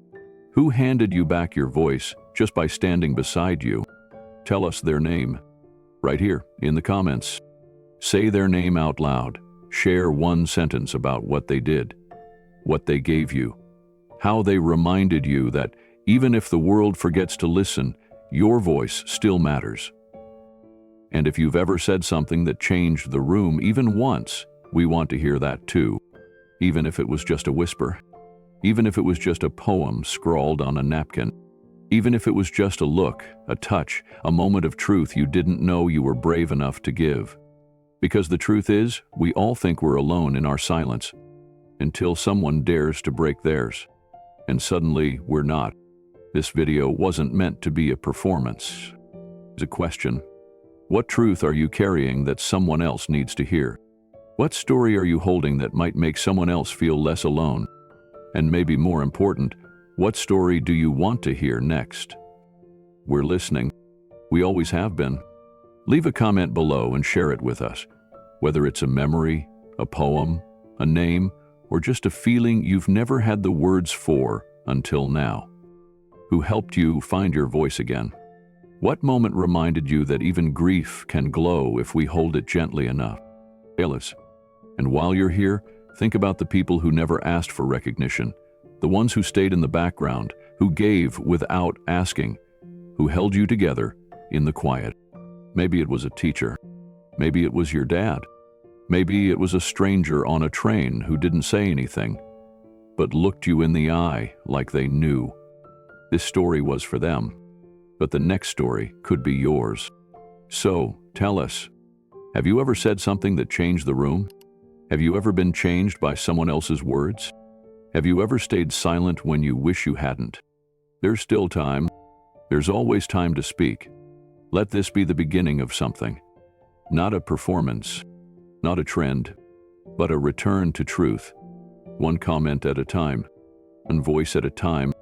Who handed you back your voice just by standing beside you? Tell us their name. Right here, in the comments. Say their name out loud. Share one sentence about what they did, what they gave you, how they reminded you that even if the world forgets to listen, your voice still matters. And if you've ever said something that changed the room even once, we want to hear that too. Even if it was just a whisper. Even if it was just a poem scrawled on a napkin. Even if it was just a look, a touch, a moment of truth you didn't know you were brave enough to give. Because the truth is, we all think we're alone in our silence, until someone dares to break theirs. And suddenly, we're not. This video wasn't meant to be a performance. It's a question. What truth are you carrying that someone else needs to hear? What story are you holding that might make someone else feel less alone? And maybe more important, what story do you want to hear next? We're listening. We always have been. Leave a comment below and share it with us, whether it's a memory, a poem, a name, or just a feeling you've never had the words for until now. Who helped you find your voice again? What moment reminded you that even grief can glow if we hold it gently enough? Hail us. And while you're here, think about the people who never asked for recognition, the ones who stayed in the background, who gave without asking, who held you together in the quiet. Maybe it was a teacher. Maybe it was your dad. Maybe it was a stranger on a train who didn't say anything, but looked you in the eye like they knew. This story was for them, but the next story could be yours. So, tell us, have you ever said something that changed the room? Have you ever been changed by someone else's words? Have you ever stayed silent when you wish you hadn't? There's still time. There's always time to speak. Let this be the beginning of something. Not a performance, not a trend, but a return to truth. One comment at a time, one voice at a time.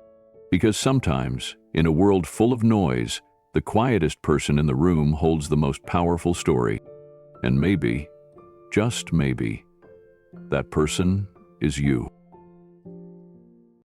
Because sometimes, in a world full of noise, the quietest person in the room holds the most powerful story. And maybe, just maybe, that person is you.